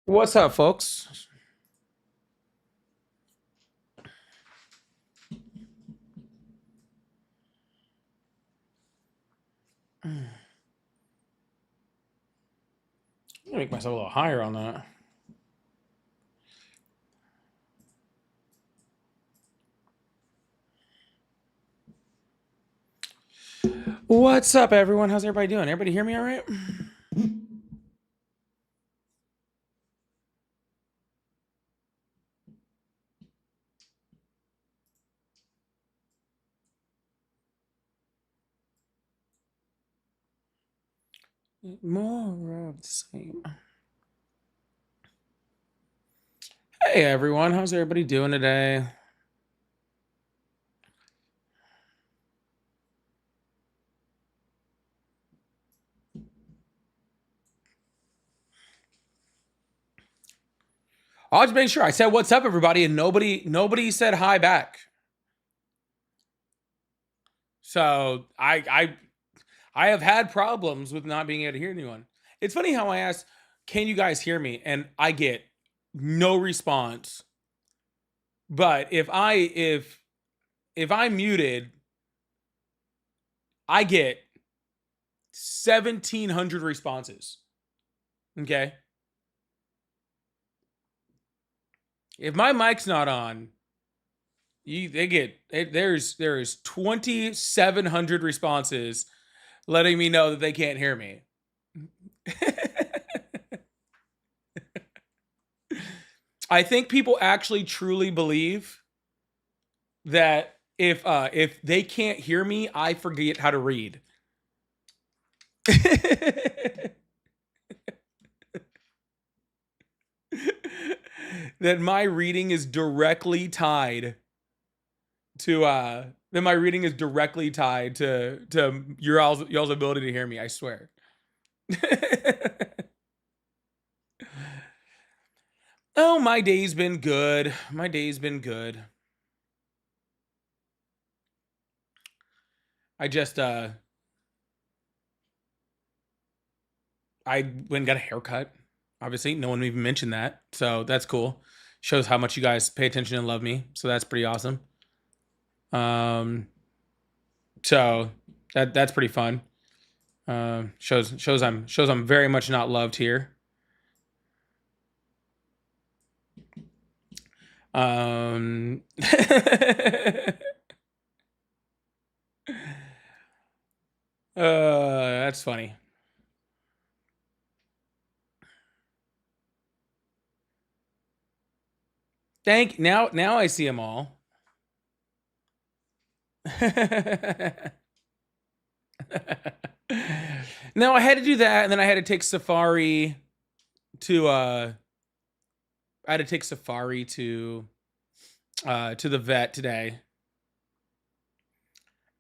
What's up, folks? I'm gonna make myself a little higher on that. What's up, everyone? How's everybody doing? Everybody hear me all right? More of the same. Hey, everyone. How's everybody doing today? I'll just make sure I said what's up, everybody, and nobody said hi back. So I have had problems with not being able to hear anyone. It's funny how I asked, "Can you guys hear me?" and I get no response. But if I'm muted, I get 1,700 responses. Okay. If my mic's not on, there's 2,700 responses letting me know that they can't hear me. I think people actually truly believe that if they can't hear me, I forget how to read. That my reading is directly tied to y'all's ability to hear me, I swear. Oh, my day's been good. My day's been good. I just I went and got a haircut. Obviously, no one even mentioned that. So that's cool. Shows how much you guys pay attention and love me. So that's pretty awesome. So that's pretty fun. Shows I'm very much not loved here. That's funny. Now I see them all. No, I had to do that, and then I had to take Safari to the vet today.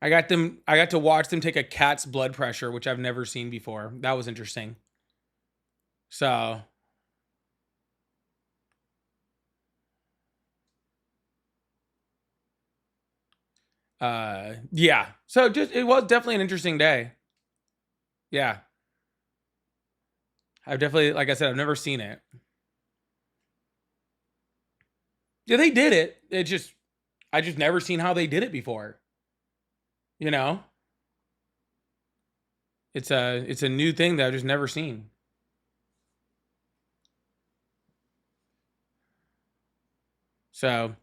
I got to watch them take a cat's blood pressure, which I've never seen before. That was interesting. So yeah. So it was definitely an interesting day. Yeah. I've definitely, like I said, I've never seen it. Yeah, they did it. I just never seen how they did it before. You know? It's a new thing that I've just never seen. So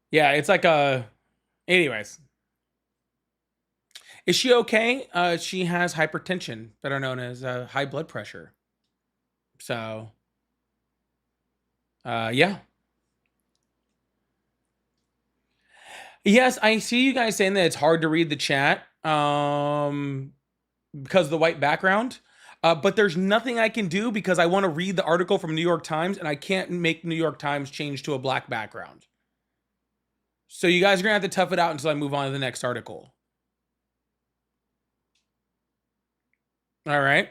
yeah, it's like anyways. Is she okay? She has hypertension, better known as high blood pressure. So yeah. Yes, I see you guys saying that it's hard to read the chat because of the white background. But there's nothing I can do because I want to read the article from New York Times and I can't make New York Times change to a black background. So you guys are gonna have to tough it out until I move on to the next article. All right.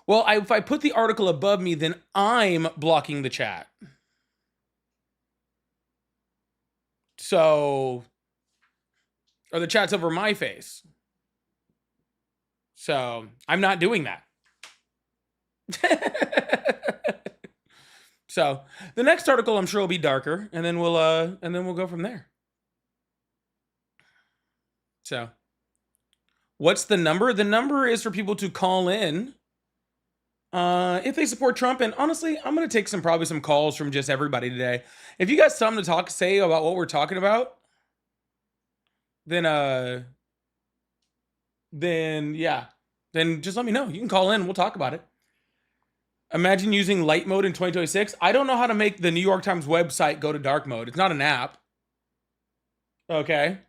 Well, if I put the article above me, then I'm blocking the chat. So, or the chat's over my face. So I'm not doing that. So the next article I'm sure will be darker, and then we'll go from there. So what's the number? The number is for people to call in if they support Trump. And honestly, I'm gonna take probably some calls from just everybody today. If you got something to say about what we're talking about, then yeah, then just let me know. You can call in. We'll talk about it. Imagine using light mode in 2026. I don't know how to make the New York Times website go to dark mode. It's not an app. Okay.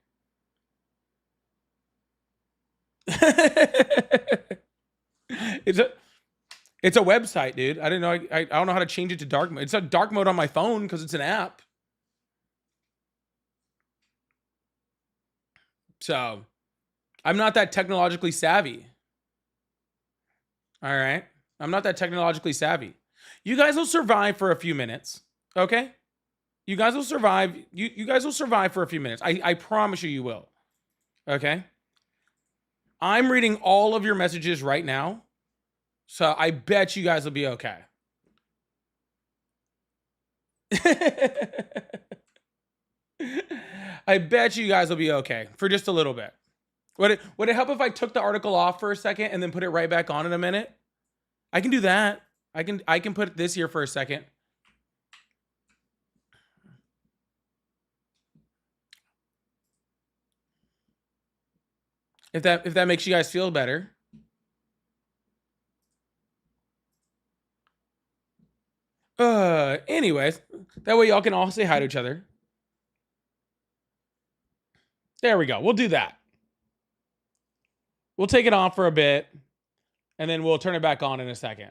it's a website, dude. I didn't know. I don't know how to change it to dark mode. It's not dark mode on my phone because it's an app. So I'm not that technologically savvy. All right. I'm not that technologically savvy. You guys will survive for a few minutes. Okay. You guys will survive. You guys will survive for a few minutes. I promise you will. Okay. I'm reading all of your messages right now. So I bet you guys will be okay. I bet you guys will be okay for just a little bit. Would it help if I took the article off for a second and then put it right back on in a minute? I can do that. I can put this here for a second. If that makes you guys feel better. Anyways, that way y'all can all say hi to each other. There we go. We'll do that. We'll take it off for a bit, and then we'll turn it back on in a second.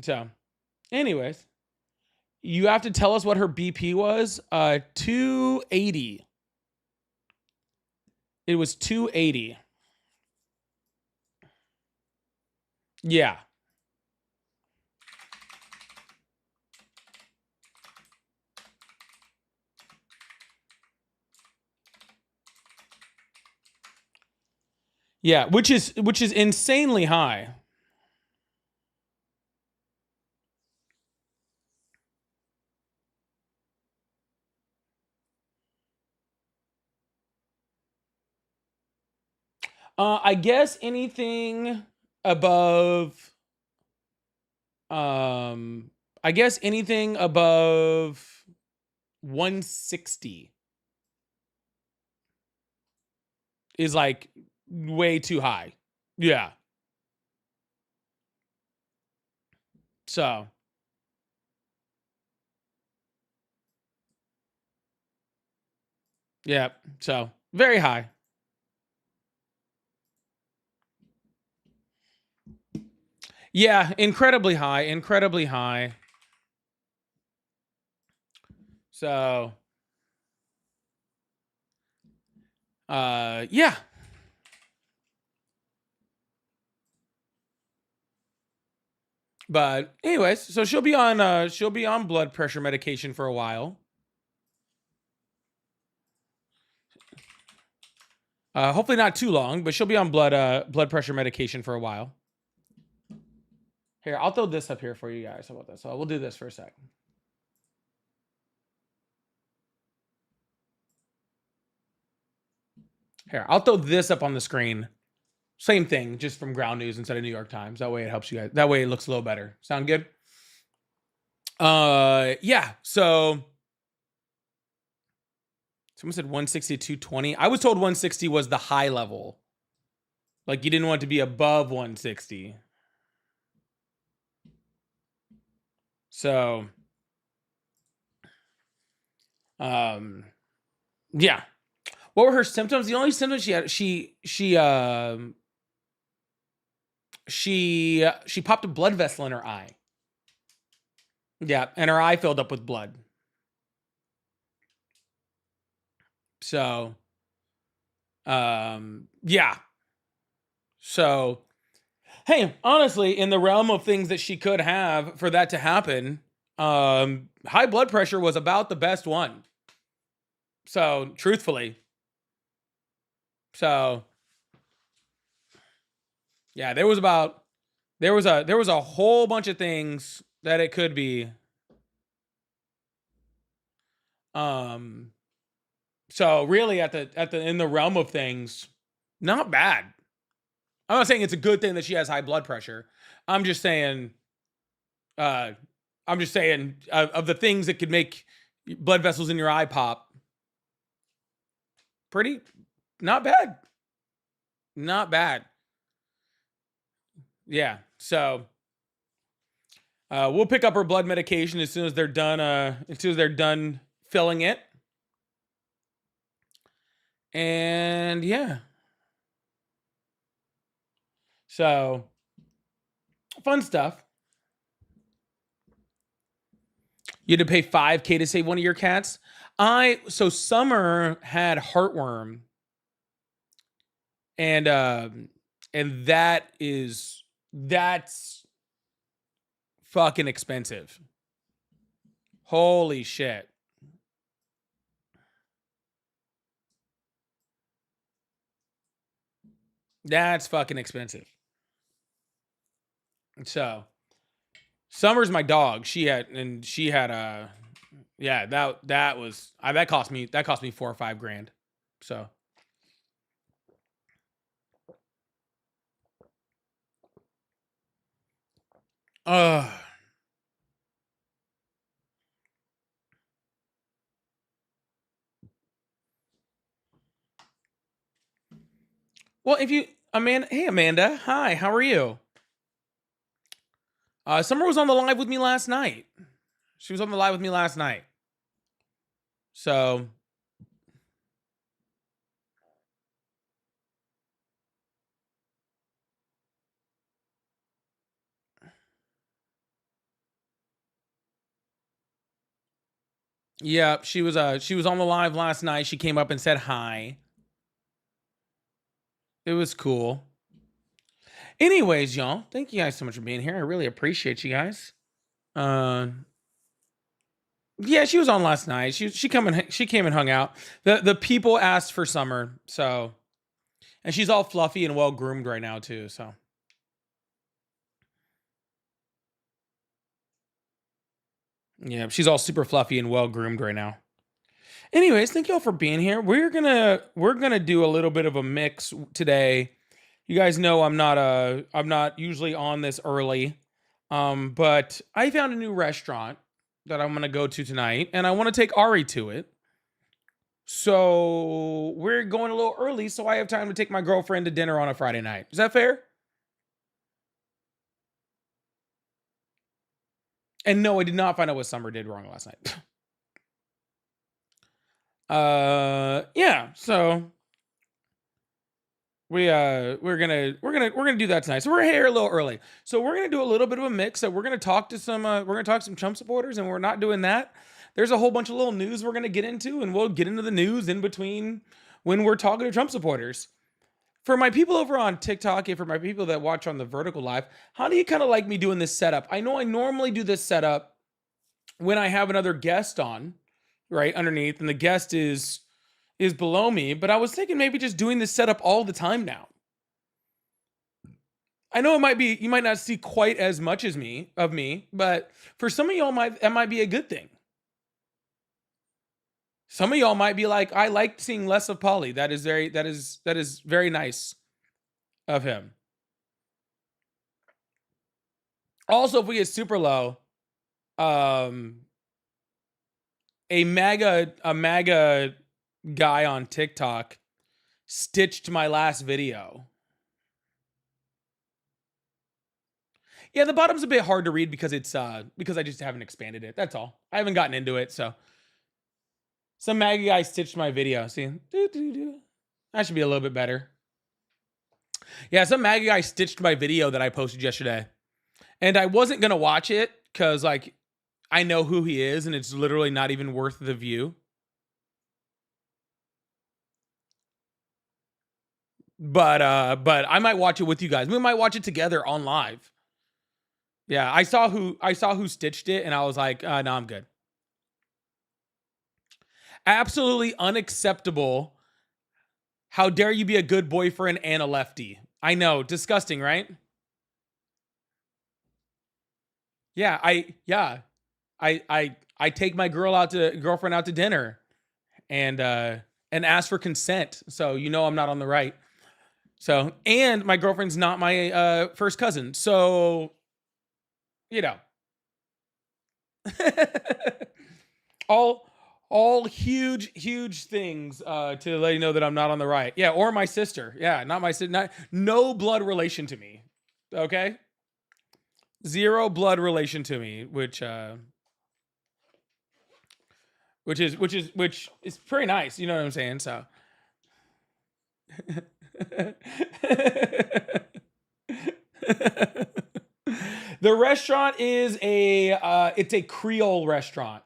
So, anyways, you have to tell us what her BP was. 280. It was 280. Yeah. Yeah, which is insanely high. I guess anything above I guess anything above 160 is like way too high. Yeah. So yeah, so very high. Yeah, incredibly high, incredibly high. So yeah. But anyways, so she'll be on blood pressure medication for a while. Hopefully not too long, but she'll be on blood pressure medication for a while. Here, I'll throw this up here for you guys. How about this? So we'll do this for a sec. Here, I'll throw this up on the screen. Same thing, just from Ground News instead of New York Times. That way it helps you guys. That way it looks a little better. Sound good? Yeah. So someone said 160 to 220. I was told 160 was the high level. Like you didn't want to be above 160. So, yeah. What were her symptoms? The only symptoms she had, she popped a blood vessel in her eye. Yeah, and her eye filled up with blood. So, yeah. So, hey, honestly, in the realm of things that she could have for that to happen, high blood pressure was about the best one. So, truthfully, So yeah, there was a whole bunch of things that it could be. Um, so really at the in the realm of things, not bad. I'm not saying it's a good thing that she has high blood pressure. I'm just saying, uh, of the things that could make blood vessels in your eye pop, pretty not bad, not bad. Yeah. So we'll pick up her blood medication as soon as they're done. As soon as they're done filling it, and yeah. So fun stuff. You had to pay $5K to save one of your cats. So Summer had heartworm, and that's fucking expensive. Holy shit. That's fucking expensive. So Summer's my dog. She had a yeah, that was that cost me 4 or 5 grand. So uh well, if you Amanda, hey Amanda, hi, how are you? Summer was on the live with me last night. She was on the live with me last night. So yeah, she was on the live last night. She came up and said hi. It was cool. Anyways, y'all, thank you guys so much for being here. I really appreciate you guys. Uh yeah, she was on last night. She came and hung out. The people asked for Summer, so and she's all fluffy and well groomed right now too, so yeah, she's all super fluffy and well groomed right now. Anyways, thank you all for being here. We're gonna do a little bit of a mix today. You guys know I'm not usually on this early. But I found a new restaurant that I'm gonna go to tonight, and I want to take Ari to it. So we're going a little early, so I have time to take my girlfriend to dinner on a Friday night. Is that fair? And no, I did not find out what Summer did wrong last night. Yeah. So we're gonna do that tonight. So we're here a little early. So we're gonna do a little bit of a mix. So we're gonna talk to some Trump supporters, and we're not doing that. There's a whole bunch of little news we're gonna get into, and we'll get into the news in between when we're talking to Trump supporters. For my people over on TikTok and for my people that watch on the vertical live, how do you kind of like me doing this setup? I know I normally do this setup when I have another guest on, right underneath, and the guest is below me, but I was thinking maybe just doing this setup all the time now. I know you might not see quite as much as me, but for some of y'all that might be a good thing. Some of y'all might be like, I like seeing less of Polly. That is very nice of him. Also, if we get super low, um, a MAGA guy on TikTok stitched my last video. Yeah, the bottom's a bit hard to read because it's because I just haven't expanded it. That's all. I haven't gotten into it, so some MAGA guy stitched my video. See, that should be a little bit better. Yeah, some MAGA guy stitched my video that I posted yesterday, and I wasn't gonna watch it because like I know who he is, and it's literally not even worth the view. But I might watch it with you guys. We might watch it together on live. Yeah, I saw who stitched it, and I was like, no, I'm good. Absolutely unacceptable How dare you be a good boyfriend and a lefty? I know, disgusting, right? Yeah, I take my girlfriend out to dinner and ask for consent. So you know I'm not on the right. So, and my girlfriend's not my first cousin. So, you know. all all huge things to let you know that I'm not on the right. Yeah, or my sister. Yeah, not my sister. Not no blood relation to me. Okay, zero blood relation to me, which is pretty nice. You know what I'm saying? So. The restaurant is it's a Creole restaurant.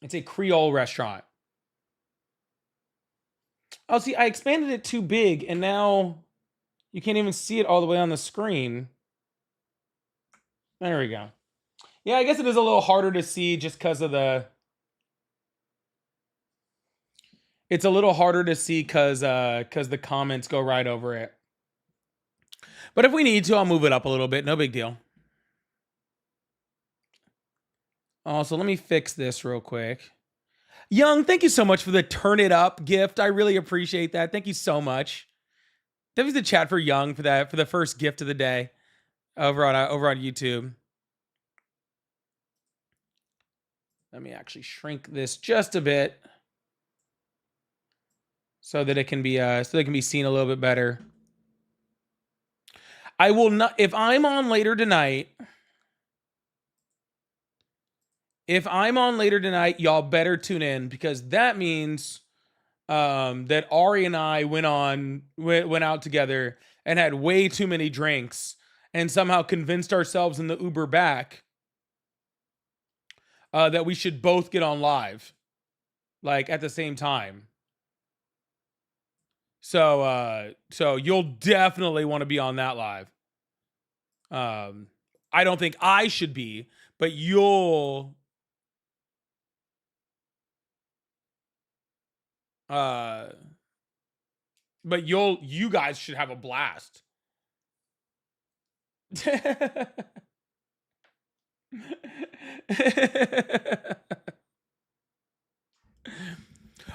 It's a Creole restaurant. Oh, see, I expanded it too big, and now you can't even see it all the way on the screen. There we go. Yeah, I guess it is a little harder to see just because of the. It's a little harder to see because the comments go right over it. But if we need to, I'll move it up a little bit. No big deal. Also, let me fix this real quick. Young, thank you so much for the turn it up gift. I really appreciate that. Thank you so much. That was the chat for Young for the first gift of the day over on YouTube. Let me actually shrink this just a bit so that it can be seen a little bit better. I will not, if I'm on later tonight, y'all better tune in, because that means that Ari and I went out together and had way too many drinks and somehow convinced ourselves in the Uber back that we should both get on live, like at the same time. So you'll definitely want to be on that live. I don't think I should be, but you'll you guys should have a blast.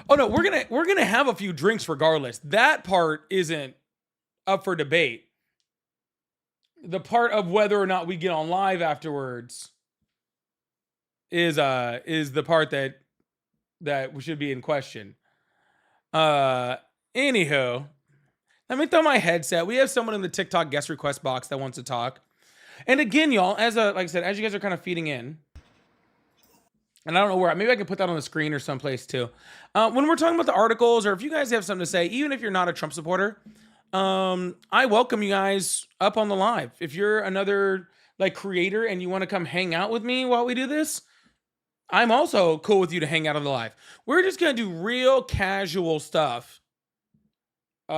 Oh no, we're gonna have a few drinks regardless. That part isn't up for debate. The part of whether or not we get on live afterwards is the part that should be in question. Anywho, let me throw my headset. We have someone in the TikTok guest request box that wants to talk. And again, y'all, like I said, as you guys are kind of feeding in, and I don't know where, maybe I can put that on the screen or someplace too. When we're talking about the articles, or if you guys have something to say, even if you're not a Trump supporter, I welcome you guys up on the live. If you're another like creator and you want to come hang out with me while we do this, I'm also cool with you to hang out on the live. We're just gonna do real casual stuff here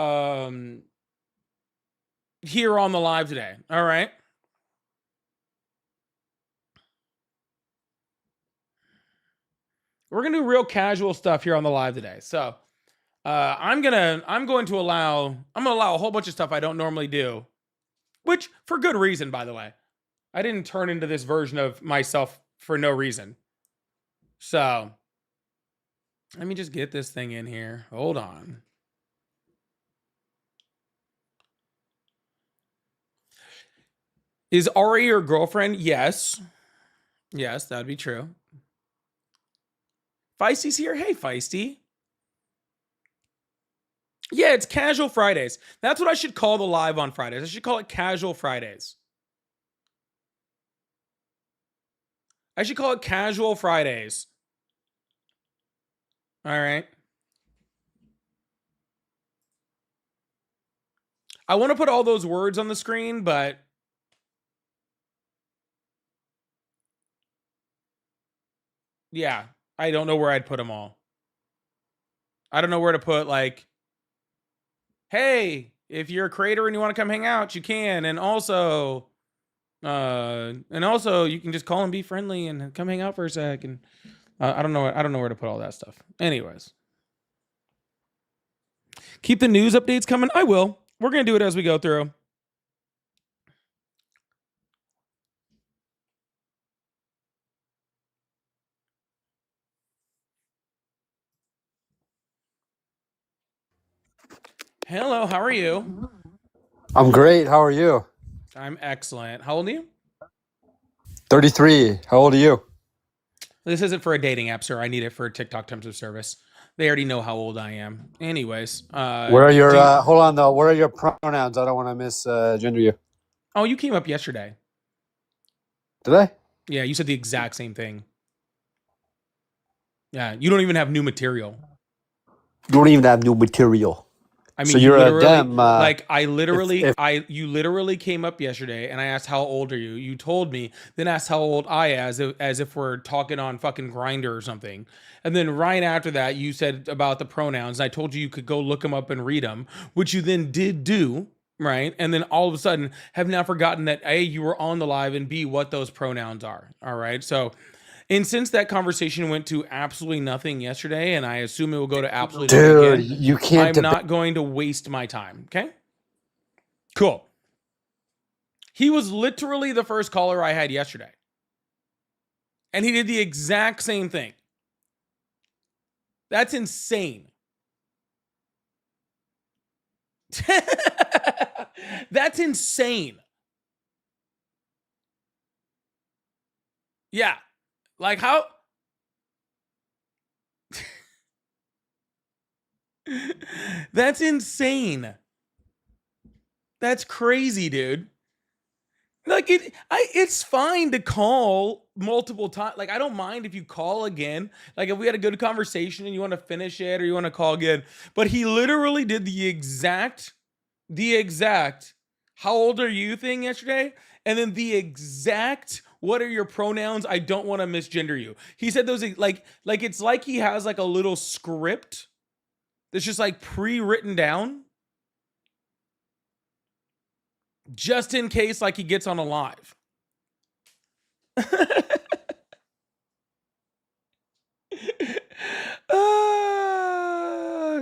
on the live today. All right. We're gonna do real casual stuff here on the live today. So I'm gonna allow a whole bunch of stuff I don't normally do, which for good reason, by the way. I didn't turn into this version of myself for no reason. So let me just get this thing in here. Hold on. Is Ari your girlfriend? Yes. Yes, that'd be true. Feisty's here. Hey, Feisty. Yeah, it's Casual Fridays. That's what I should call the live on Fridays. I should call it Casual Fridays. I should call it Casual Fridays. All right. I want to put all those words on the screen, but yeah, I don't know where I'd put them all. I don't know where to put, like, hey, if you're a creator and you want to come hang out, you can. And also you can just call and be friendly and come hang out for a sec. And I don't know where to put all that stuff. Anyways. Keep the news updates coming. I will. We're going to do it as we go through. Hello, how are you? I'm great. How are you? I'm excellent. How old are you? 33. How old are you? This isn't for a dating app, sir. I need it for TikTok terms of service. They already know how old I am. Anyways, Where are your do you, hold on though. Where are your pronouns? I don't want to misgender you. oh, you came up yesterday. Did I? Yeah, you said the exact same thing. Yeah, you don't even have new material. You don't even have new material. I So mean, you you're a literally, dem. like, If you literally came up yesterday, and I asked how old are you. You told me, then asked how old I am, as if we're talking on fucking Grinder or something. And then right after that, you said about the pronouns. And I told you could go look them up and read them, which you then did do, right? And then all of a sudden, have now forgotten that A, you were on the live, and B, what those pronouns are. All right, so. And since that conversation went to absolutely nothing yesterday, and I assume it will go to absolutely nothing dude, again, you can't I'm debate. not going to waste my time. Okay? Cool. He was literally the first caller I had yesterday. And he did the exact same thing. That's insane. That's insane. Yeah. Like how That's insane. That's crazy, dude. Like it's fine to call multiple times. Like I don't mind if you call again. Like if we had a good conversation and you want to finish it or you want to call again. But he literally did the exact how old are you thing yesterday, and then the exact what are your pronouns? I don't want to misgender you. He said those like it's like he has like a little script that's just like pre-written down just in case like he gets on a live.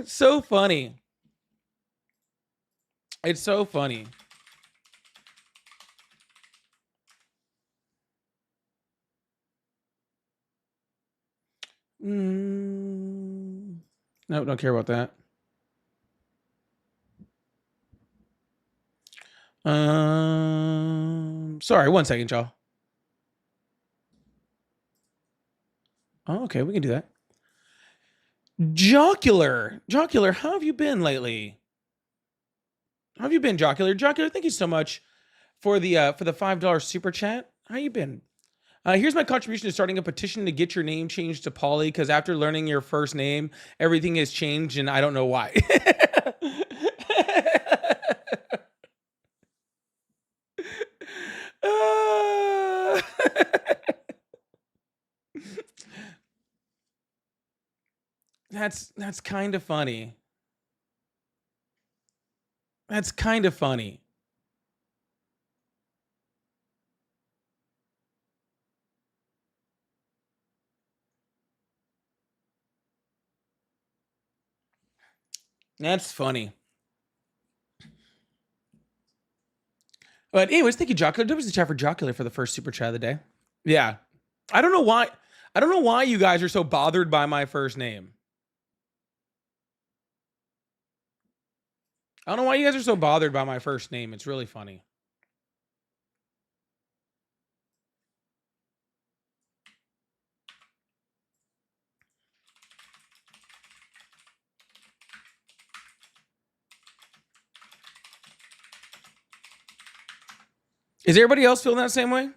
So funny. It's so funny. No, don't care about that. Sorry, 1 second, y'all. Oh, okay, we can do that. Jocular, how have you been lately? How have you been, Jocular? Jocular, thank you so much for the $5 super chat. How you been? Here's my contribution to starting a petition to get your name changed to Polly, because after learning your first name, everything has changed, and I don't know why. Uh, that's kind of funny. That's kind of funny. That's funny. But anyways, thank you, Jocular. There was the chat for Jocular for the first super chat of the day. Yeah. I don't know why. I don't know why you guys are so bothered by my first name. I don't know why you guys are so bothered by my first name. It's really funny. Is everybody else feeling that same way?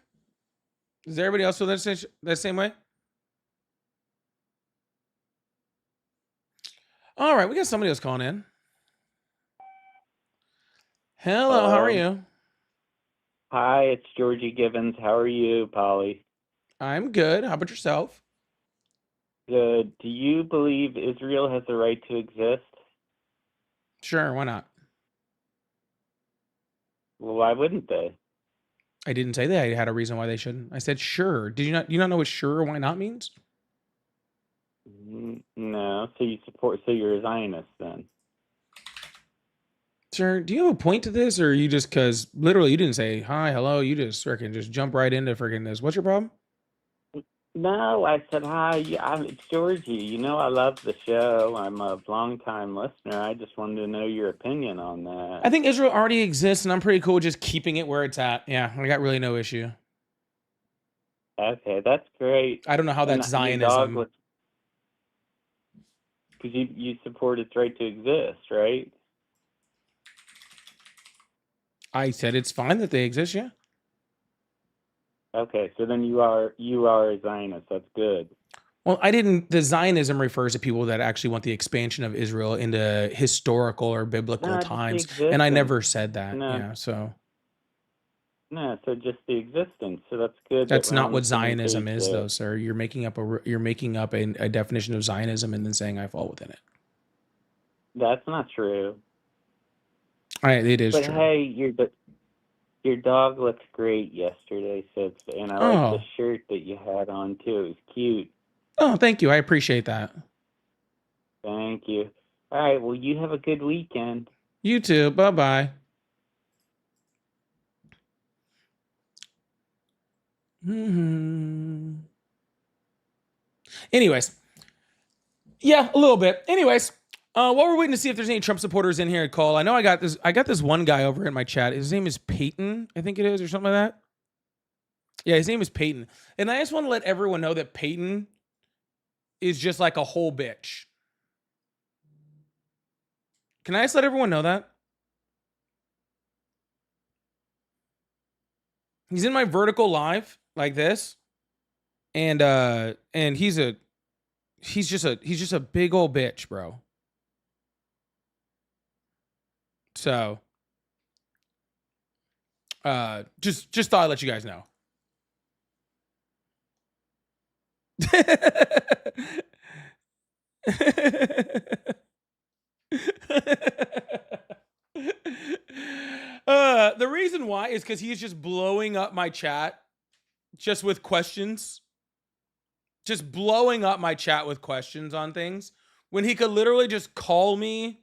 Does everybody else feel that same way? All right, we got somebody else calling in. Hello, how are you? Hi, it's Georgie Givens. How are you, Polly? I'm good. How about yourself? Good. Do you believe Israel has the right to exist? Sure, why not? Well, why wouldn't they? I didn't say that I had a reason why they shouldn't. I said sure. Did you not? You not know what sure or why not means? No. So you support? So you're a Zionist then? Sir, do you have a point to this, or you just because literally you didn't say hi, hello, you just freaking just jump right into freaking this? What's your problem? No, I said hi. It's Georgie. You know I love the show. I'm a long-time listener. I just wanted to know your opinion on that. I think Israel already exists, and I'm pretty cool with just keeping it where it's at. Yeah, I got really no issue. Okay, that's great. I don't know how And that's your dog Zionism. was because you support its right to exist, right? I said it's fine that they exist. Yeah. Okay, so then you are a Zionist. That's good. Well, I didn't. The Zionism refers to people that actually want the expansion of Israel into historical or biblical No, just the times, and I existence. never said that. No, Yeah, so no, so just the existence. So that's good that that's we're not on the what same Zionism page is, there. though, sir. You're making up a definition of Zionism and then saying I fall within it. That's not true. It is But true. hey, your dog looked great yesterday, and I like the Oh, shirt that you had on too. It was cute. oh, thank you. I appreciate that. Thank you. All right, well, you have a good weekend. You too. Bye bye. Anyways, yeah, a little bit. Anyways, while we're waiting to see if there's any Trump supporters in here to call, I know I got this one guy over in my chat. His name is Peyton, I think it is, or something like that. Yeah, his name is Peyton. And I just want to let everyone know that Peyton is just like a whole bitch. Can I just let everyone know that? He's in my vertical live like this. And he's just a big old bitch, bro. So just thought I'd let you guys know. The reason why is because he's just blowing up my chat just with questions. Just blowing up my chat with questions on things when he could literally just call me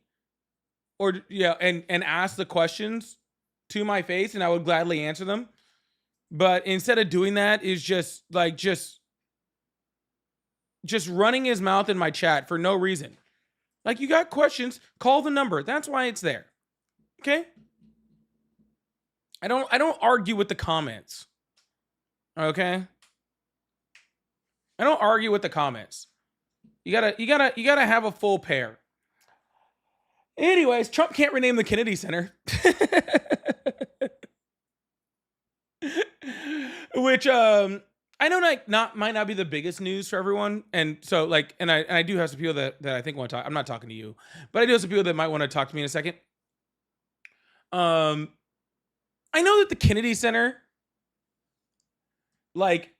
or and ask the questions to my face and I would gladly answer them. But instead of doing that is just running his mouth in my chat for no reason. Like, you got questions, call the number. That's why it's there. Okay? I don't argue with the comments. Okay? I don't argue with the comments. You gotta have a full pair. Anyways, Trump can't rename the Kennedy Center. Which I know might not be the biggest news for everyone. And so like and I do have some people that I think want to talk. I'm not talking to you, but I do have some people that might want to talk to me in a second. Um I know that the Kennedy Center like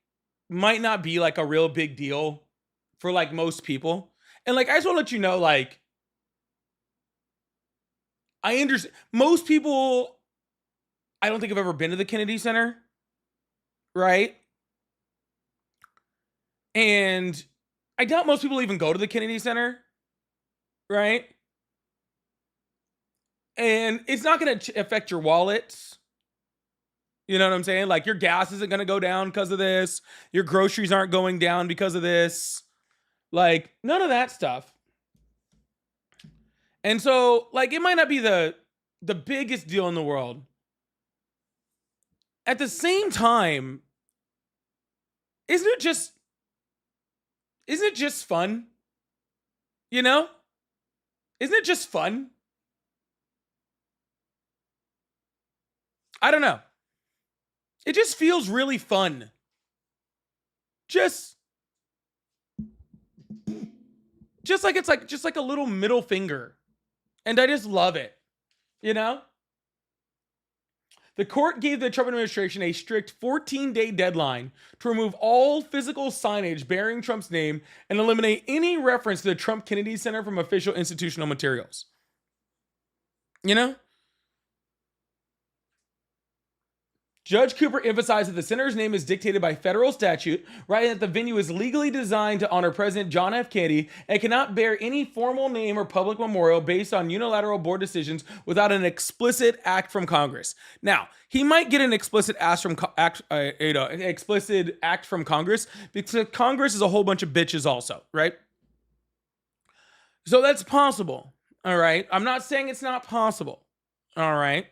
might not be like a real big deal for like most people. And like I just want to let you know, like, I understand most people. I don't think I've ever been to the Kennedy Center, right? And I doubt most people even go to the Kennedy Center, right? And it's not going to affect your wallets. You know what I'm saying? Like, your gas isn't going to go down because of this. Your groceries aren't going down because of this. Like, none of that stuff. And so, like, it might not be the biggest deal in the world. At the same time, isn't it just fun? You know? Isn't it just fun? I don't know. It just feels really fun. Just like it's like just like a little middle finger. And I just love it. You know? The court gave the Trump administration a strict 14-day deadline to remove all physical signage bearing Trump's name and eliminate any reference to the Trump Kennedy Center from official institutional materials. You know? Judge Cooper emphasized that the center's name is dictated by federal statute, writing that the venue is legally designed to honor President John F. Kennedy and cannot bear any formal name or public memorial based on unilateral board decisions without an explicit act from Congress. Now, he might get an explicit explicit act from Congress because Congress is a whole bunch of bitches also, right? So that's possible, all right? I'm not saying it's not possible, all right?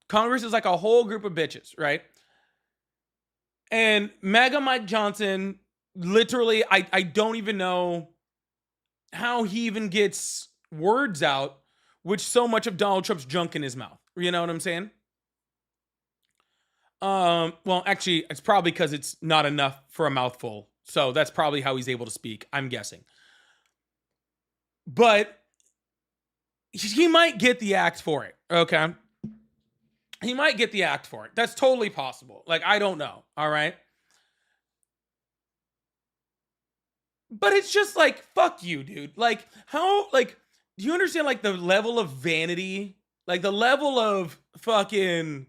Congress is like a whole group of bitches, right? And MAGA Mike Johnson, literally, I don't even know how he even gets words out with so much of Donald Trump's junk in his mouth. You know what I'm saying? Well, actually, it's probably because it's not enough for a mouthful. So that's probably how he's able to speak, I'm guessing. But he might get the act for it, okay? He might get the act for it. That's totally possible. Like, I don't know. All right. But it's just like, fuck you, dude. Like, how, like, do you understand, like, the level of vanity? Like, the level of fucking.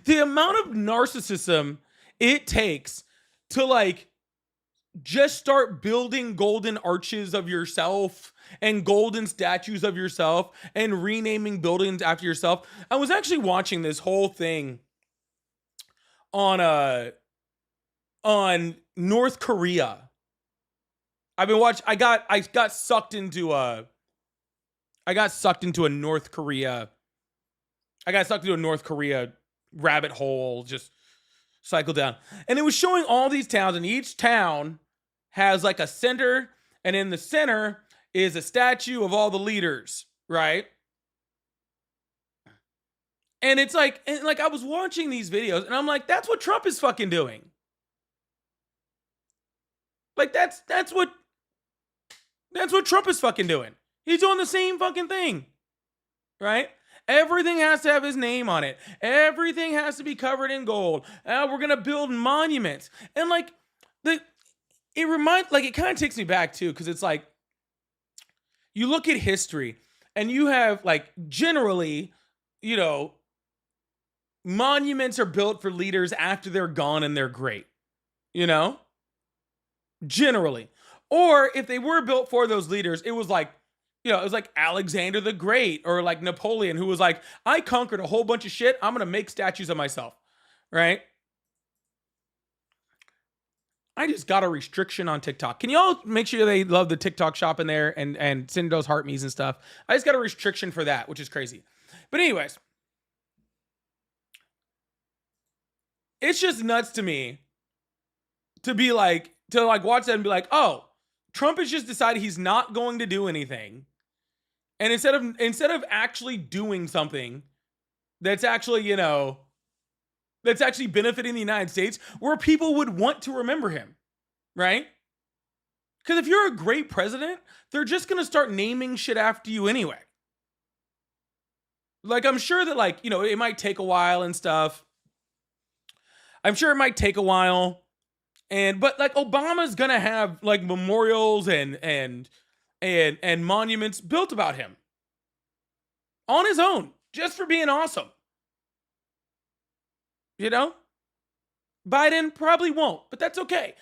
The amount of narcissism it takes to, like, just start building golden arches of yourself and golden statues of yourself and renaming buildings after yourself. I was actually watching this whole thing on North Korea. I've been watching. I got sucked into a North Korea. I got sucked into a North Korea rabbit hole, just cycle down. And it was showing all these towns, and each town has like a center, and in the center is a statue of all the leaders, right? And it's like, I was watching these videos, and I'm like, that's what Trump is fucking doing. Like, that's what Trump is fucking doing. He's doing the same fucking thing, right? Everything has to have his name on it. Everything has to be covered in gold. We're gonna build monuments, and like it kind of takes me back too, because it's like you look at history, and you have like generally, you know, monuments are built for leaders after they're gone and they're great, you know, generally, or if they were built for those leaders, it was like. You know, it was like Alexander the Great or like Napoleon, who was like, I conquered a whole bunch of shit. I'm going to make statues of myself. Right? I just got a restriction on TikTok. Can y'all make sure they love the TikTok shop in there and send those heart me's and stuff? I just got a restriction for that, which is crazy. But anyways, it's just nuts to me to watch that and be like, oh, Trump has just decided he's not going to do anything. And instead of actually doing something that's actually, you know, that's actually benefiting the United States, where people would want to remember him, right? Because if you're a great president, they're just going to start naming shit after you anyway. Like, I'm sure that, like, you know, it might take a while and stuff. I'm sure it might take a while. But like Obama's going to have like memorials and monuments built about him on his own, just for being awesome. You know? Biden probably won't, but that's okay.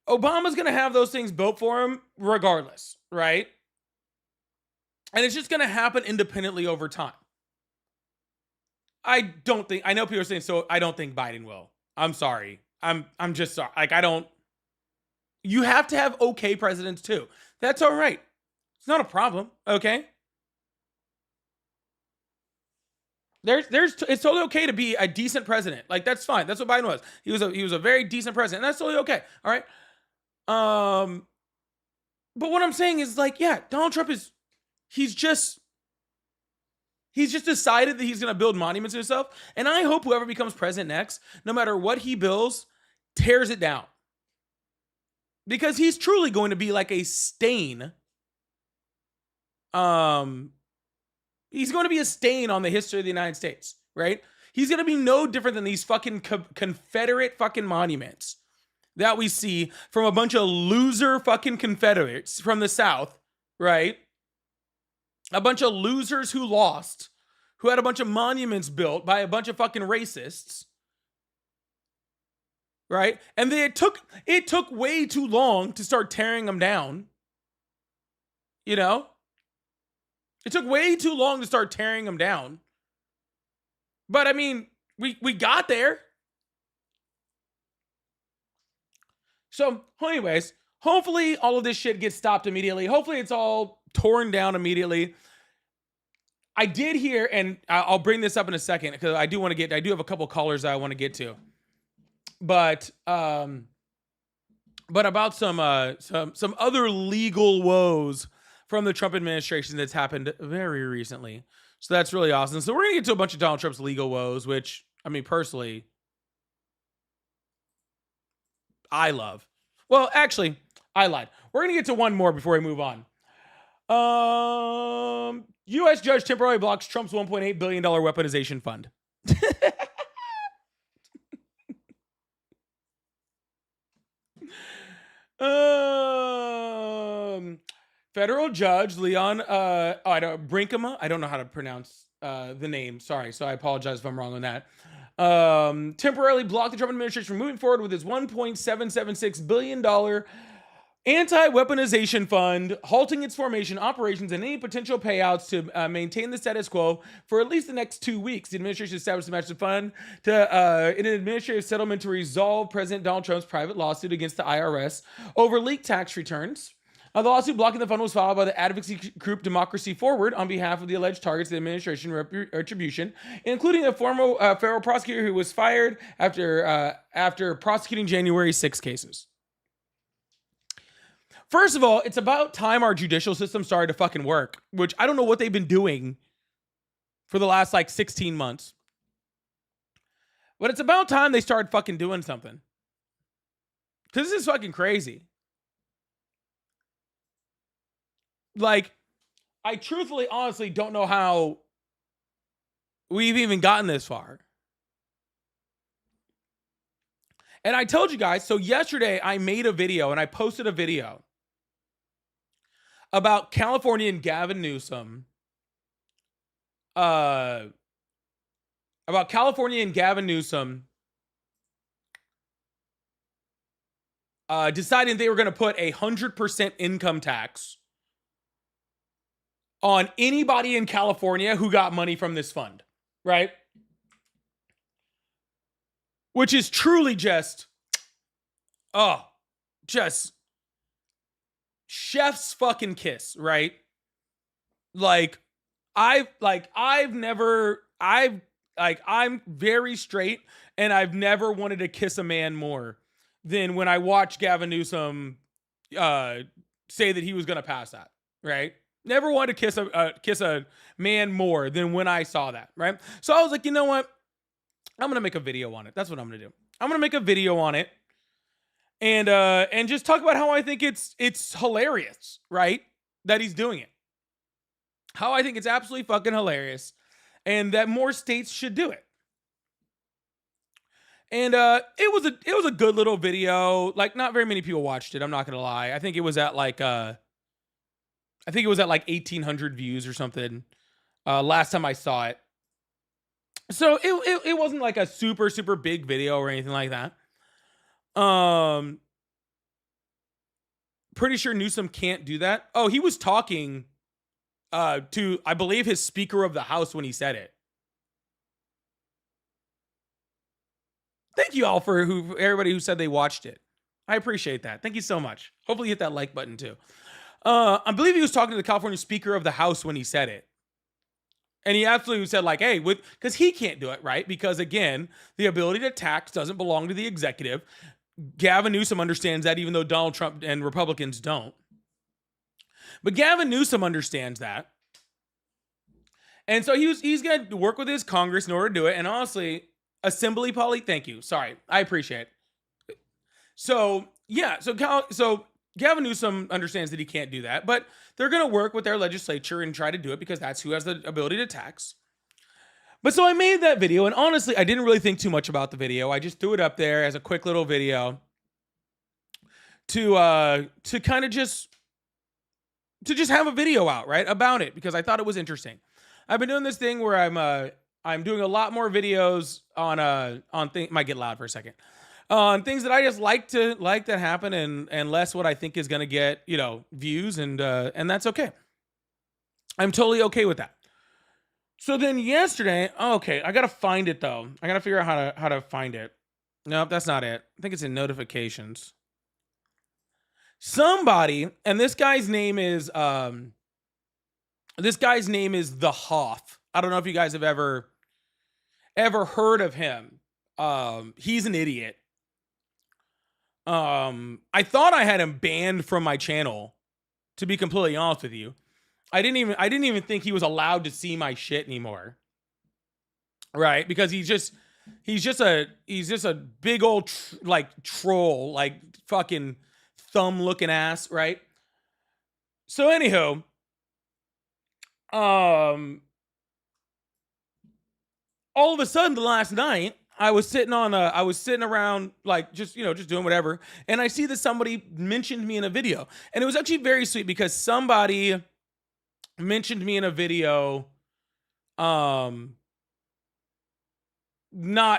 Obama's going to have those things built for him regardless, right? And it's just going to happen independently over time. I know people are saying, so I don't think Biden will. I'm sorry. I'm just sorry. Like, you have to have okay presidents too. That's all right. It's not a problem. Okay. It's totally okay to be a decent president. Like, that's fine. That's what Biden was. He was a very decent president. And that's totally okay. All right. But what I'm saying is, like, yeah, Donald Trump he's just decided that he's going to build monuments to himself. And I hope whoever becomes president next, no matter what he builds, tears it down. Because he's truly going to be like a stain. He's going to be a stain on the history of the United States, right? He's going to be no different than these fucking Confederate fucking monuments that we see from a bunch of loser fucking Confederates from the South, right? A bunch of losers who lost who had a bunch of monuments built by a bunch of fucking racists. Right? And it took way too long to start tearing them down. You know? It took way too long to start tearing them down. But I mean, we got there. So, anyways, hopefully all of this shit gets stopped immediately. Hopefully it's all torn down immediately. I did hear, and I'll bring this up in a second because I do have a couple callers that I want to get to. But about some other legal woes from the Trump administration that's happened very recently. So that's really awesome. So we're going to get to a bunch of Donald Trump's legal woes, which, I mean, personally, I love. Well, actually, I lied. We're going to get to one more before we move on. U.S. judge temporarily blocks Trump's $1.8 billion weaponization fund. Federal judge Leon Brinkema. I don't know how to pronounce the name. Sorry, so I apologize if I'm wrong on that. Temporarily blocked the Trump administration from moving forward with its $1.776 billion anti-weaponization fund, halting its formation, operations, and any potential payouts to maintain the status quo for at least the next 2 weeks. The administration established the massive fund in an administrative settlement to resolve President Donald Trump's private lawsuit against the IRS over leaked tax returns. The lawsuit blocking the fund was filed by the advocacy group Democracy Forward on behalf of the alleged targets of the administration retribution, including a former federal prosecutor who was fired after prosecuting January 6 cases. First of all, it's about time our judicial system started to fucking work, which I don't know what they've been doing for the last 16 months. But it's about time they started fucking doing something. Because this is fucking crazy. I truthfully, honestly don't know how we've even gotten this far. And I told you guys, so yesterday I made a video and I posted a video about California and Gavin Newsom. Deciding they were going to put 100% income tax on anybody in California who got money from this fund, right? Which is truly just chef's fucking kiss, right? I'm very straight and I've never wanted to kiss a man more than when I watched Gavin Newsom say that he was going to pass that, right? Never wanted to kiss a man more than when I saw that, right? So I was like, you know what? I'm going to make a video on it. That's what I'm going to do. I'm going to make a video on it and just talk about how I think it's hilarious, right? That he's doing it. How I think it's absolutely fucking hilarious and that more states should do it. And it was a good little video. Not very many people watched it, I'm not going to lie. I think it was at 1,800 views or something last time I saw it. So it wasn't like a super, super big video or anything like that. Pretty sure Newsom can't do that. Oh, he was talking to, I believe, his Speaker of the House when he said it. Thank you all for everybody who said they watched it. I appreciate that. Thank you so much. Hopefully hit that like button too. I believe he was talking to the California Speaker of the House when he said it. And he absolutely said hey, because he can't do it, right? Because again, the ability to tax doesn't belong to the executive. Gavin Newsom understands that, even though Donald Trump and Republicans don't. But Gavin Newsom understands that. And so he's going to work with his Congress in order to do it. And honestly, Assembly Polly, thank you. Sorry, I appreciate it. So, yeah, so Gavin Newsom understands that he can't do that, but they're going to work with their legislature and try to do it because that's who has the ability to tax. But so I made that video, and honestly, I didn't really think too much about the video. I just threw it up there as a quick little video to kind of just have a video out, right, about it, because I thought it was interesting. I've been doing this thing where I'm doing a lot more videos on things. Might get loud for a second. On things that I just like that happen, and less what I think is gonna get, you know, views, and that's okay. I'm totally okay with that. So then yesterday, okay, I gotta find it though. I gotta figure out how to find it. Nope, that's not it. I think it's in notifications. Somebody, and this guy's name is the Hoff. I don't know if you guys have ever heard of him. He's an idiot. I thought I had him banned from my channel, to be completely honest with you. I didn't even think he was allowed to see my shit anymore. Right? Because he's just a big old troll, like fucking thumb looking ass, right? So anyhow, all of a sudden the last night I was sitting around, like, just doing whatever, and I see that somebody mentioned me in a video, and it was actually very sweet because somebody mentioned me in a video not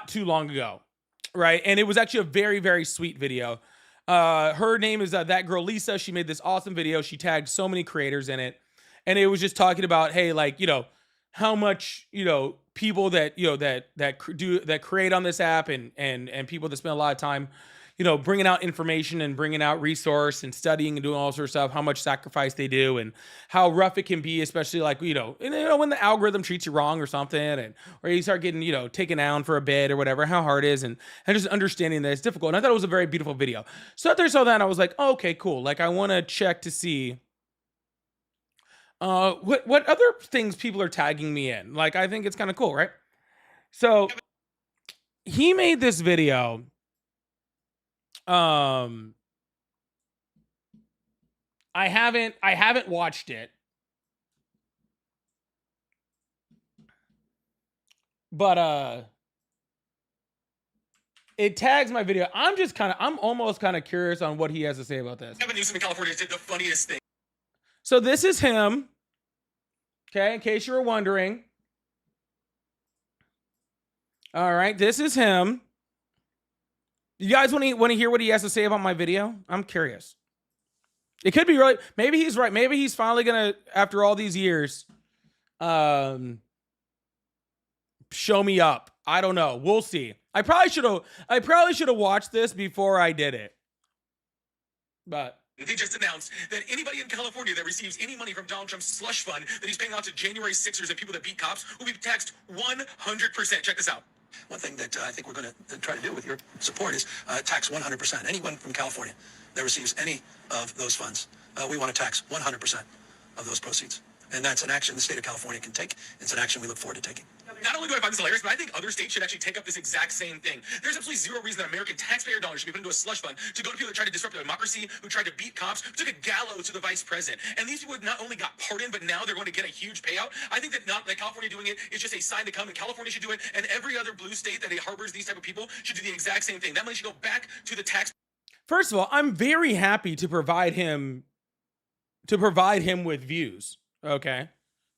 too long ago, right? And it was actually a very, very sweet video. Her name is that girl Lisa. She made this awesome video. She tagged so many creators in it, and it was just talking about, hey, like, how much, people that that create on this app, and people that spend a lot of time, bringing out information and bringing out resource and studying and doing all sorts of stuff, how much sacrifice they do and how rough it can be, especially like, when the algorithm treats you wrong or something, and or you start getting, taken down for a bit or whatever, how hard it is, and just understanding that it's difficult. And I thought it was a very beautiful video. So after I saw that, and I was like, oh, okay, cool. Like, I want to check to see what other things people are tagging me in. Like, I think it's kind of cool, right? So he made this video. I haven't watched it, but it tags my video. I'm almost kind of curious on what he has to say about this. Gavin Newsom in California did the funniest thing. So this is him. Okay, in case you were wondering. All right, this is him. You guys want to hear what he has to say about my video? I'm curious. It could be right. Maybe he's right. Maybe he's finally gonna, after all these years, show me up. I don't know. We'll see. I probably should have watched this before I did it. But they just announced that anybody in California that receives any money from Donald Trump's slush fund that he's paying out to January Sixers and people that beat cops will be taxed 100%. Check this out. One thing that I think we're going to try to do with your support is tax 100%. Anyone from California that receives any of those funds, we want to tax 100% of those proceeds. And that's an action the state of California can take. It's an action we look forward to taking. Not only do I find this hilarious, but I think other states should actually take up this exact same thing. There's absolutely zero reason that American taxpayer dollars should be put into a slush fund to go to people that tried to disrupt the democracy, who tried to beat cops, who took a gallows to the vice president. And these people not only got pardoned, but now they're going to get a huge payout. I think that California doing it is just a sign to come, and California should do it, and every other blue state that harbors these type of people should do the exact same thing. That money should go back to the tax. First of all, I'm very happy to provide him with views. Okay.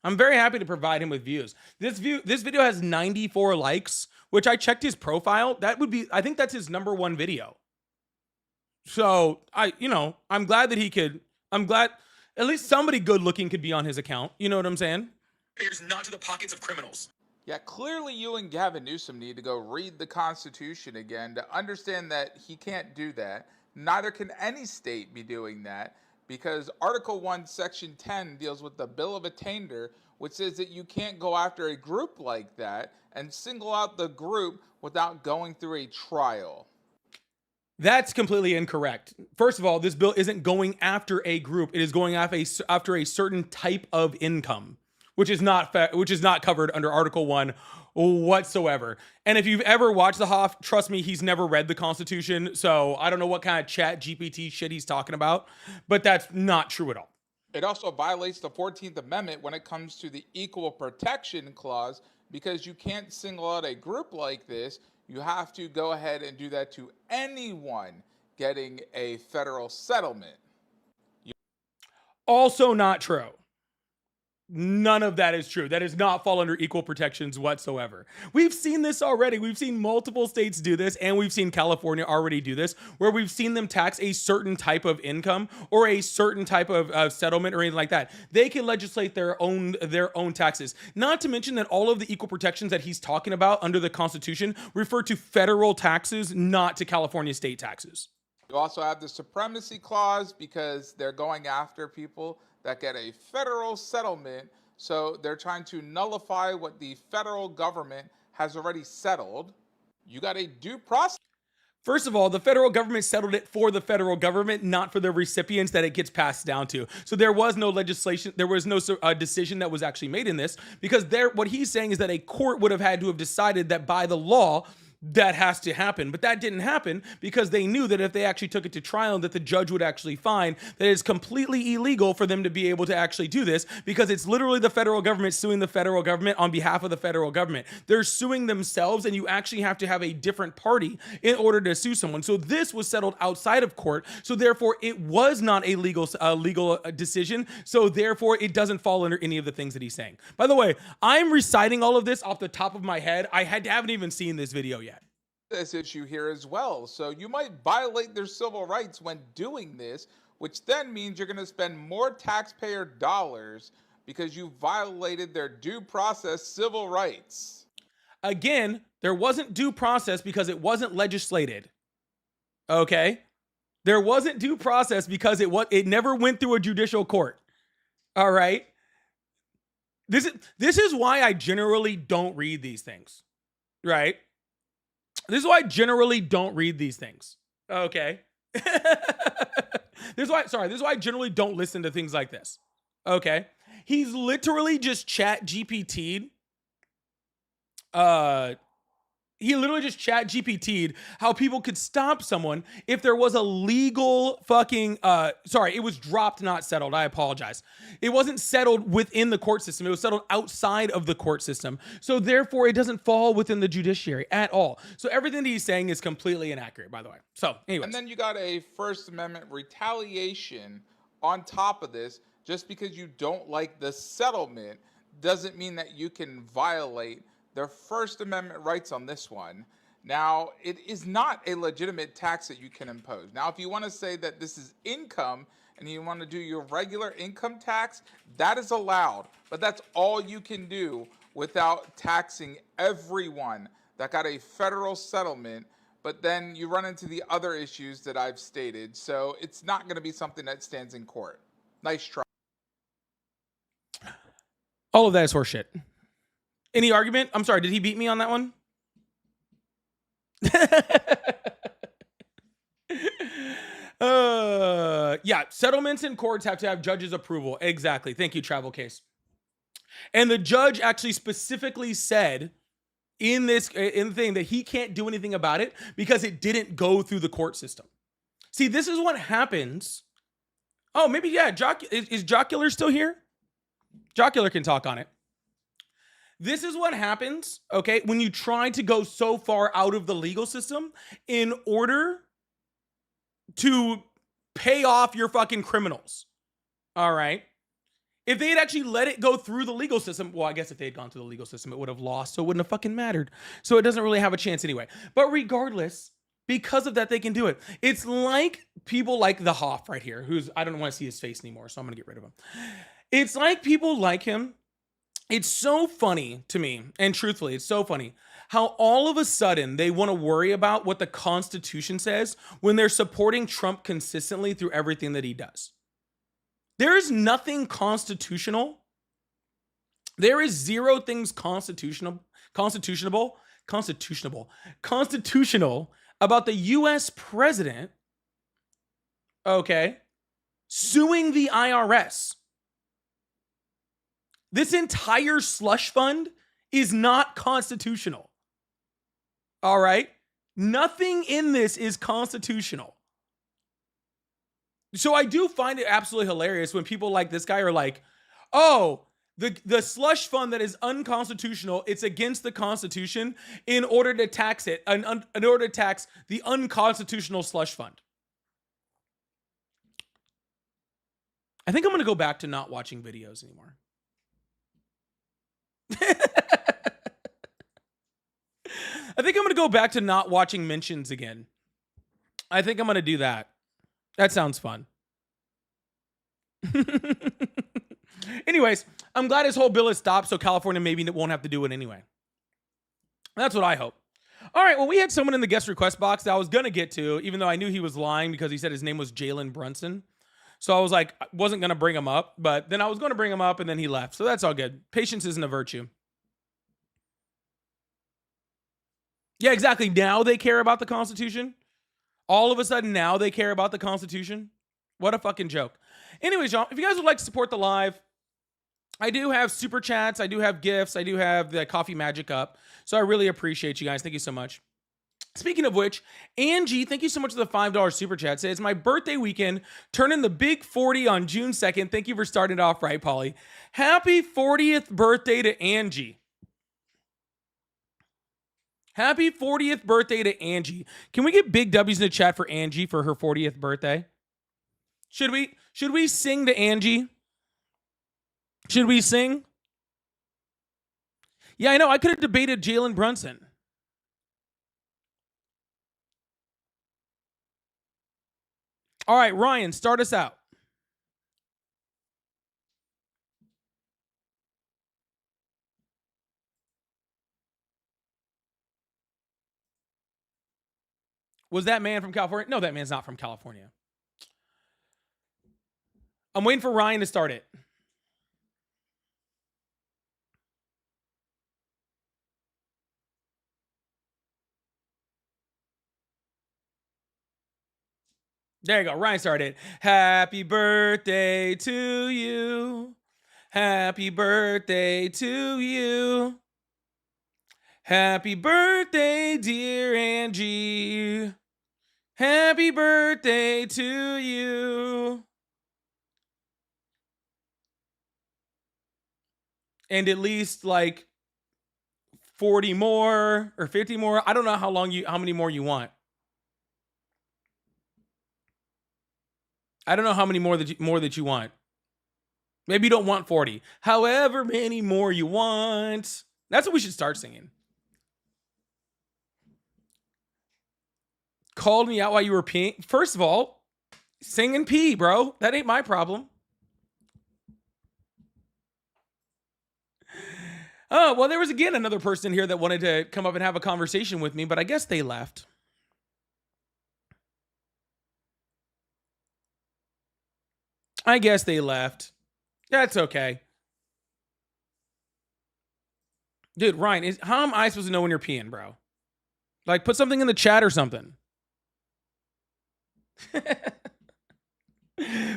I'm very happy to provide him with views. This video has 94 likes, which I checked his profile. I think that's his #1 video. So I'm glad that I'm glad at least somebody good looking could be on his account. You know what I'm saying? Not to the pockets of criminals. Yeah, clearly you and Gavin Newsom need to go read the Constitution again to understand that he can't do that. Neither can any state be doing that, because Article 1, Section 10 deals with the Bill of Attainder, which says that you can't go after a group like that and single out the group without going through a trial. That's completely incorrect. First of all, this bill isn't going after a group. It is going after a certain type of income, which is not covered under Article 1 whatsoever. And if you've ever watched the Hoff, trust me, he's never read the Constitution. So I don't know what kind of chat GPT shit he's talking about, but that's not true at all. It also violates the 14th Amendment when it comes to the Equal Protection Clause, because you can't single out a group like this. You have to go ahead and do that to anyone getting a federal settlement. Also not true. None of that is true. That does not fall under equal protections whatsoever. We've seen this already. We've seen multiple states do this, and we've seen California already do this, where we've seen them tax a certain type of income or a certain type of settlement or anything like that. They can legislate their own taxes. Not to mention that all of the equal protections that he's talking about under the Constitution refer to federal taxes, not to California state taxes. You also have the supremacy clause because they're going after people that get a federal settlement. So they're trying to nullify what the federal government has already settled. You got a due process. First of all, the federal government settled it for the federal government, not for the recipients that it gets passed down to. So there was no legislation, there was no decision that was actually made in this, because what he's saying is that a court would have had to have decided that by the law, that has to happen. But that didn't happen because they knew that if they actually took it to trial, that the judge would actually find that it's completely illegal for them to be able to actually do this, because it's literally the federal government suing the federal government on behalf of the federal government. They're suing themselves, and you actually have to have a different party in order to sue someone. So this was settled outside of court. So therefore, it was not a legal decision. So therefore, it doesn't fall under any of the things that he's saying. By the way, I'm reciting all of this off the top of my head. I haven't even seen this video yet. This issue here as well. So you might violate their civil rights when doing this, which then means you're going to spend more taxpayer dollars because you violated their due process civil rights. Again, there wasn't due process because it wasn't legislated. Okay? There wasn't due process because it never went through a judicial court. All right? This is why I generally don't read these things. Right? This is why I generally don't read these things. Okay. This is why I generally don't listen to things like this. Okay. He's literally just chat GPT'd. He literally just chat GPT'd how people could stop someone if there was a legal fucking, it was dropped, not settled. I apologize. It wasn't settled within the court system. It was settled outside of the court system. So therefore, it doesn't fall within the judiciary at all. So everything that he's saying is completely inaccurate, by the way. So anyways. And then you got a First Amendment retaliation on top of this. Just because you don't like the settlement doesn't mean that you can violate their First Amendment rights on this one. Now, it is not a legitimate tax that you can impose. Now, if you want to say that this is income and you want to do your regular income tax, that is allowed. But that's all you can do without taxing everyone that got a federal settlement. But then you run into the other issues that I've stated. So it's not going to be something that stands in court. Nice try. All of that is horseshit. Any argument? I'm sorry, did he beat me on that one? Yeah, settlements in courts have to have judges' approval. Exactly. Thank you, Travel Case. And the judge actually specifically said in the thing that he can't do anything about it because it didn't go through the court system. See, this is what happens. Oh, maybe, yeah, is Jocular still here? Jocular can talk on it. This is what happens, okay, when you try to go so far out of the legal system in order to pay off your fucking criminals. All right. If they had actually let it go through the legal system, well, I guess if they had gone through the legal system, it would have lost, so it wouldn't have fucking mattered. So it doesn't really have a chance anyway. But regardless, because of that, they can do it. It's like people like the Hoff right here, I don't want to see his face anymore, so I'm going to get rid of him. It's like people like him. It's so funny to me, and truthfully, it's so funny how all of a sudden they want to worry about what the Constitution says when they're supporting Trump consistently through everything that he does. There is nothing constitutional. There is zero things constitutional about the US president, okay, suing the IRS. This entire slush fund is not constitutional. All right? Nothing in this is constitutional. So I do find it absolutely hilarious when people like this guy are like, oh, the slush fund that is unconstitutional, it's against the Constitution in order to tax it, in order to tax the unconstitutional slush fund. I think I'm going to go back to not watching videos anymore. I think I'm going to go back to not watching mentions again. I think I'm going to do that. That sounds fun. Anyways, I'm glad his whole bill has stopped, so California maybe won't have to do it anyway. That's what I hope. All right, well, we had someone in the guest request box that I was going to get to, even though I knew he was lying because he said his name was Jalen Brunson. So I was like, I wasn't going to bring him up, but then I was going to bring him up and then he left. So that's all good. Patience isn't a virtue. Yeah, exactly. Now they care about the Constitution. All of a sudden, now they care about the Constitution. What a fucking joke. Anyways, y'all, if you guys would like to support the live, I do have super chats. I do have gifts. I do have the coffee magic up. So I really appreciate you guys. Thank you so much. Speaking of which, Angie, thank you so much for the $5 super chat. Say it's my birthday weekend, turning the big 40 on June 2nd. Thank you for starting it off right, Polly. Happy 40th birthday to Angie. Happy 40th birthday to Angie. Can we get big W's in the chat for Angie for her 40th birthday? Should we sing to Angie? Should we sing? Yeah, I know. I could have debated Jalen Brunson. All right, Ryan, start us out. Was that man from California? No, that man's not from California. I'm waiting for Ryan to start it. There you go. Ryan started. Happy birthday to you. Happy birthday to you. Happy birthday, dear Angie. Happy birthday to you. And at least like 40 more or 50 more. I don't know how many more you want. I don't know how many more that you want. Maybe you don't want 40. However many more you want. That's what we should start singing. Called me out while you were peeing. First of all, sing and pee, bro. That ain't my problem. Oh, well, there was again another person here that wanted to come up and have a conversation with me, but I guess they left. I guess they left. That's okay. Dude, Ryan, how am I supposed to know when you're peeing, bro? Like, put something in the chat or something.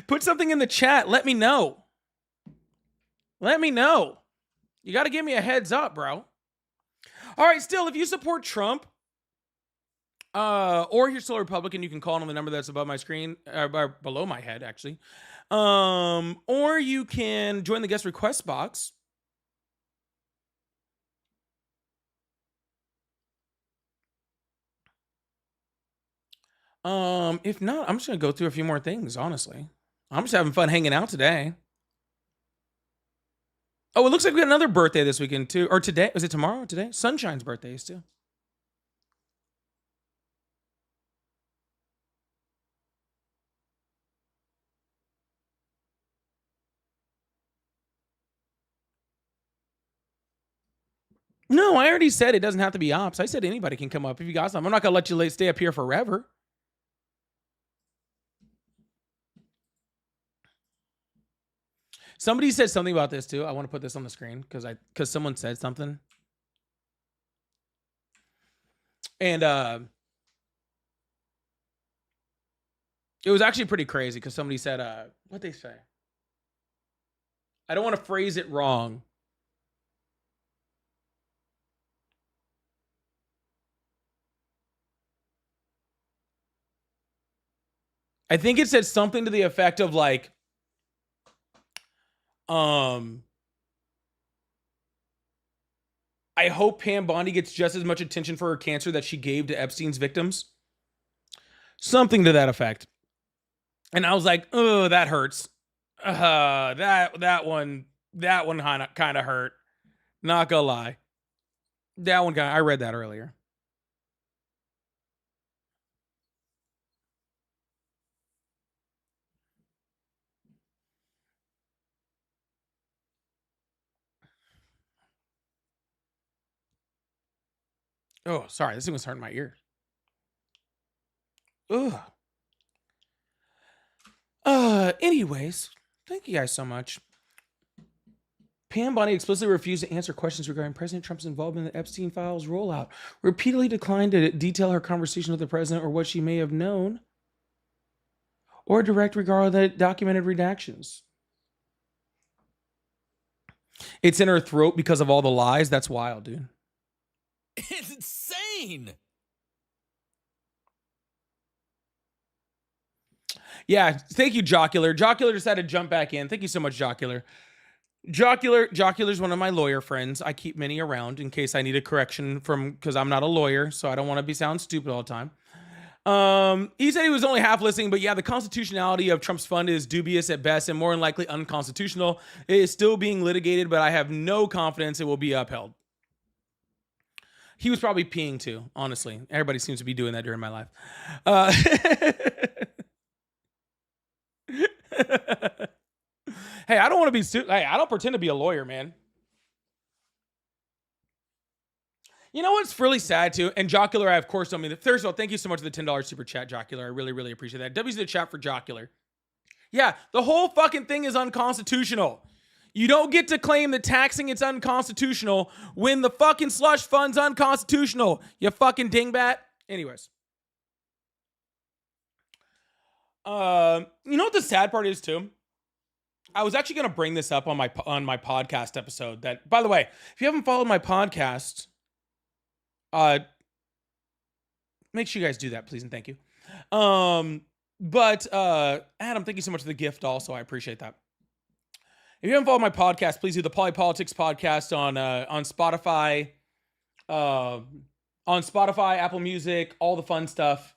Put something in the chat. Let me know. Let me know. You got to give me a heads up, bro. All right, still, if you support Trump, or you're still a Republican, you can call on the number that's above my screen, or below my head, actually. Or you can join the guest request box. If not, I'm just gonna go through a few more things, honestly. I'm just having fun hanging out today. Oh, it looks like we got another birthday this weekend too. Or today. Was it tomorrow or today? Sunshine's birthday is too. No, I already said it doesn't have to be ops. I said anybody can come up if you got some. I'm not gonna let you stay up here forever. Somebody said something about this too. I want to put this on the screen because someone said something. And it was actually pretty crazy because somebody said what'd they say? I don't want to phrase it wrong. I think it said something to the effect of like, I hope Pam Bondi gets just as much attention for her cancer that she gave to Epstein's victims. Something to that effect. And I was like, oh, that hurts. That one kind of hurt. Not gonna lie. That one guy, I read that earlier. Oh, sorry. This thing was hurting my ear. Ugh. Anyways, thank you guys so much. Pam Bondi explicitly refused to answer questions regarding President Trump's involvement in the Epstein files rollout. Repeatedly declined to detail her conversation with the president or what she may have known, or direct regard of the documented redactions. It's in her throat because of all the lies. That's wild, dude. It's insane. Yeah, thank you, Jocular. Jocular decided to jump back in. Thank you so much, Jocular. Jocular's one of my lawyer friends. I keep many around in case I need a correction from, because I'm not a lawyer, so I don't want to sound stupid all the time. He said he was only half listening, but yeah, the constitutionality of Trump's fund is dubious at best and more than likely unconstitutional. It is still being litigated, but I have no confidence it will be upheld. He was probably peeing too, honestly. Everybody seems to be doing that during my life. Hey, I don't want to be hey, I don't pretend to be a lawyer, man. You know what's really sad too? And Jocular, I of course don't mean that. First of all, thank you so much for the $10 super chat, Jocular. I really, really appreciate that. W's in the chat for Jocular. Yeah, the whole fucking thing is unconstitutional. You don't get to claim that taxing it's unconstitutional when the fucking slush fund's unconstitutional. You fucking dingbat. Anyways. You know what the sad part is too? I was actually going to bring this up on my podcast episode. That, by the way, if you haven't followed my podcast, make sure you guys do that, please and thank you. But Adam, thank you so much for the gift. Also, I appreciate that. If you haven't followed my podcast, please do the Polypolitics podcast on Spotify, Apple Music, all the fun stuff,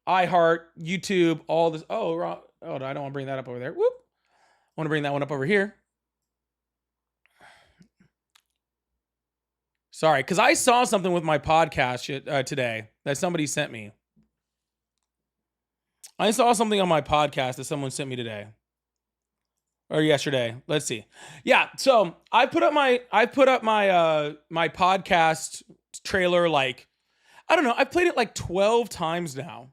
iHeart, YouTube, all this. Oh, I don't want to bring that up over there. Whoop. I want to bring that one up over here. Sorry, because I saw something with my podcast today that somebody sent me. I saw something on my podcast that someone sent me today. Or yesterday. Let's see. Yeah, so I put up my my podcast trailer, like, I don't know, I've played it like 12 times now.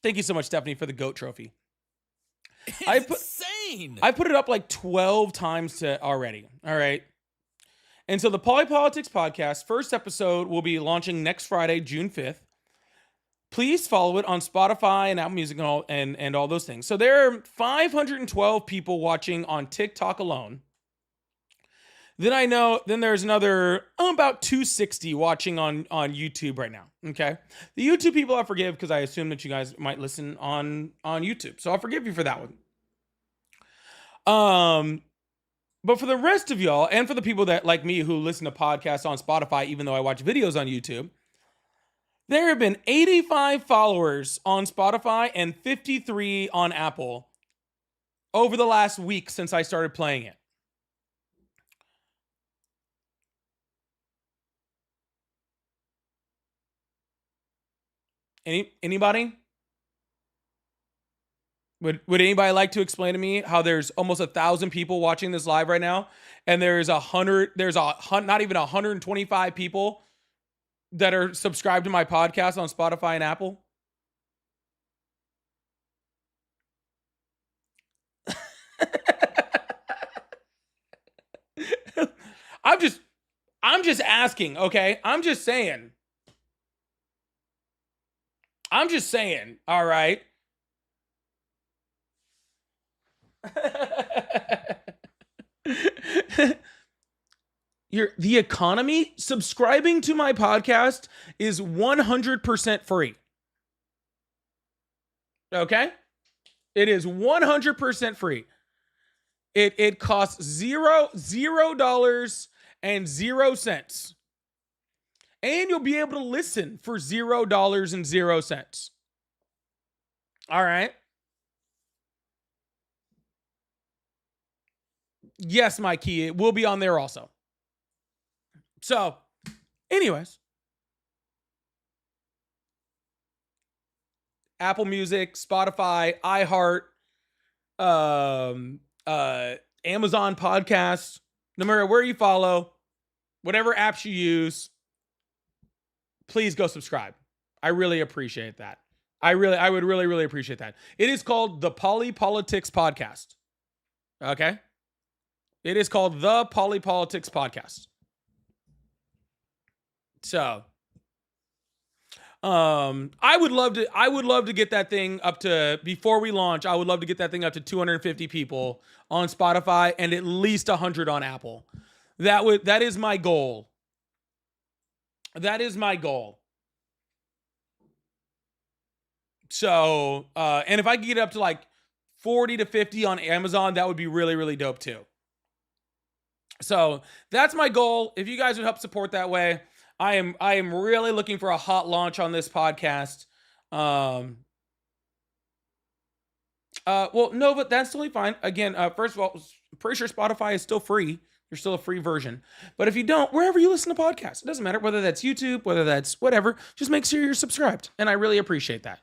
Thank you so much, Stephanie, for the GOAT trophy. Insane. I put it up like 12 times already. All right. And so the Polypolitics podcast, first episode will be launching next Friday, June 5th. Please follow it on Spotify and Apple Music and all those things. So there are 512 people watching on TikTok alone. Then there's another about 260 watching on YouTube right now. Okay. The YouTube people I forgive because I assume that you guys might listen on YouTube. So I'll forgive you for that one. But for the rest of y'all, and for the people that like me who listen to podcasts on Spotify, even though I watch videos on YouTube, there have been 85 followers on Spotify and 53 on Apple over the last week since I started playing it. Anybody? Would anybody like to explain to me how there's almost 1,000 people watching this live right now, and there's not even 125 people that are subscribed to my podcast on Spotify and Apple? I'm just asking, okay? I'm just saying, all right? The economy, subscribing to my podcast is 100% free. Okay? It is 100% free. It costs $0 and 0 cents. And you'll be able to listen for $0 and 0 cents. All right. Yes, Mikey, it will be on there also. So, anyways, Apple Music, Spotify, iHeart, Amazon Podcasts, no matter where you follow, whatever apps you use, please go subscribe. I really appreciate that. I would really appreciate that. It is called the Politics Podcast. Okay? It is called the Politics Podcast. So, I would love to get that thing up to, before we launch, I would love to get that thing up to 250 people on Spotify and at least 100 on Apple. That is my goal. That is my goal. So, and if I could get it up to like 40 to 50 on Amazon, that would be really dope too. So that's my goal. If you guys would help support that way, I am really looking for a hot launch on this podcast. Well, no, but that's totally fine. Again, first of all, I'm pretty sure Spotify is still free. There's still a free version. But if you don't, wherever you listen to podcasts, it doesn't matter whether that's YouTube, whether that's whatever, just make sure you're subscribed. And I really appreciate that.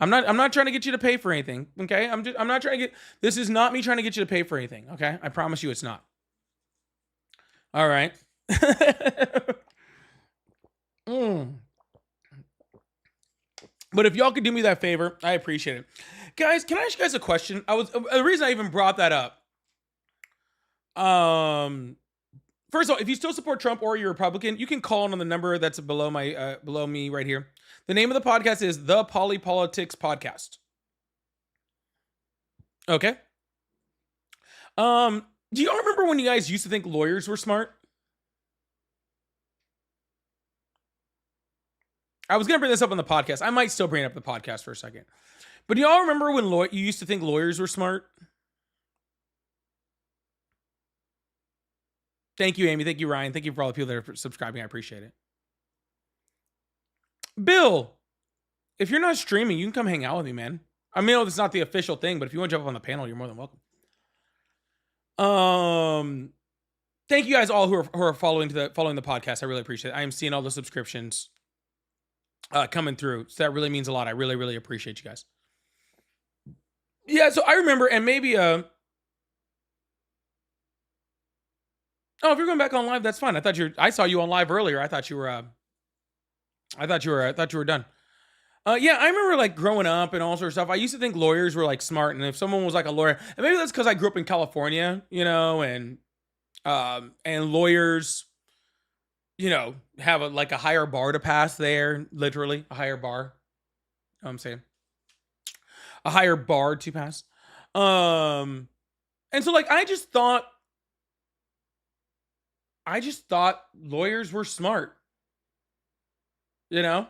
I'm not trying to get you to pay for anything, okay? I'm not trying to get, this is not me trying to get you to pay for anything, okay? I promise you it's not. All right. But if y'all could do me that favor, I appreciate it. Guys, can I ask you guys a question? The reason I even brought that up. First of all, if you still support Trump or you're Republican, you can call in on the number that's below me right here. The name of the podcast is the Politics Podcast. Okay. Do y'all remember when you guys used to think lawyers were smart? I was gonna bring this up on the podcast. I might still bring it up the podcast for a second. But do y'all remember when you used to think lawyers were smart? Thank you, Amy. Thank you, Ryan. Thank you for all the people that are subscribing. I appreciate it. Bill, if you're not streaming, you can come hang out with me, man. I mean, it's not the official thing, but if you want to jump up on the panel, you're more than welcome. Thank you guys all who are following the podcast. I really appreciate it. I am seeing all the subscriptions coming through, so that really means a lot. I really appreciate you guys. Yeah, so I remember, and maybe oh, if you're going back on live, that's fine. I saw you on live earlier. I thought you were done. Yeah, I remember like growing up and all sorts of stuff. I used to think lawyers were like smart, and if someone was like a lawyer, and maybe that's because I grew up in California, you know, and lawyers, you know, have a higher bar to pass there, literally a higher bar. You know what I'm saying? A higher bar to pass. And so like I just thought lawyers were smart. You know?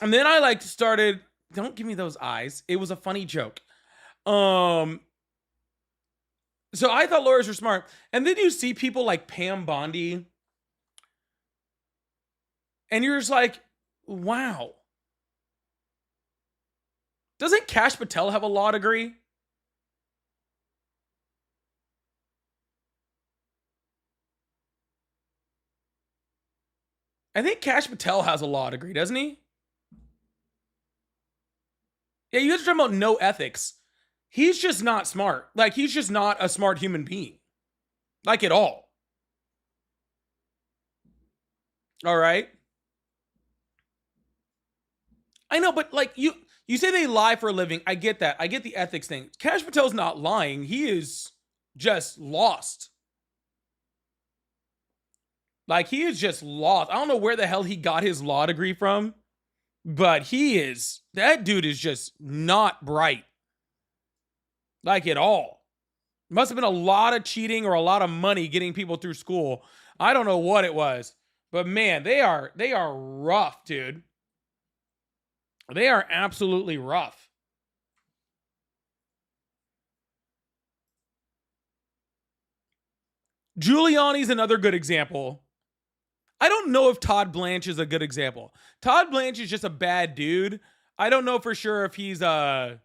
And then I like started, don't give me those eyes. It was a funny joke. So I thought lawyers were smart. And then you see people like Pam Bondi. And you're just like, wow. Doesn't Kash Patel have a law degree? I think Kash Patel has a law degree, doesn't he? Yeah, you guys are talking about no ethics. He's just not smart. Like, he's just not a smart human being. Like, at all. All right? I know, but like, you say they lie for a living. I get that. I get the ethics thing. Kash Patel's not lying. He is just lost. Like, he is just lost. I don't know where the hell he got his law degree from, but that dude is just not bright. Like, at all. Must have been a lot of cheating or a lot of money getting people through school. I don't know what it was, but man, they are rough, dude. They are absolutely rough. Giuliani's another good example. I don't know if Todd Blanche is a good example. Todd Blanche is just a bad dude. I don't know for sure if he's a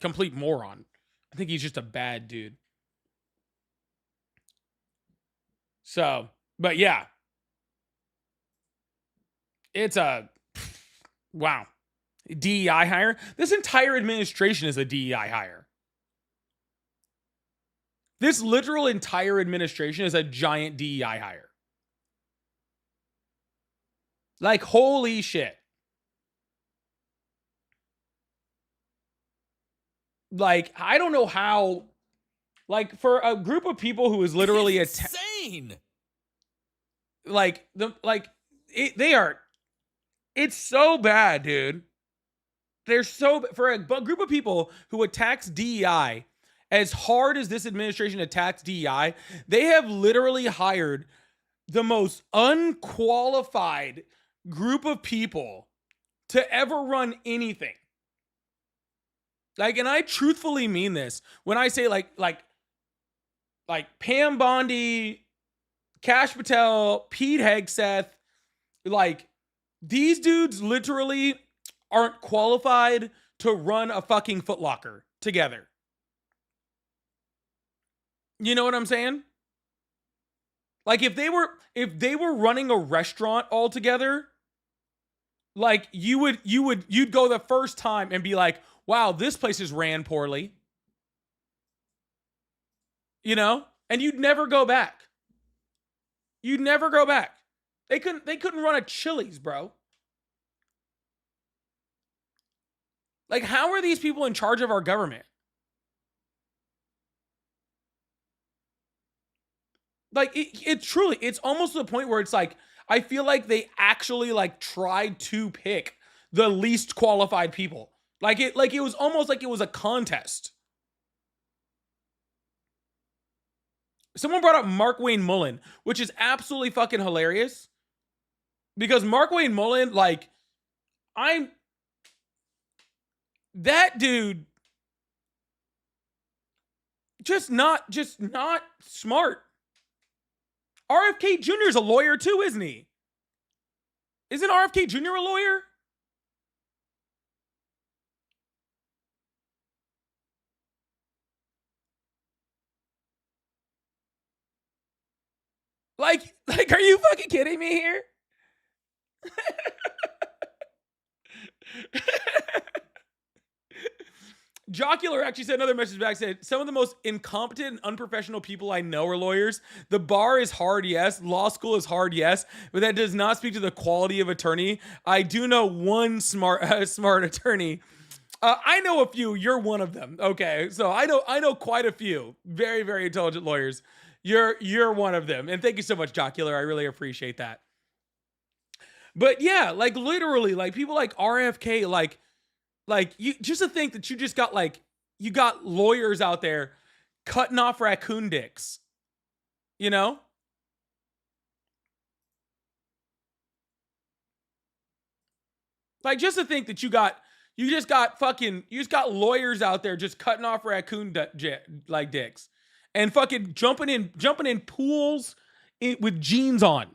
complete moron. I think he's just a bad dude. So, but yeah. It's a wow. DEI hire. This entire administration is a DEI hire. This literal entire administration is a giant DEI hire. Like, holy shit. Like, I don't know how, like, for a group of people who is literally insane. It's so bad, dude. They're so, for a group of people who attacks DEI as hard as this administration attacks DEI, they have literally hired the most unqualified group of people to ever run anything. Like, and I truthfully mean this when I say like Pam Bondi, Kash Patel, Pete Hegseth, like, these dudes literally aren't qualified to run a fucking Foot Locker together. You know what I'm saying? Like, if they were running a restaurant all together, like, you'd go the first time and be like, wow, this place is ran poorly. You know? And you'd never go back. You'd never go back. They couldn't run a Chili's, bro. Like, how are these people in charge of our government? Like, it truly, it's almost to the point where it's like, I feel like they actually like tried to pick the least qualified people. Like it was almost like it was a contest. Someone brought up Mark Wayne Mullen, which is absolutely fucking hilarious. Because Mark Wayne Mullen, like, that dude just not smart. RFK Jr. is a lawyer too, isn't he? Isn't RFK Jr. a lawyer? Like, are you fucking kidding me here? Jocular actually sent another message back, said, some of the most incompetent and unprofessional people I know are lawyers. The bar is hard, yes. Law school is hard, yes. But that does not speak to the quality of attorney. I do know one smart attorney. I know a few. You're one of them. Okay, so I know quite a few very, very intelligent lawyers. You're one of them, and thank you so much, Jocular. I really appreciate that. But yeah, like, literally, like, people like RFK, like, you just to think that you just got, like, you got lawyers out there cutting off raccoon dicks, you know? Like, just to think that you just got lawyers out there just cutting off raccoon like dicks and fucking jumping in pools with jeans on.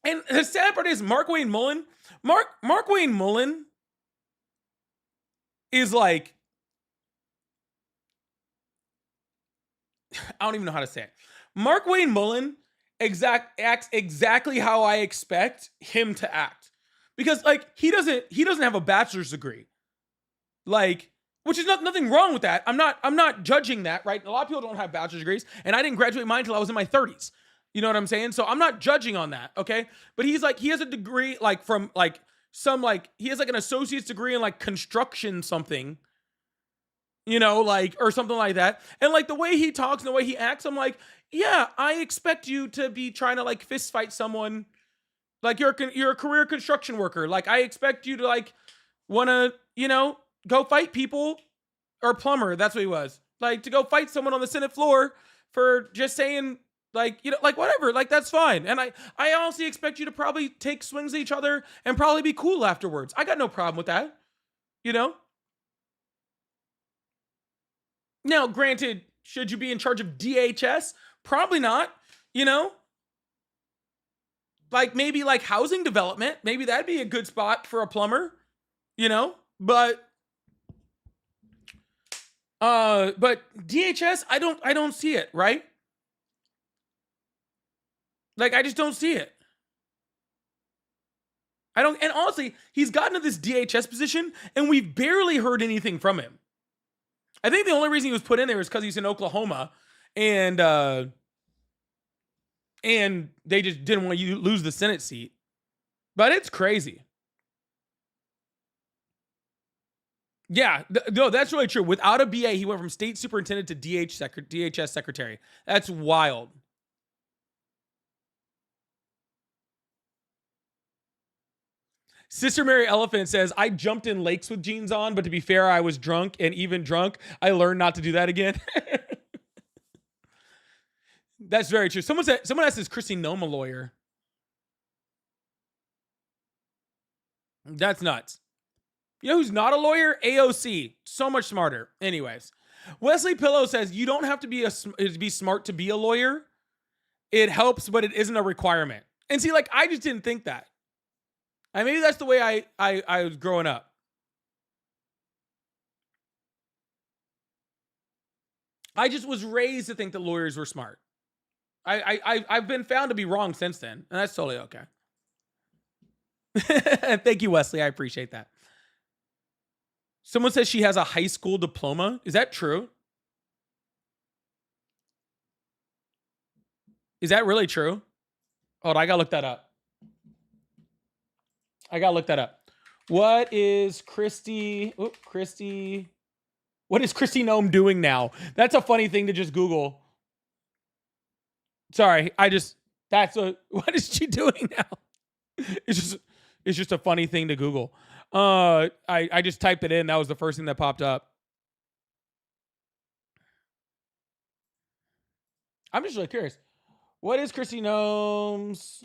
And the sad part is Mark Wayne Mullen is like, I don't even know how to say it. Mark Wayne Mullen acts exactly how I expect him to act. Because, like, he doesn't have a bachelor's degree. Like, which is nothing wrong with that. I'm not judging that, right? A lot of people don't have bachelor's degrees, and I didn't graduate mine until I was in my 30s. You know what I'm saying? So I'm not judging on that, okay? But he's like, he has a degree, like, from, like, some, like, he has, like, an associate's degree in, like, construction something, you know, like, or something like that. And, like, the way he talks and the way he acts, I'm like, yeah, I expect you to be trying to, like, fist fight someone. Like, you're a career construction worker. Like, I expect you to, like, want to, you know, go fight people. Or plumber, that's what he was. Like, to go fight someone on the Senate floor for just saying, like, you know, like, whatever, like, that's fine. And I honestly expect you to probably take swings at each other and probably be cool afterwards. I got no problem with that, you know? Now, granted, should you be in charge of DHS? Probably not, you know? Like maybe like housing development, maybe that'd be a good spot for a plumber, you know? But DHS, I don't see it, right? Like I just don't see it. I don't, and honestly, he's gotten to this DHS position and we've barely heard anything from him. I think the only reason he was put in there is because he's in Oklahoma and they just didn't want you to lose the Senate seat. But it's crazy. Yeah, no, that's really true. Without a BA, he went from state superintendent to DHS secretary. That's wild. Sister Mary Elephant says, I jumped in lakes with jeans on, but to be fair, I was drunk, and even drunk, I learned not to do that again. That's very true. Someone asked, is Chrissy Nome a lawyer? That's nuts. You know who's not a lawyer? AOC. So much smarter. Anyways, Wesley Pillow says, you don't have to be smart to be a lawyer. It helps, but it isn't a requirement. And see, like, I just didn't think that. And maybe that's the way I was growing up. I just was raised to think that lawyers were smart. I've been found to be wrong since then, and that's totally okay. Thank you, Wesley. I appreciate that. Someone says she has a high school diploma. Is that true? Is that really true? Hold on, I gotta look that up. What is Christy? What is Christy Nome doing now? That's a funny thing to just Google. Sorry, what is she doing now? It's just a funny thing to Google. I just typed it in. That was the first thing that popped up. I'm just really curious. What is Christy Nome's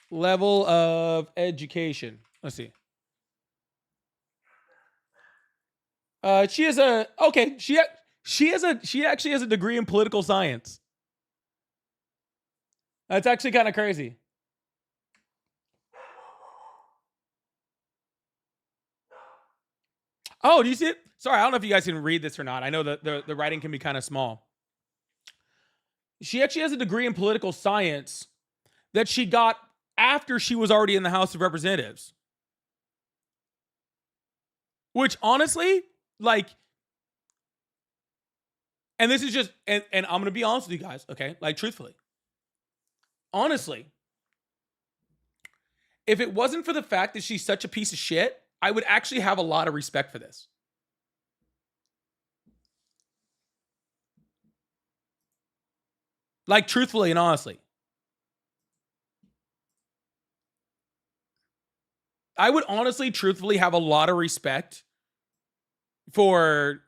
level of education? Let's see. She actually has a degree in political science. That's actually kind of crazy. Oh, do you see it? Sorry, I don't know if you guys can read this or not. I know that the writing can be kind of small. She actually has a degree in political science that she got after she was already in the House of Representatives. Which honestly, like, and this is just, and I'm going to be honest with you guys, okay? Like, truthfully. Honestly, if it wasn't for the fact that she's such a piece of shit, I would actually have a lot of respect for this. Like, truthfully and honestly. I would honestly, truthfully have a lot of respect for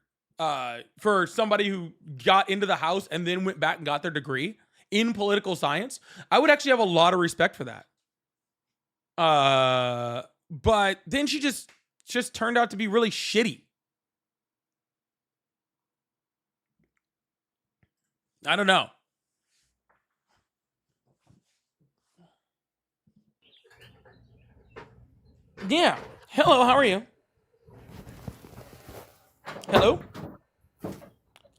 somebody who got into the House and then went back and got their degree in political science. I would actually have a lot of respect for that. But then she just turned out to be really shitty. I don't know. Yeah. Hello, how are you? Hello?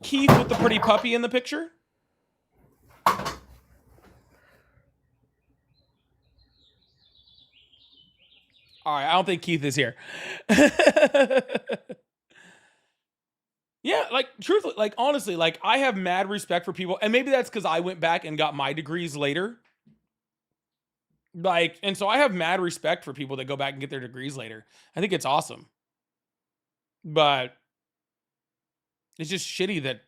Keith with the pretty puppy in the picture? All right, I don't think Keith is here. Yeah, like, truthfully, like, honestly, like, I have mad respect for people, and maybe that's because I went back and got my degrees later. Like, and so I have mad respect for people that go back and get their degrees later. I think it's awesome. But it's just shitty that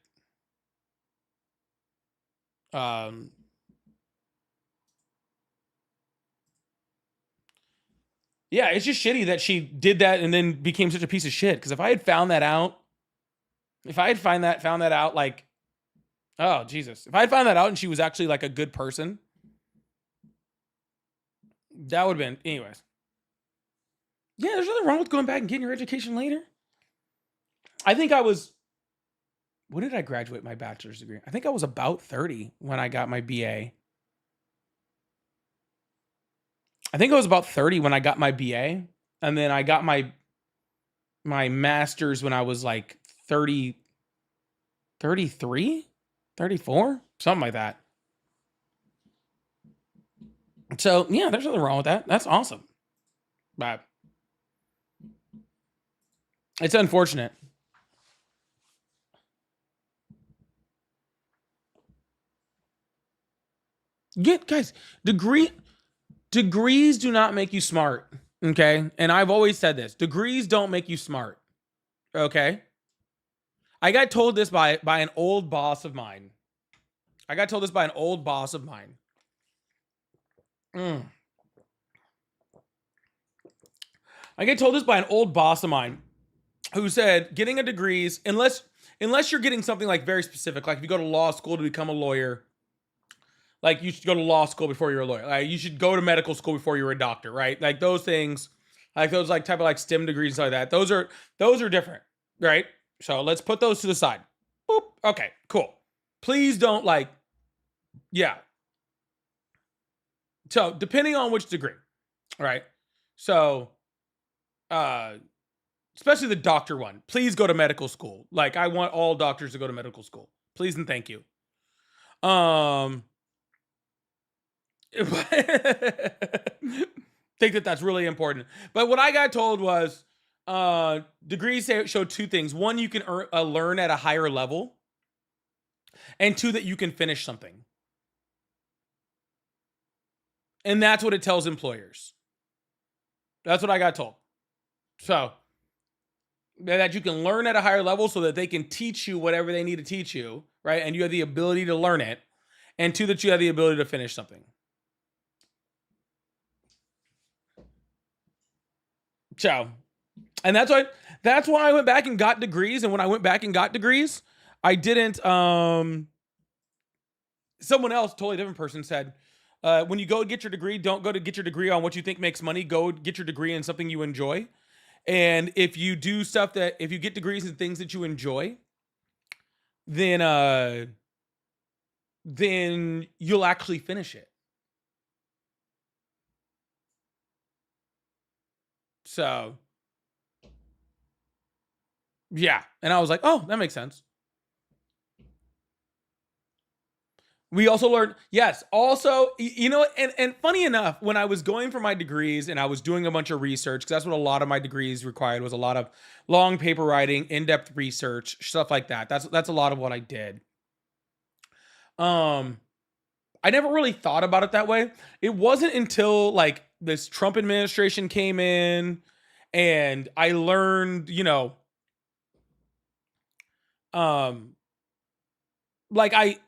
yeah, it's just shitty that she did that and then became such a piece of shit. Because if I had found that out, found that out, like, oh Jesus, if I had found that out and she was actually like a good person, that would have been, anyways. Yeah, there's nothing wrong with going back and getting your education later. I think I was, when did I graduate my bachelor's degree? I think I was about 30 when I got my BA. I think I was about 30 when I got my BA, and then I got my master's when I was like 30, 33, 34, something like that. So yeah, there's nothing wrong with that. That's awesome. But it's unfortunate. Guys, degrees do not make you smart. Okay. And I've always said this. Degrees don't make you smart. Okay. I got told this by an old boss of mine. I got told this by an old boss of mine. I get told this by an old boss of mine who said getting a degree is, unless you're getting something like very specific, like if you go to law school to become a lawyer, like you should go to law school before you're a lawyer. Like you should go to medical school before you're a doctor, right? Like those things, like those like type of like STEM degrees and stuff like that. Those are different, right? So let's put those to the side. Boop. Okay, cool. Please don't like, yeah. So depending on which degree, right? So, especially the doctor one, please go to medical school. Like I want all doctors to go to medical school. Please and thank you. Think that that's really important. But what I got told was degrees show two things. One, you can learn at a higher level. And two, that you can finish something. And that's what it tells employers. That's what I got told. So that you can learn at a higher level so that they can teach you whatever they need to teach you, right? And you have the ability to learn it. And two, that you have the ability to finish something. So, and that's why I went back and got degrees. And when I went back and got degrees, I didn't, someone else, totally different person said, when you go get your degree, don't go to get your degree on what you think makes money. Go get your degree in something you enjoy. And if you do stuff if you get degrees in things that you enjoy, then you'll actually finish it. So, yeah. And I was like, oh, that makes sense. We also learned, yes, also, you know, and funny enough, when I was going for my degrees and I was doing a bunch of research, because that's what a lot of my degrees required, was a lot of long paper writing, in-depth research, stuff like that. That's a lot of what I did. I never really thought about it that way. It wasn't until like this Trump administration came in and I learned, you know, like I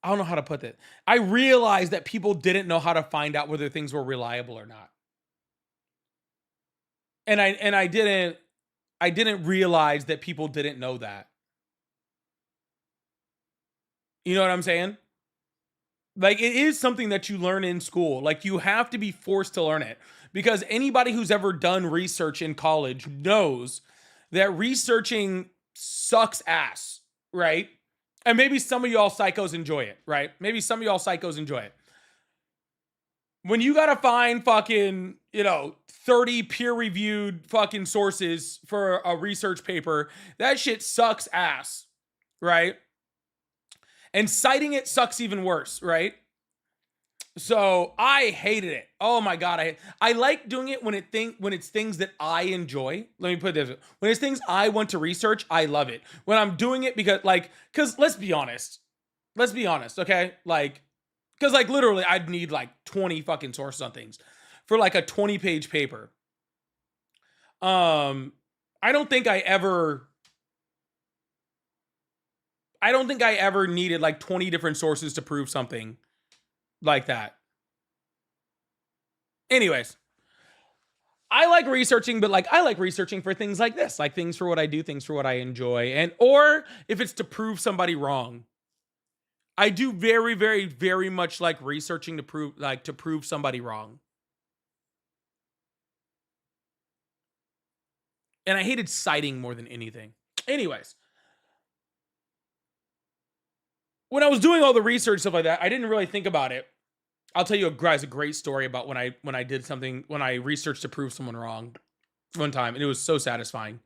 don't know how to put it. I realized that people didn't know how to find out whether things were reliable or not. And I didn't realize that people didn't know that. You know what I'm saying? Like it is something that you learn in school. Like you have to be forced to learn it, because anybody who's ever done research in college knows that researching sucks ass, right? And maybe some of y'all psychos enjoy it, right? Maybe some of y'all psychos enjoy it. When you gotta find fucking, 30 peer-reviewed fucking sources for a research paper, that shit sucks ass, right? And citing it sucks even worse, right? So I hated it. Oh my God. I like doing it when it's things that I enjoy. Let me put it this way. When it's things I want to research, I love it. When I'm doing it because let's be honest, okay? Because literally I'd need 20 fucking sources on things for a 20-page paper. I don't think I ever needed 20 different sources to prove something like that. Anyways, I like researching, but I like researching for things like this, like things for what I do, things for what I enjoy, or if it's to prove somebody wrong. I do very, very, very much like researching to prove somebody wrong. And I hated citing more than anything. Anyways, when I was doing all the research stuff like that, I didn't really think about it I'll tell you guys a great story about when I did something, when I researched to prove someone wrong one time, and it was so satisfying.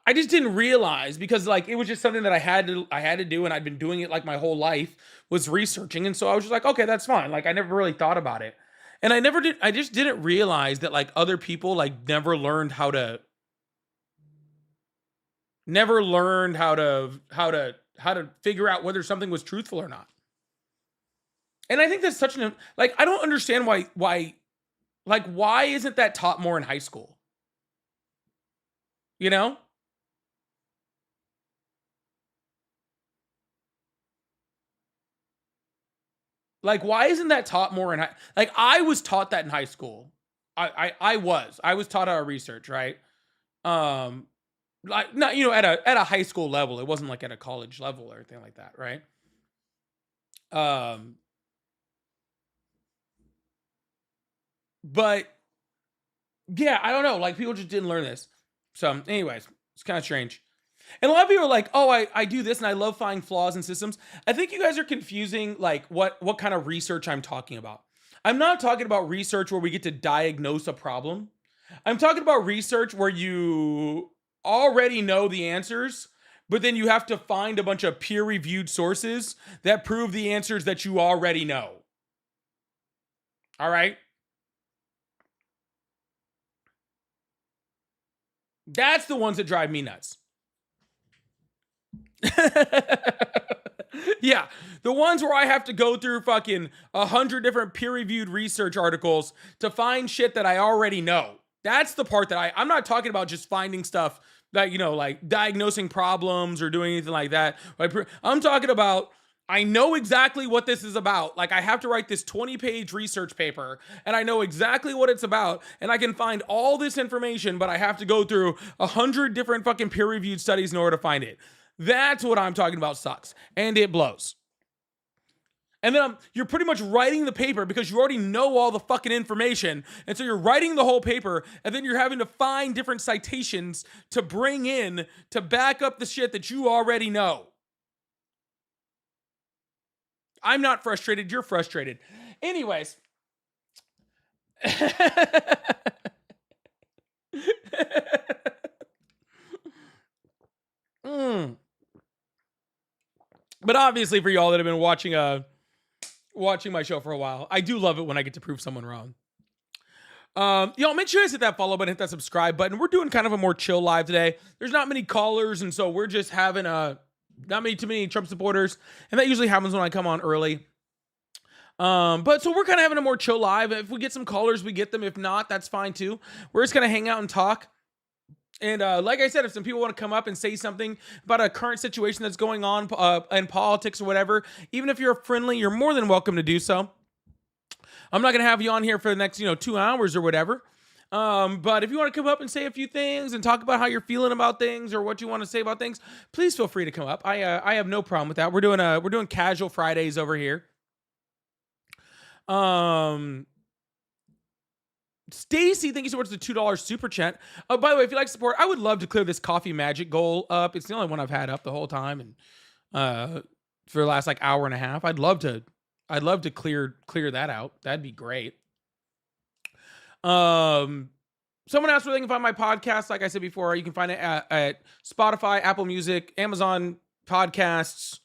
I just didn't realize, because like it was just something that I had to do, and I'd been doing it like my whole life, was researching, and so I was just like, okay, that's fine. Like I never really thought about it, and I just didn't realize that like other people like never learned how to figure out whether something was truthful or not. And I think that's such an, like, I don't understand why isn't that taught more in high school? You know? Like, why isn't that taught more in like, I was taught that in high school. I was taught how to research, right? Um, like, not, at a high school level. It wasn't like at a college level or anything like that, right? Um, but yeah, I don't know. Like, people just didn't learn this. So, anyways, it's kind of strange. And a lot of people are like, oh, I do this and I love finding flaws in systems. I think you guys are confusing like what kind of research I'm talking about. I'm not talking about research where we get to diagnose a problem. I'm talking about research where you already know the answers, but then you have to find a bunch of peer-reviewed sources that prove the answers that you already know. All right? That's the ones that drive me nuts. Yeah, the ones where I have to go through fucking 100 different peer-reviewed research articles to find shit that I already know. That's the part that I'm not talking about just finding stuff that, like diagnosing problems or doing anything like that. I'm talking about, I know exactly what this is about. Like, I have to write this 20-page research paper, and I know exactly what it's about, and I can find all this information, but I have to go through 100 different fucking peer-reviewed studies in order to find it. That's what I'm talking about sucks, and it blows. And then you're pretty much writing the paper because you already know all the fucking information, and so you're writing the whole paper, and then you're having to find different citations to bring in to back up the shit that you already know. I'm not frustrated, you're frustrated. Anyways. But obviously, for y'all that have been watching my show for a while, I do love it when I get to prove someone wrong. Y'all, make sure you guys hit that follow button, hit that subscribe button. We're doing kind of a more chill live today. There's not many callers, and so we're just having not too many Trump supporters, and that usually happens when I come on early. But so we're kind of having a more chill live. If we get some callers, we get them. If not, that's fine too. We're just gonna hang out and talk. And like I said, if some people want to come up and say something about a current situation that's going on in politics or whatever, even if you're friendly, you're more than welcome to do so. I'm not going to have you on here for the next 2 hours or whatever. But if you want to come up and say a few things and talk about how you're feeling about things or what you want to say about things, please feel free to come up. I have no problem with that. We're doing casual Fridays over here. Stacy, thank you so much for the $2 super chat. Oh, by the way, if you like support, I would love to clear this coffee magic goal up. It's the only one I've had up the whole time, and for the last like hour and a half. I'd love to clear that out. That'd be great. Someone asked where they can find my podcast. Like I said before, you can find it at Spotify, Apple Music, Amazon Podcasts,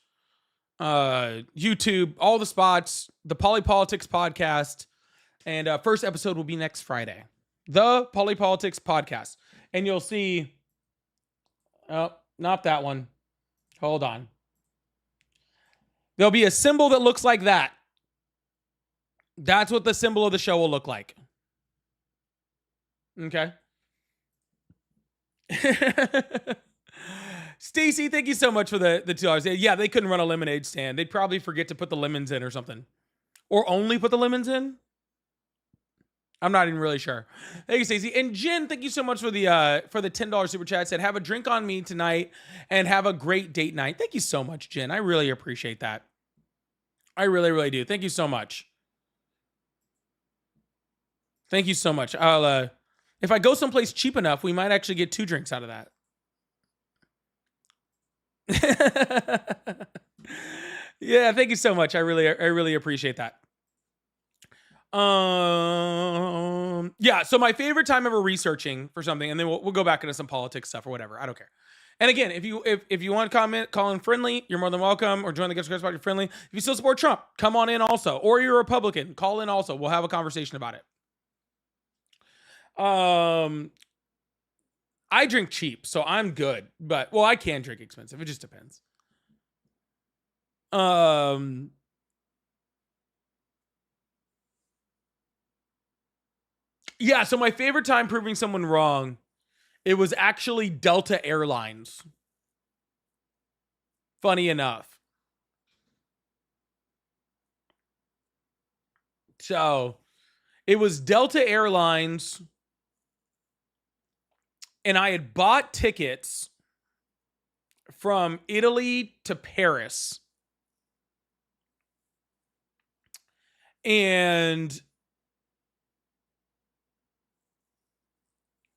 YouTube, all the spots, the Polypolitics podcast. And first episode will be next Friday. The Polypolitics podcast. And you'll see... Oh, not that one. Hold on. There'll be a symbol that looks like that. That's what the symbol of the show will look like. Okay. Stacy, thank you so much for the $2. Yeah, they couldn't run a lemonade stand. They'd probably forget to put the lemons in or something. Or only put the lemons in. I'm not even really sure. Thank you, Stacey. And Jen, thank you so much for the $10 super chat. Said, have a drink on me tonight and have a great date night. Thank you so much, Jen. I really appreciate that. I really, really do. Thank you so much. Thank you so much. I'll if I go someplace cheap enough, we might actually get 2 drinks out of that. Yeah, thank you so much. I really appreciate that. Yeah, so my favorite time ever researching for something, and then we'll go back into some politics stuff or whatever. I don't care. And again, if you want to comment, call in friendly, you're more than welcome, or join the Guest Party, you're friendly. If you still support Trump, come on in also. Or you're a Republican, call in also. We'll have a conversation about it. I drink cheap, so I'm good. But well, I can drink expensive. It just depends. Yeah, so my favorite time proving someone wrong, it was actually Delta Airlines. Funny enough. So, it was Delta Airlines, and I had bought tickets from Italy to Paris. And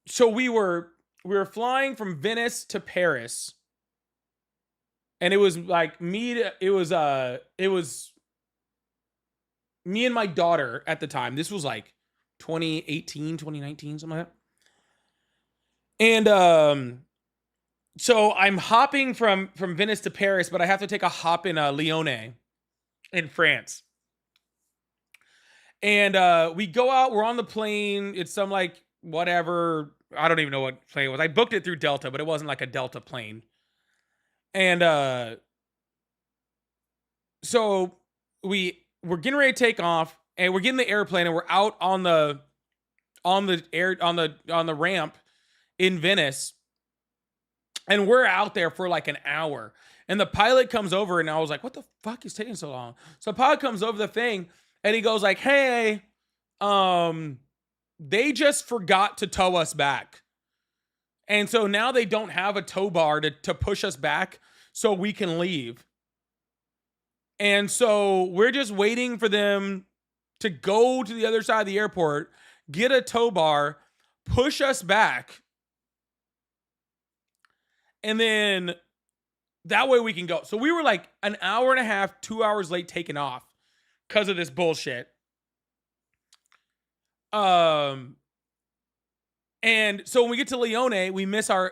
so we were flying from Venice to Paris. And it was like it was me and my daughter at the time. This was like 2018, 2019, something like that. And so I'm hopping from Venice to Paris, but I have to take a hop in Lyon in France. And we go out, we're on the plane. It's some like whatever, I don't even know what plane it was. I booked it through Delta, but it wasn't like a Delta plane. And so we're getting ready to take off, and we're getting the airplane, and we're out on the ramp in Venice, and we're out there for like an hour. And the pilot comes over, and I was like, "What the fuck is taking so long?" So the pilot comes over the thing, and he goes like, "Hey, they just forgot to tow us back, and so now they don't have a tow bar to push us back so we can leave." And so we're just waiting for them to go to the other side of the airport, get a tow bar, push us back, and then that way we can go. So we were like an hour and a half, 2 hours late taking off because of this bullshit. And so when we get to Lyon, we miss our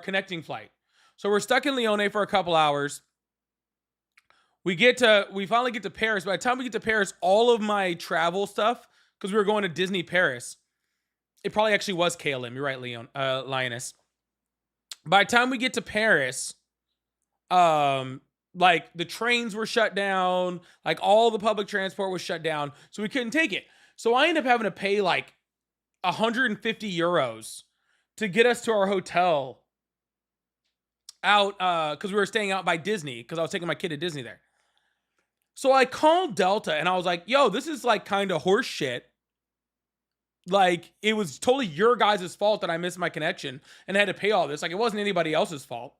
connecting flight. So we're stuck in Lyon for a couple hours. We finally get to Paris. By the time we get to Paris, all of my travel stuff, because we were going to Disney Paris, it probably actually was KLM. You're right, Lioness. By the time we get to Paris, like the trains were shut down, like all the public transport was shut down, so we couldn't take it. So I ended up having to pay like 150 euros to get us to our hotel out, because we were staying out by Disney, because I was taking my kid to Disney there. So I called Delta and I was like, "Yo, this is like kind of horse shit. Like, it was totally your guys' fault that I missed my connection and had to pay all this. Like, it wasn't anybody else's fault."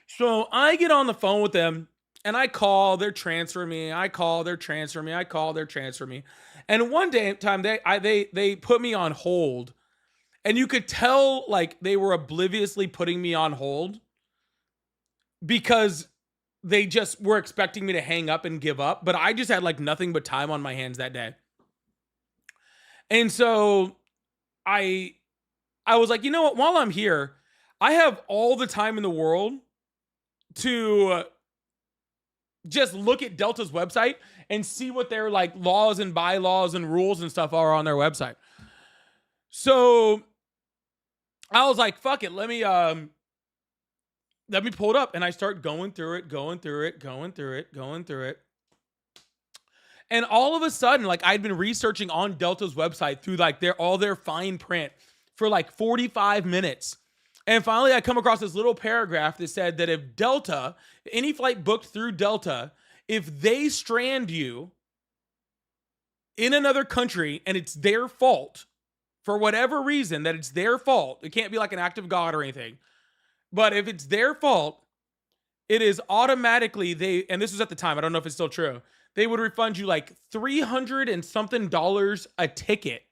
So I get on the phone with them and I call, they're transferring me. I call, they're transferring me. I call, they're transferring me. And one time they put me on hold, and you could tell like they were obliviously putting me on hold because they just were expecting me to hang up and give up. But I just had like nothing but time on my hands that day. And so I was like, you know what? While I'm here, I have all the time in the world to just look at Delta's website and see what their like laws and bylaws and rules and stuff are on their website. So I was like, fuck it, let me pull it up. And I start going through it. And all of a sudden, like, I'd been researching on Delta's website through like all their fine print for like 45 minutes. And finally, I come across this little paragraph that said that if Delta, any flight booked through Delta, if they strand you in another country and it's their fault, for whatever reason, that it's their fault, it can't be like an act of God or anything, but if it's their fault, it is automatically and this was at the time, I don't know if it's still true, they would refund you like $300 and something a ticket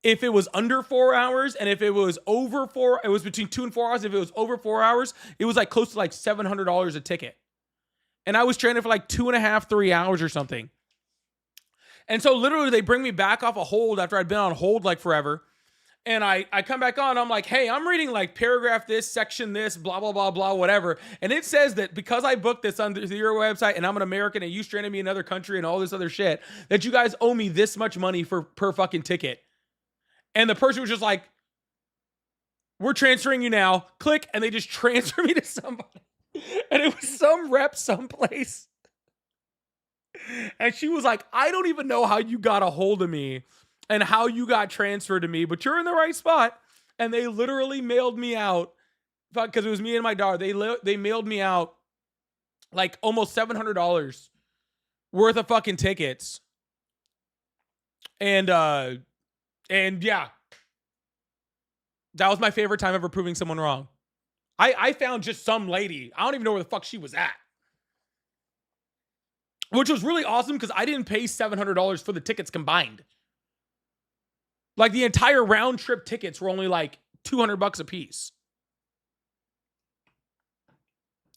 if it was under 4 hours, and if it was over it was between 2 and 4 hours. If it was over 4 hours, it was like close to like $700 a ticket. And I was stranded for like 2.5, 3 hours or something. And so literally they bring me back off a hold after I'd been on hold like forever. And I come back on, I'm like, hey, I'm reading like paragraph this, section this, blah, blah, blah, blah, whatever. And it says that because I booked this on your website and I'm an American and you stranded me in another country and all this other shit, that you guys owe me this much money per fucking ticket. And the person was just like, we're transferring you now. Click. And they just transfer me to somebody. And it was some rep someplace. And she was like, I don't even know how you got a hold of me and how you got transferred to me, but you're in the right spot. And they literally mailed me out, because it was me and my daughter. They mailed me out like almost $700 worth of fucking tickets. And yeah, that was my favorite time ever proving someone wrong. I found just some lady. I don't even know where the fuck she was at. Which was really awesome because I didn't pay $700 for the tickets combined. Like the entire round trip tickets were only like $200 a piece.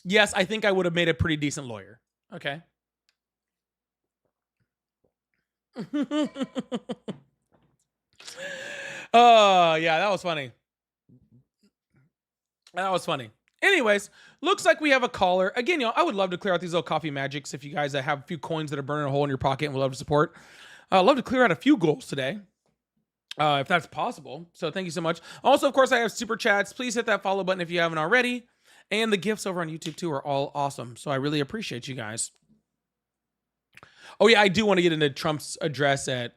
Yes, I think I would have made a pretty decent lawyer. Okay. Oh, yeah, that was funny. That was funny. Anyways, looks like we have a caller. Again, y'all, I would love to clear out these little coffee magics. If you guys have a few coins that are burning a hole in your pocket and would love to support, I'd love to clear out a few goals today. If that's possible. So thank you so much. Also, of course, I have super chats. Please hit that follow button if you haven't already. And the gifts over on YouTube too are all awesome. So I really appreciate you guys. Oh yeah, I do want to get into Trump's address at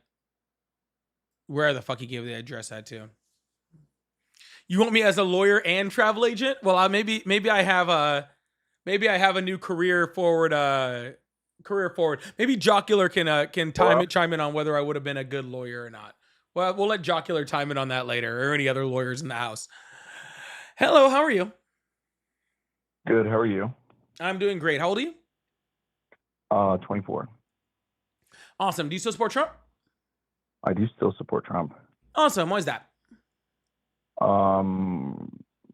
where the fuck he gave the address at to. You want me as a lawyer and travel agent? Well, maybe I have a new career forward. Maybe Jocular can chime in on whether I would have been a good lawyer or not. Well, we'll let Jocular chime in on that later, or any other lawyers in the house. Hello, how are you? Good. How are you? I'm doing great. How old are you? 24. Awesome. Do you still support Trump? I do still support Trump. Awesome. Why is that?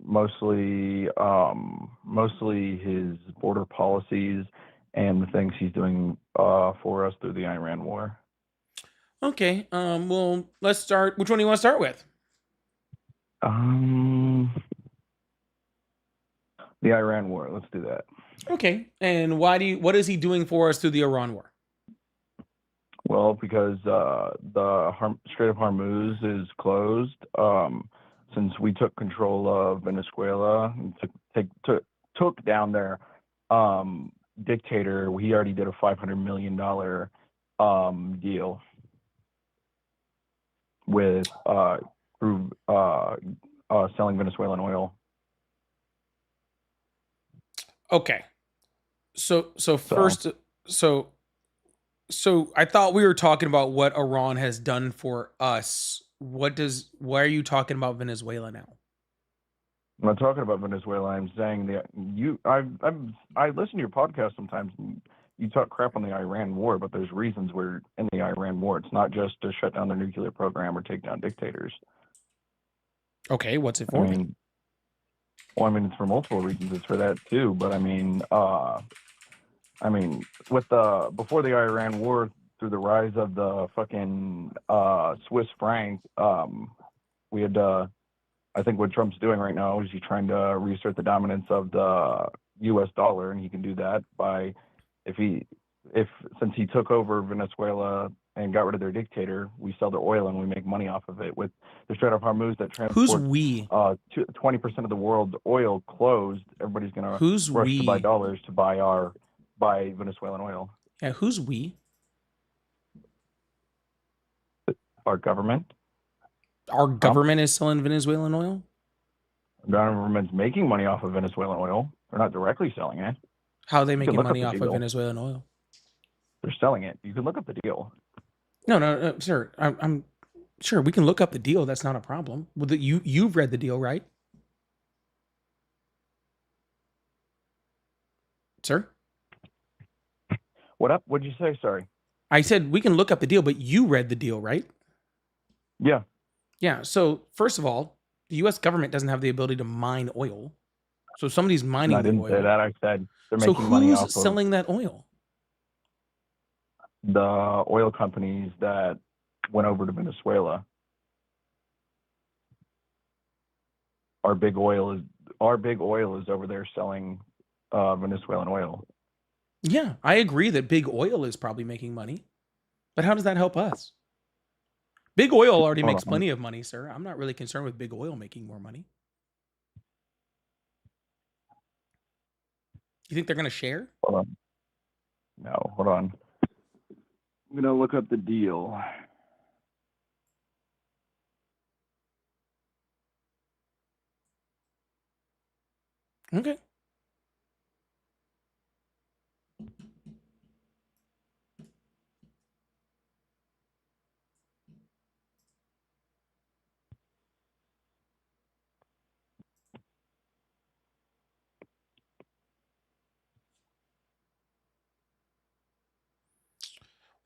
Mostly his border policies and the things he's doing for us through the Iran war. Okay. Well, let's start. Which one do you want to start with? The Iran war. Let's do that. Okay. And what is he doing for us through the Iran war? Well, because the Strait of Hormuz is closed. Since we took control of Venezuela and took down their dictator, we already did a $500 million deal with through selling Venezuelan oil. Okay. So I thought we were talking about what Iran has done for us. Why are you talking about Venezuela now? I'm not talking about Venezuela. I'm saying that I listen to your podcast sometimes. And you talk crap on the Iran war, but there's reasons we're in the Iran war. It's not just to shut down their nuclear program or take down dictators. Okay, what's it for? It's for multiple reasons. It's for that too. But before the Iran war, through the rise of the fucking Swiss franc, we had I think what Trump's doing right now is he's trying to reassert the dominance of the U.S. dollar, and he can do that by since he took over Venezuela and got rid of their dictator, we sell their oil and we make money off of it. With the Strait of Hormuz that transports 20% of the world's oil closed, everybody's gonna rush to buy dollars to buy Venezuelan oil. Yeah, who's we? Our government. Our government is selling Venezuelan oil? Our government's making money off of Venezuelan oil. They're not directly selling it. How are they making money off of Venezuelan oil? They're selling it. You can look up the deal. No, sir. I'm sure we can look up the deal. That's not a problem. Well, you've read the deal, right? Sir? What up? What'd you say? Sorry. I said we can look up the deal, but you read the deal, right? Yeah. Yeah. So first of all, the U.S. government doesn't have the ability to mine oil. So somebody's mining I the didn't say oil. that. I said they're So making money who's off of selling that oil? the oil companies that went over to Venezuela. Our big oil is over there selling Venezuelan oil. Yeah, I agree that big oil is probably making money, but how does that help us? Big oil already Hold makes on. plenty of money, sir. I'm not really concerned with big oil making more money. You think they're going to share? Hold on. No, hold on. I'm gonna look up the deal. Okay.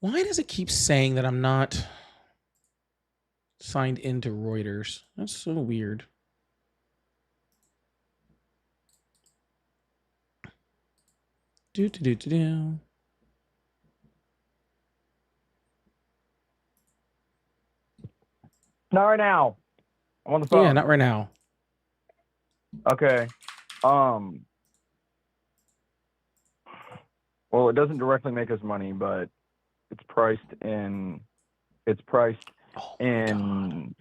Why does it keep saying that I'm not signed into Reuters? That's so weird. Do. Not right now. I'm on the phone. Yeah, not right now. Okay. Well, it doesn't directly make us money, but it's priced in. It's priced Oh my in.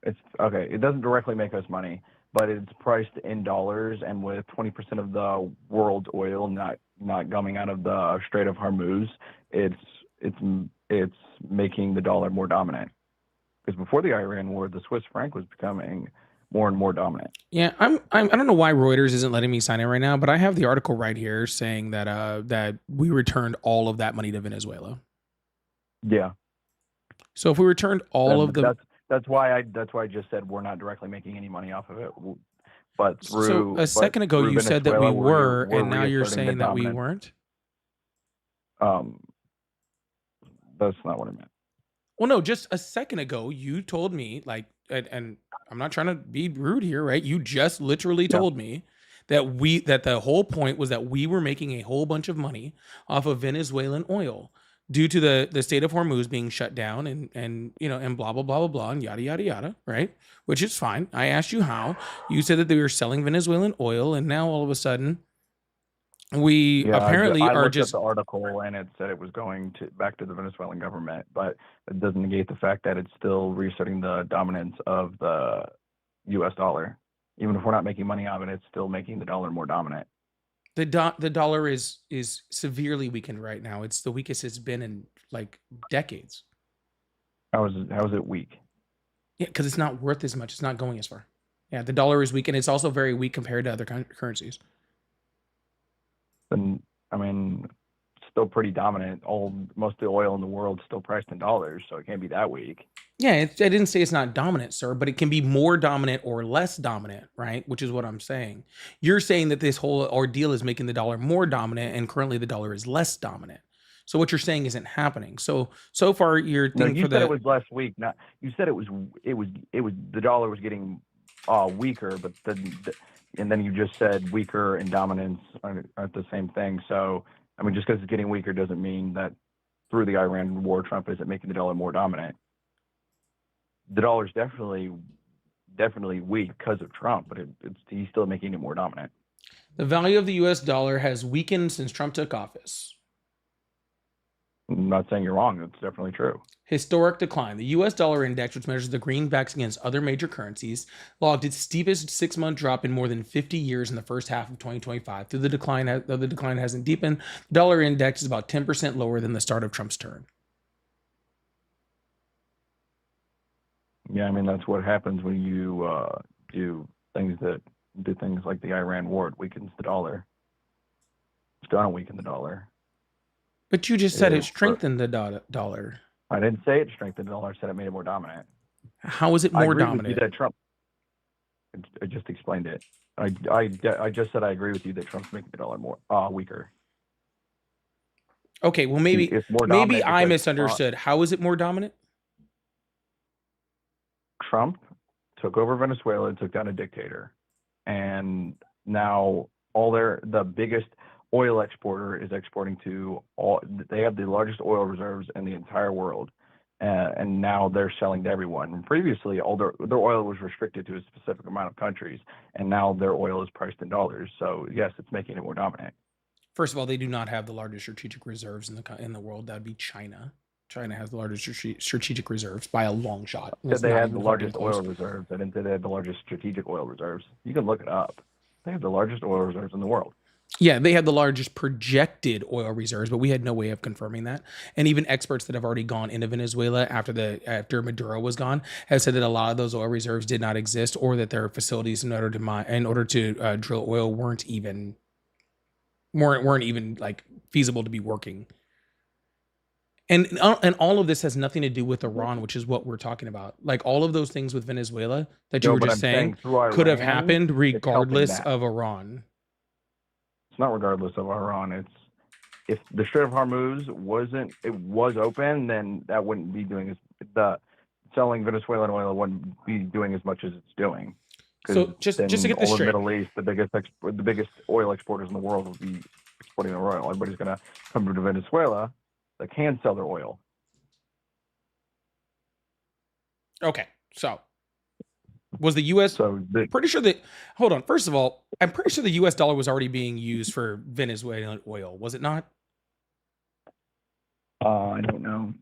It's okay. It doesn't directly make us money, but it's priced in dollars, and with 20% of the world's oil not coming out of the Strait of Hormuz, it's making the dollar more dominant. Because before the Iran war, the Swiss franc was becoming more and more dominant. Yeah, I don't know why Reuters isn't letting me sign it right now, but I have the article right here saying that that we returned all of that money to Venezuela. Yeah. So if we returned all of the that's why I just said we're not directly making any money off of it, but so a second ago you said that we were, and now you're saying that we weren't. That's not what I meant. Well, no, just a second ago you told me like, and I'm not trying to be rude here, right? You just literally told me that the whole point was that we were making a whole bunch of money off of Venezuelan oil due to the state of Hormuz being shut down and you know and blah blah blah blah blah and yada yada yada, right? Which is fine. I asked you how. You said that they were selling Venezuelan oil, and now all of a sudden we apparently I are looked just at the article and it said it was going back to the Venezuelan government, but it doesn't negate the fact that it's still reasserting the dominance of the U.S. dollar. Even if we're not making money out of it, it's still making the dollar more dominant. the dollar is severely weakened right now. It's the weakest it's been in like decades. How is it weak? Yeah, because it's not worth as much. It's not going as far. Yeah, the dollar is weak, and it's also very weak compared to other currencies. Then I mean, still pretty dominant. Most of the oil in the world is still priced in dollars, so it can't be that weak. Yeah, I didn't say it's not dominant, sir, but it can be more dominant or less dominant, right? Which is what I'm saying. You're saying that this whole ordeal is making the dollar more dominant, and currently the dollar is less dominant. So what you're saying isn't happening. So far, your thing You for said the it was less weak. Not you said it was the dollar was getting weaker, but and then you just said weaker and dominance aren't the same thing. So I mean, just because it's getting weaker doesn't mean that through the Iran war, Trump isn't making the dollar more dominant. The dollar's definitely weak because of Trump, but he's still making it more dominant. the value of the U.S. dollar has weakened since Trump took office. I'm not saying you're wrong. That's definitely true. Historic decline. The US dollar index, which measures the greenbacks against other major currencies, logged its steepest 6-month drop in more than 50 years in the first half of 2025. Though the decline hasn't deepened, the dollar index is about 10% lower than the start of Trump's term. Yeah, I mean that's what happens when you do things like the Iran war. It weakens the dollar. It's going to weaken the dollar. But you just said it strengthened the dollar. I didn't say it strengthened the dollar. I said it made it more dominant. How is it more dominant? With you that Trump. I just explained it. I just said I agree with you that Trump's making the dollar more weaker. Okay, well maybe I misunderstood. How is it more dominant? Trump took over Venezuela and took down a dictator, and now the biggest oil exporter is exporting to they have the largest oil reserves in the entire world. And now they're selling to everyone. Previously, all their oil was restricted to a specific amount of countries, and now their oil is priced in dollars. So yes, it's making it more dominant. First of all, they do not have the largest strategic reserves in the world. That'd be China. China has the largest strategic reserves by a long shot. Said they had the largest oil reserves. I didn't say they had the largest strategic oil reserves. You can look it up. They have the largest oil reserves in the world. Yeah, they had the largest projected oil reserves, but we had no way of confirming that. And even experts that have already gone into Venezuela after Maduro was gone have said that a lot of those oil reserves did not exist, or that their facilities in order to drill oil weren't even like feasible to be working. And all of this has nothing to do with Iran, which is what we're talking about. Like all of those things with Venezuela that you were just saying could have happened regardless of Iran. It's not regardless of Iran. It's if the Strait of Hormuz was open, then that wouldn't be doing the selling Venezuelan oil wouldn't be doing as much as it's doing. So just to get this straight, the Middle East, the biggest oil exporters in the world would be exporting their oil. Everybody's going to come to Venezuela that can sell their oil. Okay, so was the U.S. pretty sure that? Hold on. First of all, I'm pretty sure the U.S. dollar was already being used for Venezuelan oil, was it not? I don't know.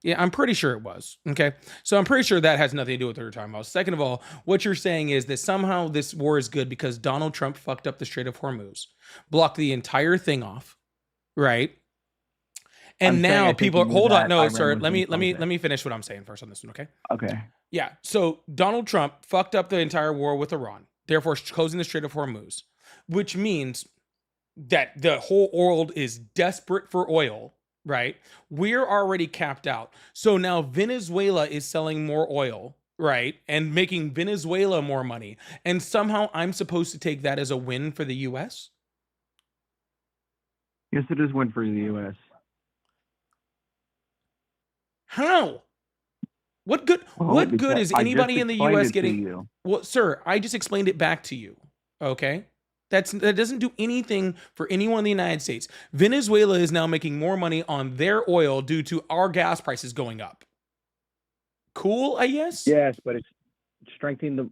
Yeah, I'm pretty sure it was. Okay, so I'm pretty sure that has nothing to do with what we're talking about. Second of all, what you're saying is that somehow this war is good because Donald Trump fucked up the Strait of Hormuz, blocked the entire thing off, right? And now people hold on. No, sir. Let me finish what I'm saying first on this one, okay? Okay. Yeah. So Donald Trump fucked up the entire war with Iran, therefore closing the Strait of Hormuz, which means that the whole world is desperate for oil, right? We're already capped out. So now Venezuela is selling more oil, right? And making Venezuela more money. And somehow I'm supposed to take that as a win for the US? Yes, it is a win for the US. How? What good is anybody in the US getting? Well, sir, I just explained it back to you. Okay? That doesn't do anything for anyone in the United States. Venezuela is now making more money on their oil due to our gas prices going up. Cool, I guess? Yes, but it's strengthening the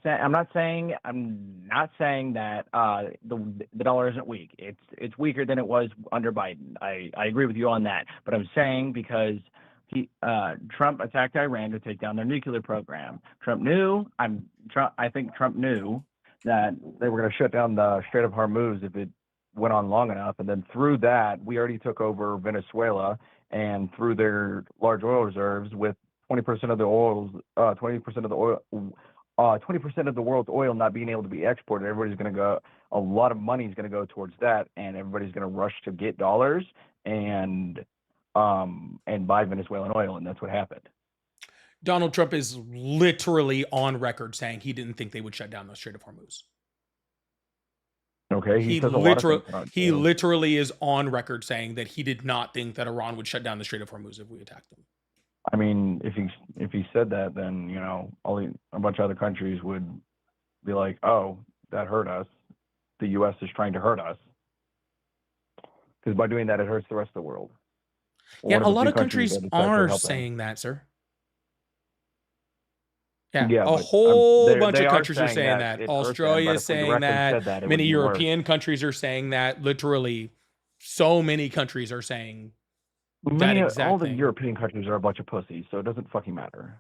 I'm not saying that the dollar isn't weak. It's weaker than it was under Biden. I agree with you on that. But I'm saying because Trump attacked Iran to take down their nuclear program. I think Trump knew that they were going to shut down the Strait of Hormuz if it went on long enough, and then through that, we already took over Venezuela, and through their large oil reserves, with 20% of the oil, 20% of the world's oil not being able to be exported, everybody's going to go. A lot of money is going to go towards that, and everybody's going to rush to get dollars and buy Venezuelan oil, and that's what happened. Donald Trump is literally on record saying he didn't think they would shut down the Strait of Hormuz. Okay, he literally is on record saying that he did not think that Iran would shut down the Strait of Hormuz if we attacked them. I mean, if he said that, then a bunch of other countries would be like, "Oh, that hurt us. The U.S. is trying to hurt us," because by doing that, it hurts the rest of the world. Yeah, a lot of countries are saying that, sir. Yeah, a whole bunch of countries are saying that. Australia is saying that. Many European countries are saying that. Literally, so many countries are saying that exact thing. All the European countries are a bunch of pussies, so it doesn't fucking matter.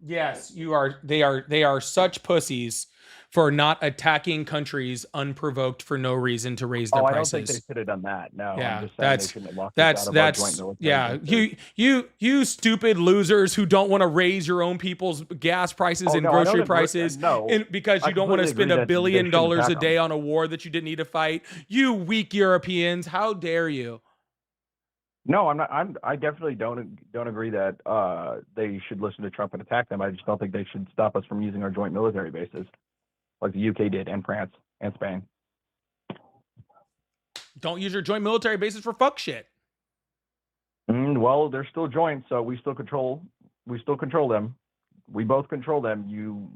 Yes, you are. They are such pussies for not attacking countries unprovoked for no reason to raise their prices. I don't think they should have done that. No, yeah, I'm just saying they shouldn't have locked us out of our joint military. Yeah, you stupid losers who don't want to raise your own people's gas prices and grocery prices because you don't want to spend $1 billion a day on a war that you didn't need to fight. You weak Europeans, how dare you? No, I'm not. I definitely don't agree that they should listen to Trump and attack them. I just don't think they should stop us from using our joint military bases, like the UK did, and France and Spain. Don't use your joint military bases for fuck shit. Well, they're still joint, so we still control them. We both control them. You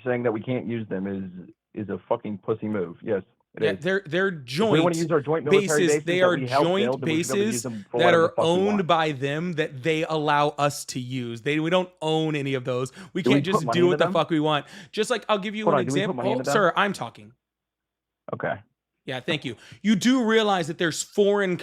saying that we can't use them is a fucking pussy move. Yes, it Yeah, is. they're If we want joint to use our joint military bases. bases They that are we help joint build, then we should be able to use bases them for that whatever are the fuck we owned want. by them that they allow us to use. We don't own any of those. We Do we can't put just money do into what the them? fuck we want. Just like I'll give you Hold an on, do we put example. money into them? Sir, I'm talking. Okay. Yeah, thank you. You do realize that there's foreign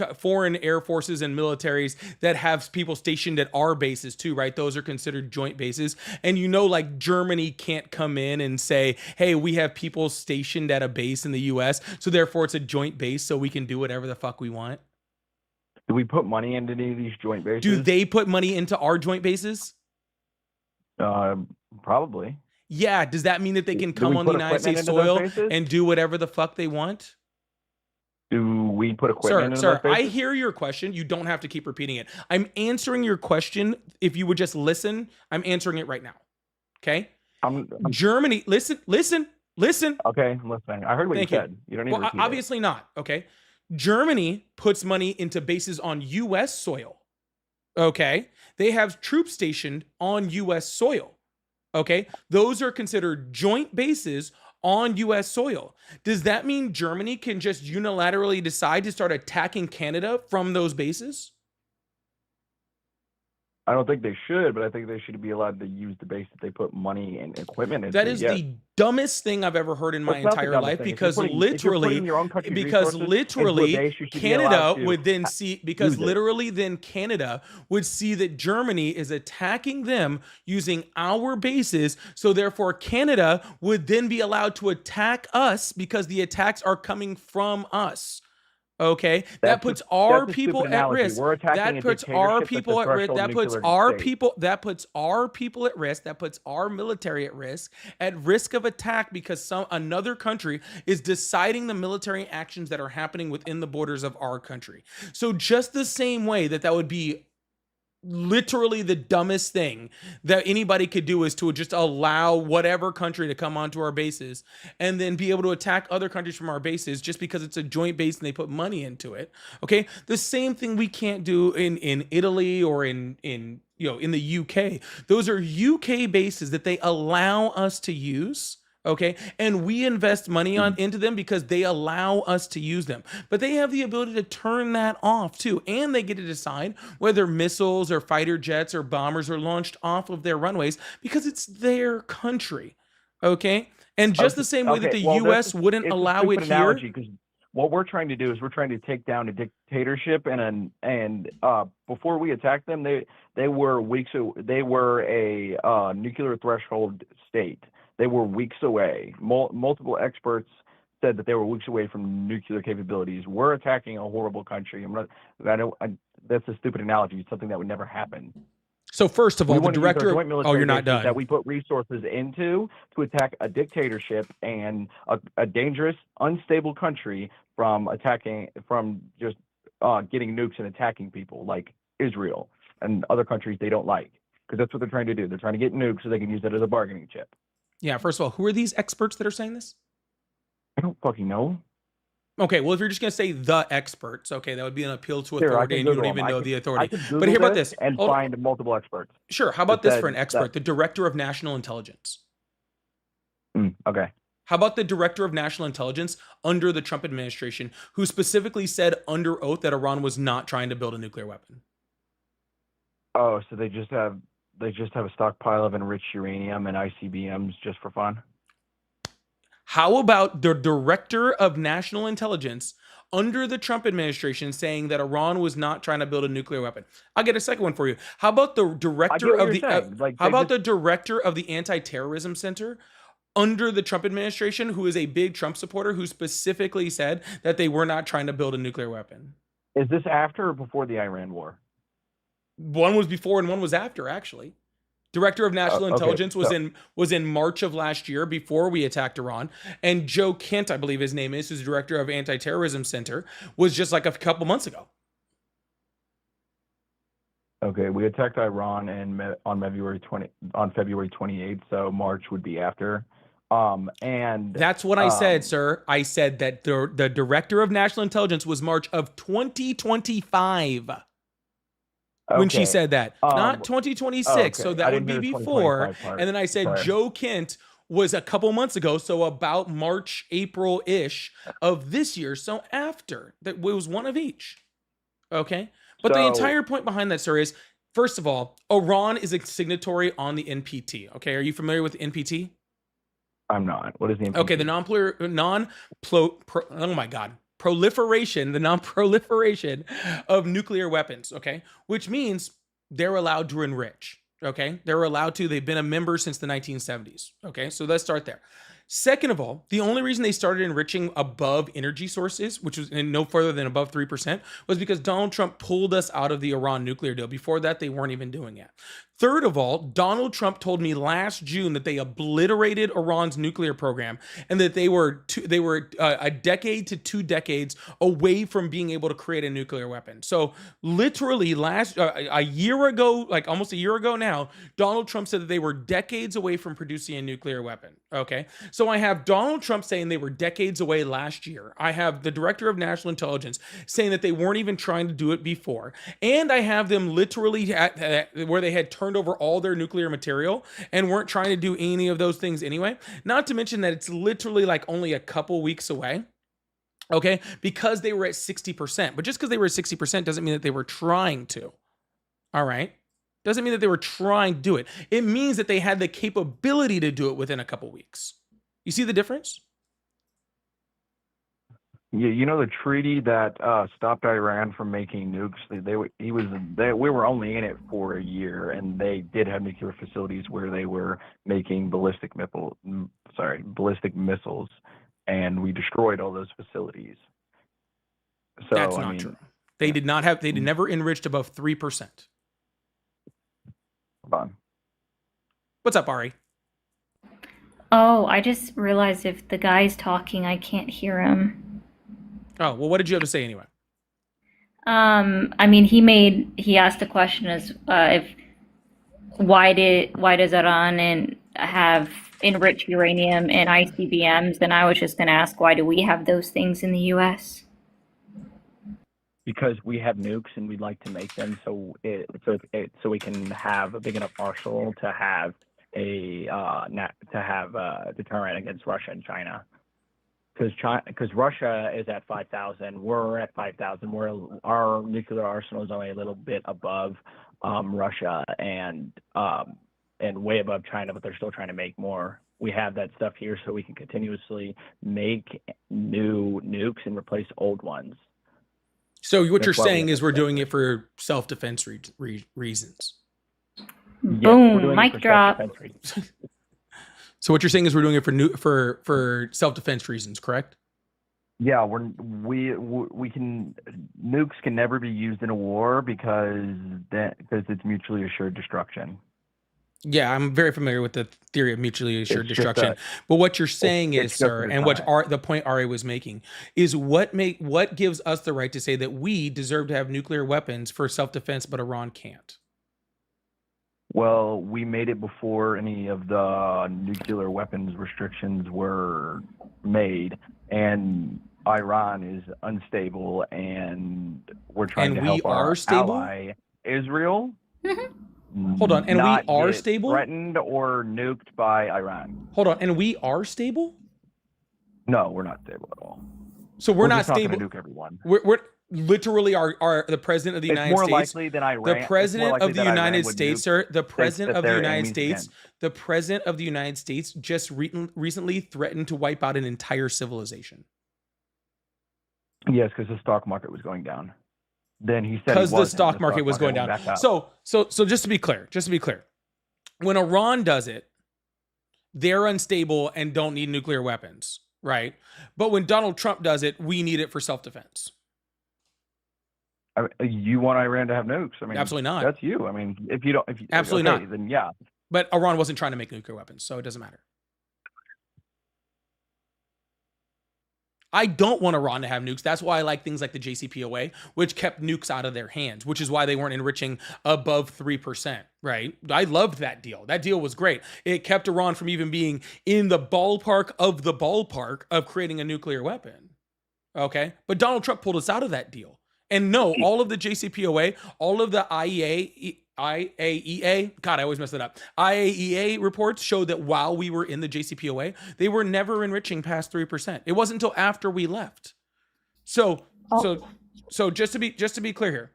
air forces and militaries that have people stationed at our bases too, right? Those are considered joint bases. And you know, like Germany can't come in and say, hey, we have people stationed at a base in the US, so therefore it's a joint base, so we can do whatever the fuck we want. Do we put money into any of these joint bases? Do they put money into our joint bases? Probably. Yeah. Does that mean that they can Do come we on the put United equipment States into those soil bases? and do whatever the fuck they want? Do we put equipment into Sir, those I bases? hear your question. You don't have to keep repeating it. I'm answering your question. If you would just listen, I'm answering it right now. Okay? I'm Germany, listen. okay. I'm listening. I heard what Thank you you. said. You don't need to repeat Obviously not. Okay. Germany puts money into bases on U.S. soil. Okay. They have troops stationed on U.S. soil. Okay. Those are considered joint bases on U.S. soil. Does that mean Germany can just unilaterally decide to start attacking Canada from those bases? I don't think they should, but I think they should be allowed to use the base that they put money and equipment into. That is yes. the dumbest thing I've ever heard in my That's not the entire dumbest life, thing. If because you're putting- if you're literally putting your own country's resources into a base, you should be Canada allowed to would then see, because use it. literally then Canada would see that Germany is attacking them using our bases, so therefore Canada would then be allowed to attack us because the attacks are coming from us. Okay, that puts our people at risk. That puts our people at risk. That puts our people. That puts our people at risk. That puts our military at risk of attack, because another country is deciding the military actions that are happening within the borders of our country. So just the same way that would be literally the dumbest thing that anybody could do, is to just allow whatever country to come onto our bases and then be able to attack other countries from our bases just because it's a joint base and they put money into it. Okay, the same thing we can't do in Italy or in in the UK. Those are UK bases that they allow us to use. Okay, and we invest money into them because they allow us to use them. But they have the ability to turn that off too, and they get to decide whether missiles or fighter jets or bombers are launched off of their runways because it's their country. Okay, and just the same way that the U.S. wouldn't allow it here. Because what we're trying to do is we're trying to take down a dictatorship, and before we attacked them, they were they were a nuclear threshold state. They were weeks away. Multiple experts said that they were weeks away from nuclear capabilities. We're attacking a horrible country. That's a stupid analogy. It's something that would never happen. So first of all, the director. Oh, you're not done. That we put resources into to attack a dictatorship and a dangerous, unstable country from just getting nukes and attacking people like Israel and other countries they don't like, because that's what they're trying to do. They're trying to get nukes so they can use it as a bargaining chip. Yeah, first of all, who are these experts that are saying this? I don't fucking know. Okay, well, if you're just going to say the experts, okay, that would be an appeal to authority, and you don't even know the authority. But hear about this. And find multiple experts. Sure, how about this for an expert? The Director of National Intelligence. Okay. How about the Director of National Intelligence under the Trump administration, who specifically said under oath that Iran was not trying to build a nuclear weapon? Oh, so they just have a stockpile of enriched uranium and ICBMs just for fun? How about the Director of National Intelligence under the Trump administration saying that Iran was not trying to build a nuclear weapon? I'll get a second one for you. How about the director of the the director of the Anti-Terrorism Center under the Trump administration, who is a big Trump supporter, who specifically said that they were not trying to build a nuclear weapon? Is this after or before the Iran war? One was before and one was after, actually. Director of National Intelligence was in March of last year, before we attacked Iran. And Joe Kent, I believe his name is, who's director of Anti-Terrorism Center, was just like a couple months ago. Okay, we attacked Iran on February 28th, so March would be after. And that's what I said, sir. I said that the Director of National Intelligence was March of 2025. When she said that, not 2026. So that would be before. And then I said Joe Kent was a couple months ago. So about March, April-ish of this year. So after that was one of each. Okay. But the So- entire point behind that, sir, is first of all, Iran is a signatory on the NPT. Okay. Are you familiar with the NPT? I'm not. What is the Okay, the proliferation, the non-proliferation of nuclear weapons, okay? Which means they're allowed to enrich, okay? They're allowed to, they've been a member since the 1970s, okay? So let's start there. Second of all, the only reason they started enriching above energy sources, which was no further than above 3%, was because Donald Trump pulled us out of the Iran nuclear deal. Before that, they weren't even doing it. Third of all, Donald Trump told me last June that they obliterated Iran's nuclear program and that they were a decade to 2 decades away from being able to create a nuclear weapon. So literally a year ago, like almost a year ago now, Donald Trump said that they were decades away from producing a nuclear weapon. Okay. So I have Donald Trump saying they were decades away last year. I have the director of national intelligence saying that they weren't even trying to do it before. And I have them literally where they had turned over all their nuclear material and weren't trying to do any of those things anyway. Not to mention that it's literally like only a couple weeks away. Okay, because they were at 60%. But just because they were at 60% doesn't mean that they were trying to. All right. Doesn't mean that they were trying to do it. It means that they had the capability to do it within a couple weeks. You see the difference? Yeah, you know the treaty that stopped Iran from making nukes. We were only in it for a year, and they did have nuclear facilities where they were making ballistic missiles, and we destroyed all those facilities. So that's not true. They did not have. They never enriched above 3%. Hold on. What's up, Ari? Oh, I just realized if the guy's talking, I can't hear him. Oh, well, what did you have to say anyway? I mean, he asked the question as if why does Iran have enriched uranium and ICBMs? And I was just going to ask, why do we have those things in the U.S.? Because we have nukes and we'd like to make them so we can have a big enough arsenal to have a deterrent against Russia and China. Because Russia is at 5,000, we're at 5,000. Our nuclear arsenal is only a little bit above Russia and way above China, but they're still trying to make more. We have that stuff here so we can continuously make new nukes and replace old ones. So what you're saying is we're doing it for self-defense reasons. Boom, mic drop. So what you're saying is we're doing it for self-defense reasons, correct? Yeah, we can nukes can never be used in a war because it's mutually assured destruction. Yeah, I'm very familiar with the theory of mutually assured destruction. But what you're saying is, sir, and the point Ari was making is what gives us the right to say that we deserve to have nuclear weapons for self-defense, but Iran can't? Well, we made it before any of the nuclear weapons restrictions were made, and Iran is unstable, and we're trying to help our ally Israel. Hold on, and we are stable? Threatened or nuked by Iran. Hold on, and we are stable? No, we're not stable at all. So we're not stable. Not gonna nuke everyone. We're literally the president of the United States. It's more likely than Iran. The president of the United States, sir. The president of the United States. The president of the United States just recently threatened to wipe out an entire civilization. Yes, because the stock market was going down. Then he said because the stock market was going down. So just to be clear, when Iran does it, they're unstable and don't need nuclear weapons, right? But when Donald Trump does it, we need it for self-defense. You want Iran to have nukes? I mean, absolutely not. That's you. I mean, if you absolutely not, then yeah. But Iran wasn't trying to make nuclear weapons, so it doesn't matter. I don't want Iran to have nukes. That's why I like things like the JCPOA, which kept nukes out of their hands, which is why they weren't enriching above 3%, right? I loved that deal. That deal was great. It kept Iran from even being in the ballpark of creating a nuclear weapon, okay? But Donald Trump pulled us out of that deal. And no, all of the JCPOA, all of the IAEA, God, I always mess that up. IAEA reports show that while we were in the JCPOA, they were never enriching past 3%. It wasn't until after we left. So just to be clear here,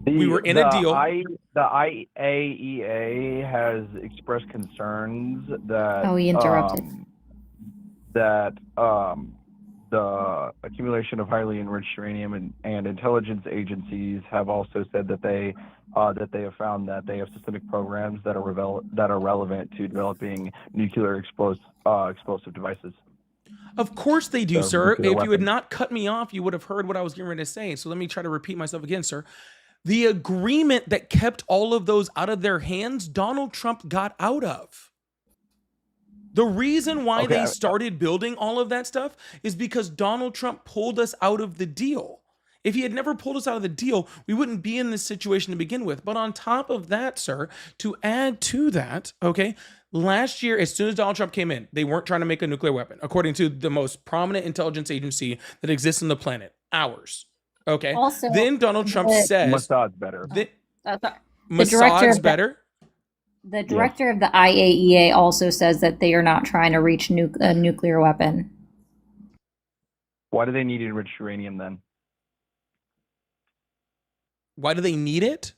we were in a deal. The IAEA has expressed concerns that he interrupted. The accumulation of highly enriched uranium and intelligence agencies have also said that they have found that they have systemic programs that are relevant to developing nuclear explosive devices. Of course they do, So, sir. If nuclear you had weapons. not cut me off, you would have heard what I was getting ready to say. So let me try to repeat myself again, sir. The agreement that kept all of those out of their hands, Donald Trump got out of. The reason why Okay, they started building all of that stuff is because Donald Trump pulled us out of the deal. If he had never pulled us out of the deal, we wouldn't be in this situation to begin with. But on top of that, sir, to add to that, okay, last year, as soon as Donald Trump came in, they weren't trying to make a nuclear weapon, according to the most prominent intelligence agency that exists on the planet, ours. Okay. Also, then Donald Trump says Mossad's better. Mossad's better. The director of the IAEA also says that they are not trying to reach a nuclear weapon. Why do they need enriched uranium then? Why do they need it?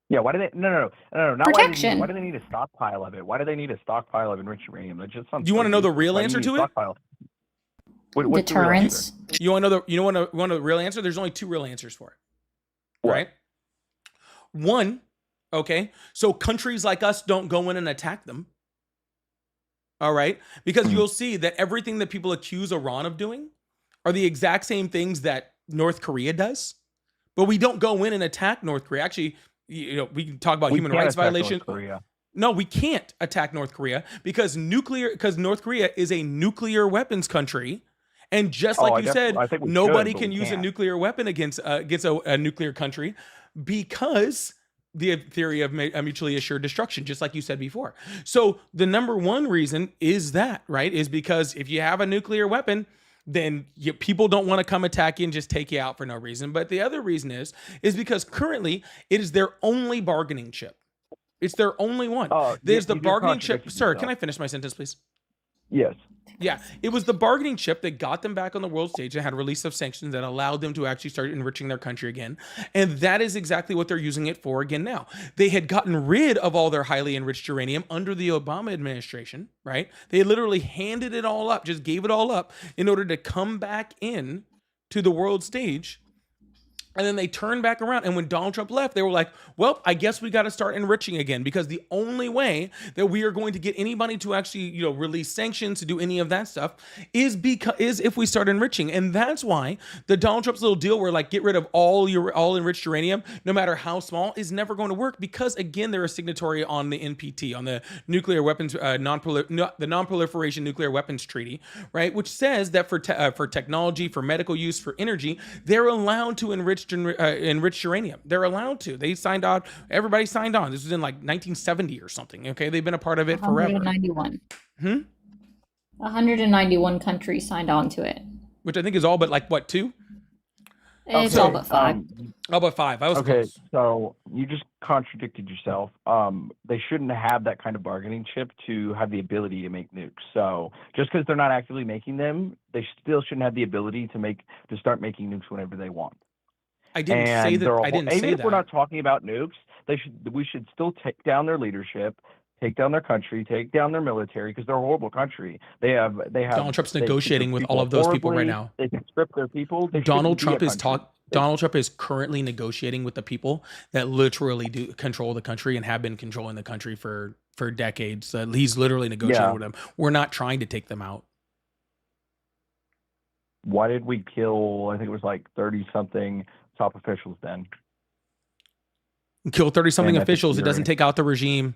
Yeah, why do they? No, not Protection. Why do they need a stockpile of it? Why do they need a stockpile of enriched uranium? That just sounds. Do you want to know the real Why do you answer need to a it? stockpile? What's the real Deterrence. answer? You want to know you want to know the real answer? There's only two real answers for it. What? Right? One, okay, so countries like us don't go in and attack them. All right? Because you'll see that everything that people accuse Iran of doing are the exact same things that North Korea does. But we don't go in and attack North Korea. Actually, we can talk about human rights violations. No, we can't attack North Korea because North Korea is a nuclear weapons country. And just like you said, nobody can use a nuclear weapon against a nuclear country because the theory of mutually assured destruction, just like you said before. So the number one reason is that, right, is because if you have a nuclear weapon, then people don't want to come attack you and just take you out for no reason. But the other reason is because currently it is their only bargaining chip. It's their only one. There's the bargaining chip. Sir, can I finish my sentence, please? Yes. Yeah, it was the bargaining chip that got them back on the world stage and had a release of sanctions that allowed them to actually start enriching their country again. And that is exactly what they're using it for again now. They had gotten rid of all their highly enriched uranium under the Obama administration, right? They literally handed it all up, just gave it all up in order to come back in to the world stage. And then they turned back around. And when Donald Trump left, they were like, well, I guess we got to start enriching again, because the only way that we are going to get anybody to actually, release sanctions, to do any of that stuff is if we start enriching. And that's why the Donald Trump's little deal where get rid of all enriched uranium, no matter how small, is never going to work, because again, they're a signatory on the NPT, on the nuclear weapons, the non-proliferation nuclear weapons treaty, right? Which says that for technology, for medical use, for energy, they're allowed to enriched uranium. They're allowed to. They signed on. Everybody signed on. This was in 1970 or something. Okay, they've been a part of it forever. 191. 191 countries signed on to it. Which I think is all but two? It's all but five. All but five. I was okay. close. So you just contradicted yourself. They shouldn't have that kind of bargaining chip to have the ability to make nukes. So just because they're not actively making them, they still shouldn't have the ability to start making nukes whenever they want. I didn't say that. I didn't say that. Even if we're not talking about nukes, we should still take down their leadership, take down their country, take down their military, because they're a horrible country. They have. Donald Trump's negotiating with all of those people right now. They can strip their people. Donald Trump is currently negotiating with the people that literally do control the country and have been controlling the country for decades. He's literally negotiating with them. We're not trying to take them out. Why did we kill? I think it was 30-something top officials then. Kill 30-something officials. It doesn't take out the regime.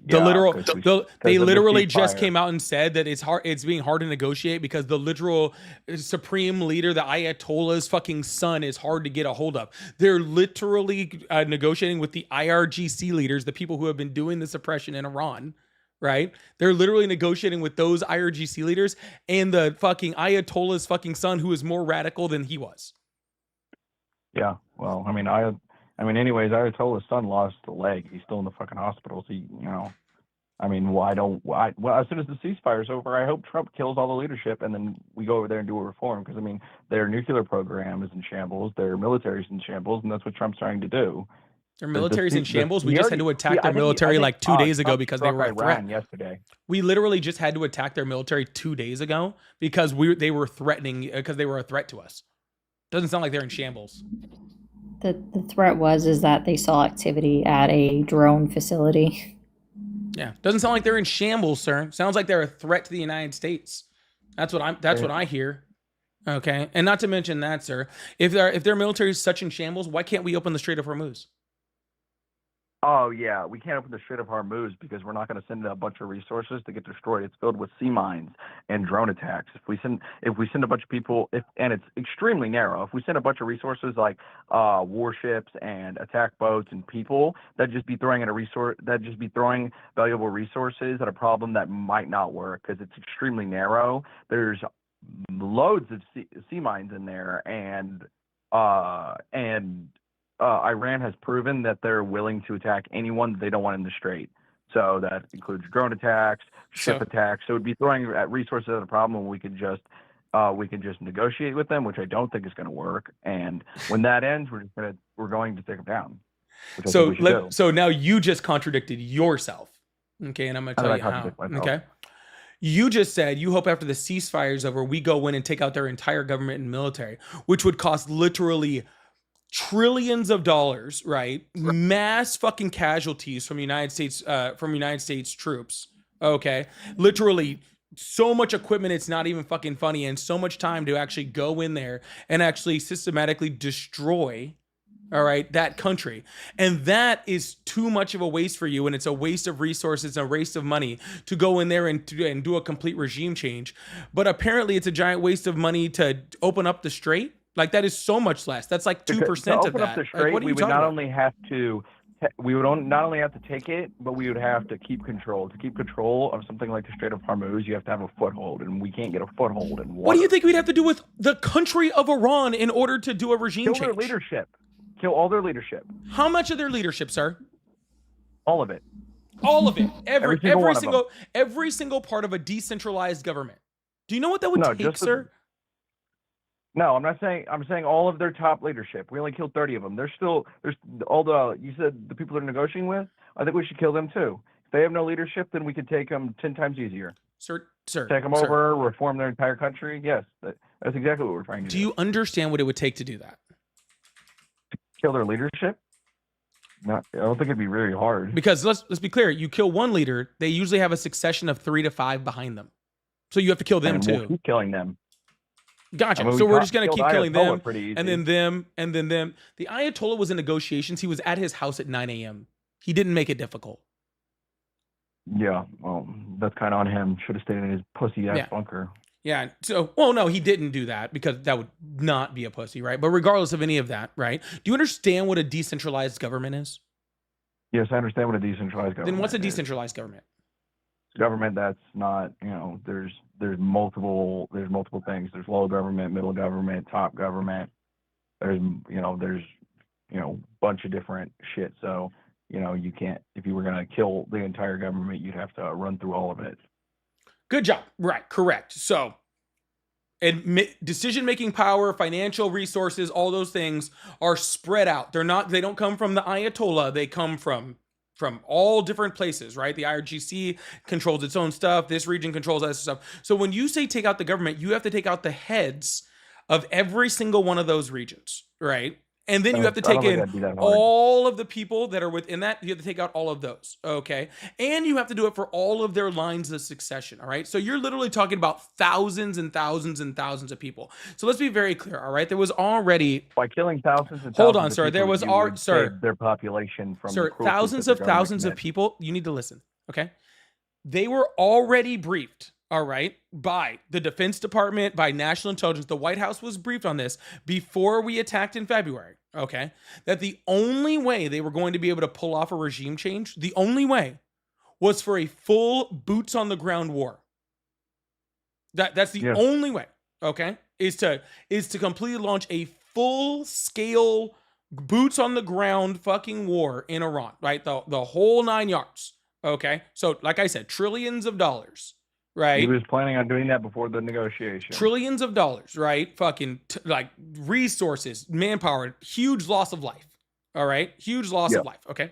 They literally just came out and said that it's being hard to negotiate because the literal supreme leader, the Ayatollah's fucking son, is hard to get a hold of. They're literally negotiating with the IRGC leaders, the people who have been doing the suppression in Iran. Right? They're literally negotiating with those IRGC leaders and the fucking Ayatollah's fucking son, who is more radical than he was. Yeah. Well, I mean, anyways, Ayatollah's son lost a leg. He's still in the fucking hospital. So, I mean, why? Well, as soon as the ceasefire's over, I hope Trump kills all the leadership, and then we go over there and do a reform. Because I mean, their nuclear program is in shambles, their military's in shambles, and that's what Trump's trying to do. Their military's in shambles. We he just already, had to attack he, their I think, military like 2 days ago Trump because they struck were a threat. Iran yesterday. We literally just had to attack their military 2 days ago because they were threatening because they were a threat to us. Doesn't sound like they're in shambles. The threat is that they saw activity at a drone facility. Yeah, doesn't sound like they're in shambles, sir. Sounds like they're a threat to the United States. That's what I hear. Okay, and not to mention that, sir, if their military is such in shambles, why can't we open the Strait of Hormuz? Oh yeah, we can't open the Strait of Hormuz because we're not going to send a bunch of resources to get destroyed. It's filled with sea mines and drone attacks. If we send a bunch of people, and it's extremely narrow. If we send a bunch of resources like warships and attack boats and people, that'd just be throwing valuable resources at a problem that might not work because it's extremely narrow. There's loads of sea mines in there, and Iran has proven that they're willing to attack anyone that they don't want in the strait. So that includes drone attacks, ship attacks. So it would be throwing at resources at a problem when we could just negotiate with them, which I don't think is going to work. And when that ends, we're going to take them down. So now you just contradicted yourself. Okay, and I'm going to tell you how. Okay. You just said you hope after the ceasefire is over, we go in and take out their entire government and military, which would cost literally trillions of dollars, right? Mass fucking casualties from United States troops. Okay, literally so much equipment, it's not even fucking funny, and so much time to actually go in there and actually systematically destroy, all right, that country. And that is too much of a waste for you, and it's a waste of resources, a waste of money to go in there and do a complete regime change. But apparently it's a giant waste of money to open up the strait. Like, that is so much less. That's like 2% of that. To open up the strait, we would not only have to take it, but we would have to keep control. To keep control of something like the Strait of Hormuz, you have to have a foothold, and we can't get a foothold in water. What do you think we'd have to do with the country of Iran in order to do a regime change? Kill their leadership. Kill all their leadership. How much of their leadership, sir? All of it. All of it. Every single part of a decentralized government. Do you know what that would take, sir? No, I'm not saying. I'm saying all of their top leadership. We only killed 30 of them. There's you said the people they're negotiating with. I think we should kill them too. If they have no leadership, then we could take them 10 times easier. Sir. Take them over, reform their entire country. Yes, that's exactly what we're trying to do. Do you understand what it would take to do that? To kill their leadership? No, I don't think it'd be really hard. Because let's be clear. You kill one leader, they usually have a succession of 3 to 5 behind them. So you have to kill them too. We'll keep killing them. Gotcha. I mean, so we're just going to keep killing them, and then them, and then them. The Ayatollah was in negotiations. He was at his house at 9 a.m. He didn't make it difficult. Yeah, well, that's kind of on him. Should have stayed in his pussy-ass bunker. Yeah, so, well, no, he didn't do that because that would not be a pussy, right? But regardless of any of that, right? Do you understand what a decentralized government is? Yes, I understand what a decentralized government is. Then what's a decentralized government? Government that's not, there's multiple things. There's low government, middle government, top government. There's bunch of different shit. So you can't, if you were going to kill the entire government, you'd have to run through all of it. Good job. Right, correct. So decision-making power, financial resources, all those things are spread out. They don't come from the Ayatollah. They come from all different places, right? The IRGC controls its own stuff. This region controls other stuff. So when you say take out the government, you have to take out the heads of every single one of those regions, right? And then you have to take in all of the people that are within that. You have to take out all of those, okay? And you have to do it for all of their lines of succession, all right? So you're literally talking about thousands and thousands and thousands of people. So let's be very clear, all right? There was already... By killing thousands and thousands Hold on, sir. There was... their population from... Sir, thousands of people... You need to listen, okay? They were already briefed, all right, by the Defense Department, by National Intelligence. The White House was briefed on this before we attacked in February, okay? That the only way they were going to be able to pull off a regime change, the only way, was for a full boots on the ground war. That's the only way, okay? Is to completely launch a full-scale, boots on the ground fucking war in Iran, right? The whole 9 yards. Okay, so like I said, trillions of dollars, right? He was planning on doing that before the negotiation. Trillions of dollars, right? Fucking like resources, manpower, huge loss of life. All right, huge loss of life. Okay,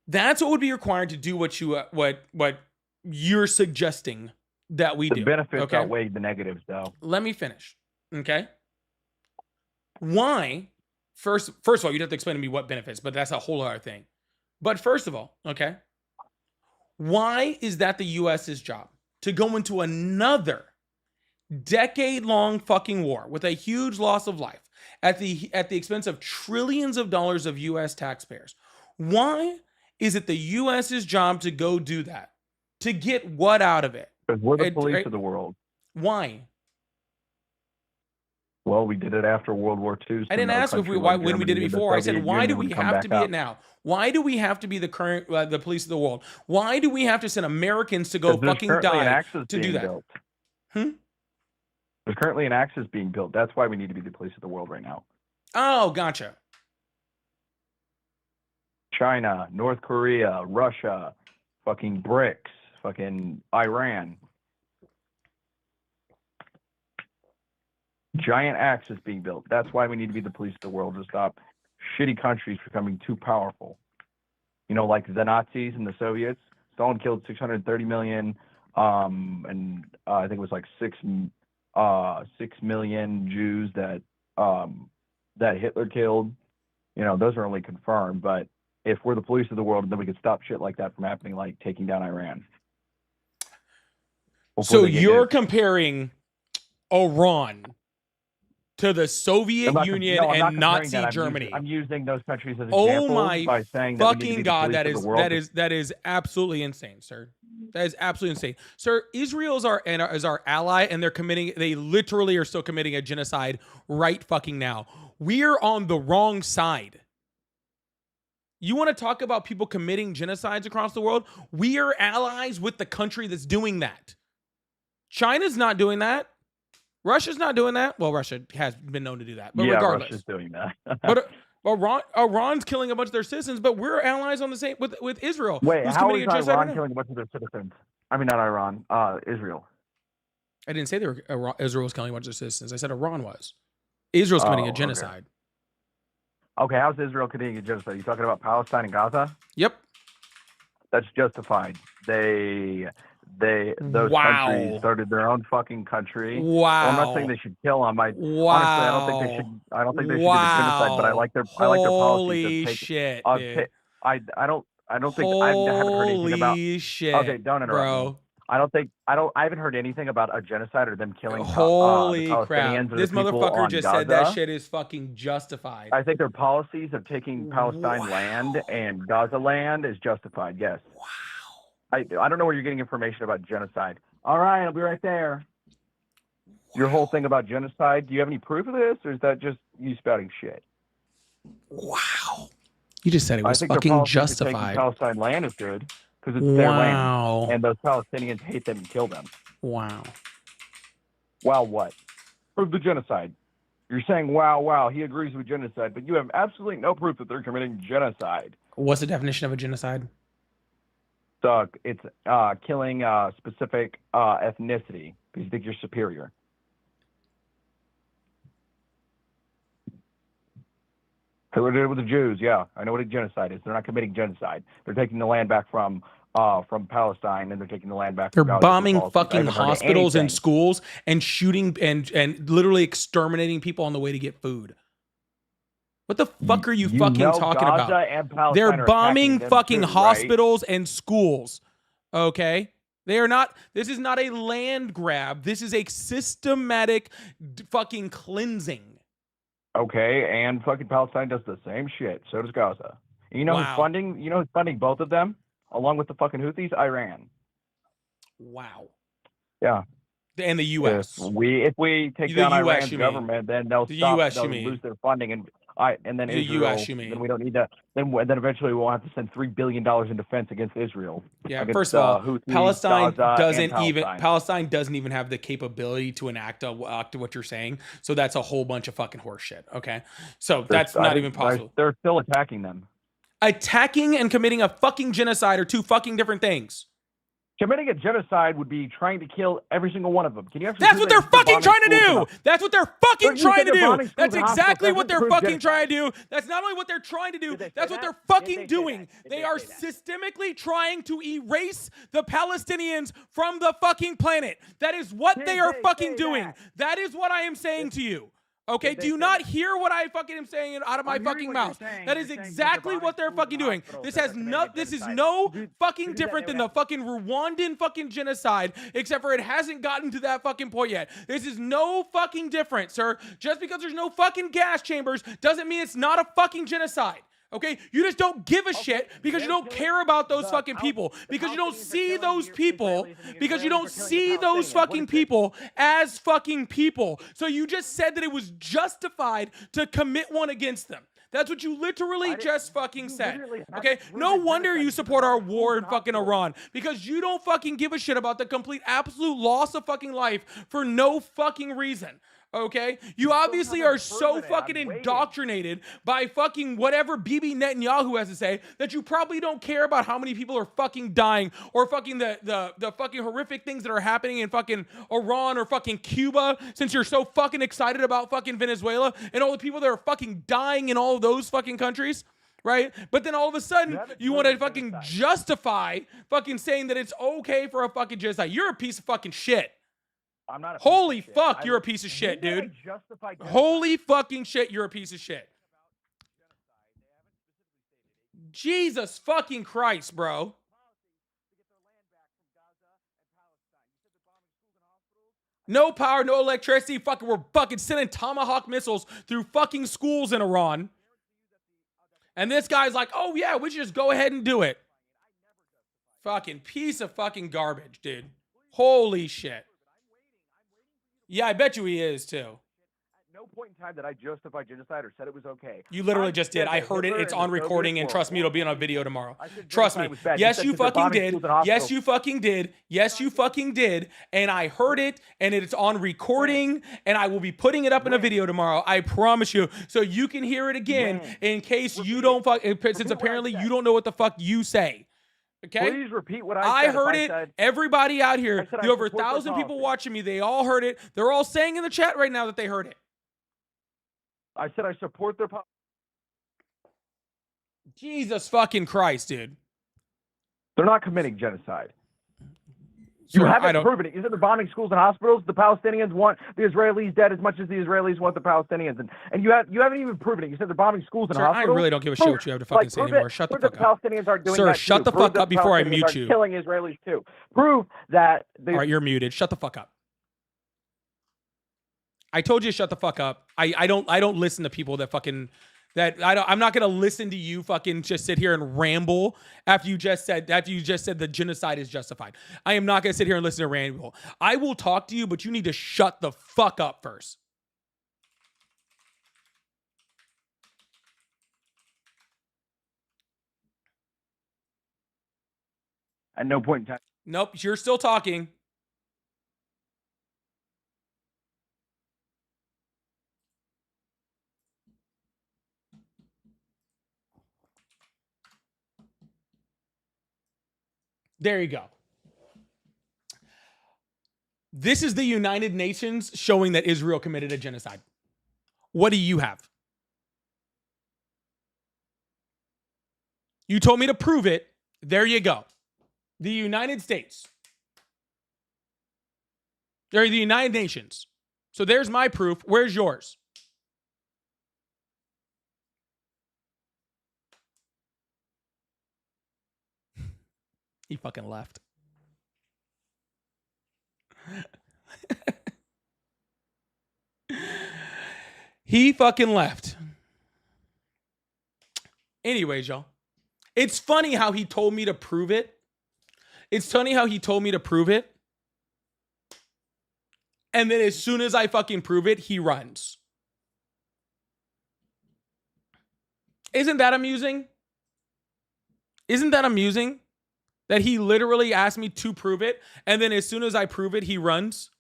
that's what would be required to do what you what you're suggesting that we do. The benefits outweigh the negatives, though. Let me finish. Okay. Why? First of all, you'd have to explain to me what benefits, but that's a whole other thing. But first of all, okay, why is that the US's job to go into another decade-long fucking war with a huge loss of life at the expense of trillions of dollars of US taxpayers? Why is it the US's job to go do that? To get what out of it? Because we're the police of the world. Why? Well, we did it after World War II. I didn't ask if when we did it before. I said, why do we have to be it now? Why do we have to be the current the police of the world? Why do we have to send Americans to go fucking die to do that? There's currently an axis being built. That's why we need to be the police of the world right now. Oh, gotcha. China, North Korea, Russia, fucking BRICS, fucking Iran. Giant axis being built. That's why we need to be the police of the world, to stop shitty countries becoming too powerful. You know, like the Nazis and the Soviets. Stalin killed 630 million, and I think it was like 6 million Jews that Hitler killed. You know, those are only confirmed. But if we're the police of the world, then we could stop shit like that from happening, like taking down Iran. So you're comparing Iran to the Soviet Union and Nazi Germany. I'm using those countries as examples by saying that fucking God, that is absolutely insane, sir. That is absolutely insane, sir. Israel is our ally, and they literally are still committing a genocide right fucking now. We're on the wrong side. You want to talk about people committing genocides across the world? We are allies with the country that's doing that. China's not doing that. Russia's not doing that. Well, Russia has been known to do that, but regardless, Russia's doing that. But Iran's killing a bunch of their citizens, but we're allies on the same with Israel. Wait, how is Iran killing a bunch of their citizens? I mean, not Iran, Israel. I didn't say Israel was killing a bunch of their citizens. I said Iran was. Israel's committing a genocide. Okay, how's Israel committing a genocide? Are you talking about Palestine and Gaza? Yep. That's justified. Those countries started their own fucking country. Wow. Well, I'm not saying they should kill them. Honestly, I don't think they should. I don't think they should do the genocide. But I like their policies. Holy shit, dude. I don't think I haven't heard anything about. Holy shit. Okay, don't interrupt bro. me. I haven't heard anything about a genocide or them killing. Holy Palestinians crap! or This motherfucker just Gaza. said that shit is fucking justified. I think their policies of taking Palestine land and Gaza land is justified. Yes. Wow. I don't know where you're getting information about genocide. All right, I'll be right there. Your whole thing about genocide, do you have any proof of this, or is that just you spouting shit? Wow. You just said it was fucking justified. Palestine land is good because it's their land, and those Palestinians hate them and kill them. Wow. Wow, what? Prove the genocide. You're saying, wow, he agrees with genocide, but you have absolutely no proof that they're committing genocide. What's the definition of a genocide? So it's killing a specific ethnicity because you think you're superior. Hitler did it with the Jews. Yeah, I know what a genocide is. They're not committing genocide. They're taking the land back from Palestine, and they're taking the land back. They're bombing fucking hospitals and schools and shooting and literally exterminating people on the way to get food. What the fuck are you fucking talking about? They're bombing fucking hospitals and schools. Okay? They are not. This is not a land grab. This is a systematic fucking cleansing. Okay, and fucking Palestine does the same shit. So does Gaza. And you know who's funding? You know who's funding both of them, along with the fucking Houthis? Iran. Wow. Yeah. And the U.S. If we take down Iran's government, then they'll lose their funding. And and then The Israel, US, you mean? then we don't need that. Then eventually we'll have to send $3 billion in defense against Israel. Yeah, against, first of all, Houthis, Palestine Gaza, and Palestine doesn't even have the capability to enact what you're saying. So that's a whole bunch of fucking horseshit. Okay, so that's not even possible. They're still attacking them. Attacking and committing a fucking genocide are two fucking different things. Committing a genocide would be trying to kill every single one of them. Can you actually? That's what they're fucking trying to do. That's what they're fucking trying to do. That's exactly what they're fucking trying to do. That's not only what they're trying to do. That's what they're fucking doing. They are systemically trying to erase the Palestinians from the fucking planet. That is what they are fucking doing. That is what I am saying to you. Okay, do you not hear what I fucking am saying out of my fucking mouth? That is exactly what they're fucking doing. This is no fucking different than the fucking Rwandan fucking genocide, except for it hasn't gotten to that fucking point yet. This is no fucking different, sir. Just because there's no fucking gas chambers doesn't mean it's not a fucking genocide. Okay, you just don't give a shit because you don't care about those fucking people, because you don't see those people, because you don't see those fucking people as fucking people. So you just said that it was justified to commit one against them. That's what you literally just fucking said. Okay, no wonder you support our war in fucking Iran, because you don't fucking give a shit about the complete absolute loss of fucking life for no fucking reason. Okay, you obviously are so fucking indoctrinated by fucking whatever Bibi Netanyahu has to say that you probably don't care about how many people are fucking dying, or fucking the fucking horrific things that are happening in fucking Iran or fucking Cuba, since you're so fucking excited about fucking Venezuela and all the people that are fucking dying in all of those fucking countries. Right? But then all of a sudden, you want to fucking justify fucking saying that it's okay for a fucking genocide. You're a piece of fucking shit. I'm not. Holy fuck, you're a piece of shit, dude. Holy fucking shit, you're a piece of shit. Jesus fucking Christ, bro. No power, no electricity. Fucking, we're fucking sending Tomahawk missiles through fucking schools in Iran. And this guy's like, oh yeah, we should just go ahead and do it. Fucking piece of fucking garbage, dude. Holy shit. Yeah, I bet you he is too. At no point in time did I justify genocide or said it was okay. You literally just did. I heard it. It's on recording, and trust me, it'll be on a video tomorrow. Trust me. Yes, you fucking did. Yes, you fucking did. Yes, you fucking did. And I heard it, and it's on recording, and I will be putting it up in a video tomorrow. I promise you. So you can hear it again in case you don't fuck, since apparently you don't know what the fuck you say. Okay. Please repeat what I said. I heard it. Everybody out here, you over 1,000 people watching me. They all heard it. They're all saying in the chat right now that they heard it. I said I support their policy. Jesus fucking Christ, dude. They're not committing genocide. Sir, you haven't proven it. You said they're bombing schools and hospitals. The Palestinians want the Israelis dead as much as the Israelis want the Palestinians, and you haven't even proven it. You said they're bombing schools and hospitals. I really don't give a shit what you have to fucking say anymore. Shut the fuck up. The Palestinians are doing Sir, that shut too. the fuck up before I mute you. Killing Israelis too. Prove that. All right, you're muted. Shut the fuck up. I told you to shut the fuck up. I don't listen to people that fucking. I'm not gonna listen to you fucking just sit here and ramble after you just said the genocide is justified. I am not gonna sit here and listen to ramble. I will talk to you, but you need to shut the fuck up first. At no point in time. Nope, you're still talking. There you go. This is the United Nations showing that Israel committed a genocide. What do you have? You told me to prove it. There you go. The United States. They're the United Nations. So there's my proof. Where's yours? He fucking left. He fucking left. Anyways, y'all. It's funny how he told me to prove it. It's funny how he told me to prove it. And then as soon as I fucking prove it, he runs. Isn't that amusing? Isn't that amusing? That he literally asked me to prove it, and then as soon as I prove it, he runs.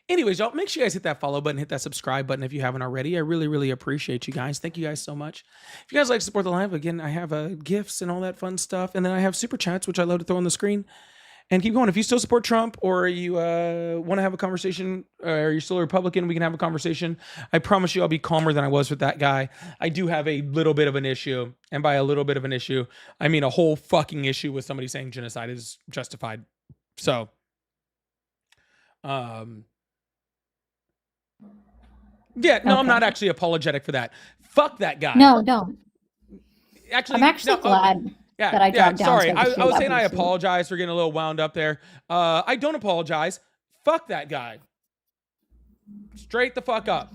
Anyways, y'all, make sure you guys hit that follow button, hit that subscribe button if you haven't already. I really, really appreciate you guys. Thank you guys so much. If you guys like to support the live, again, I have gifts and all that fun stuff. And then I have super chats, which I love to throw on the screen. And keep going. If you still support Trump or you want to have a conversation or you're still a Republican, we can have a conversation. I promise you I'll be calmer than I was with that guy. I do have a little bit of an issue. And by a little bit of an issue, I mean a whole fucking issue with somebody saying genocide is justified. So, yeah, no, okay. I'm not actually apologetic for that. Fuck that guy. No, don't. Actually, I'm actually glad that I dropped down. Sorry, I was saying I apologize for getting a little wound up there. I don't apologize. Fuck that guy. Straight the fuck up.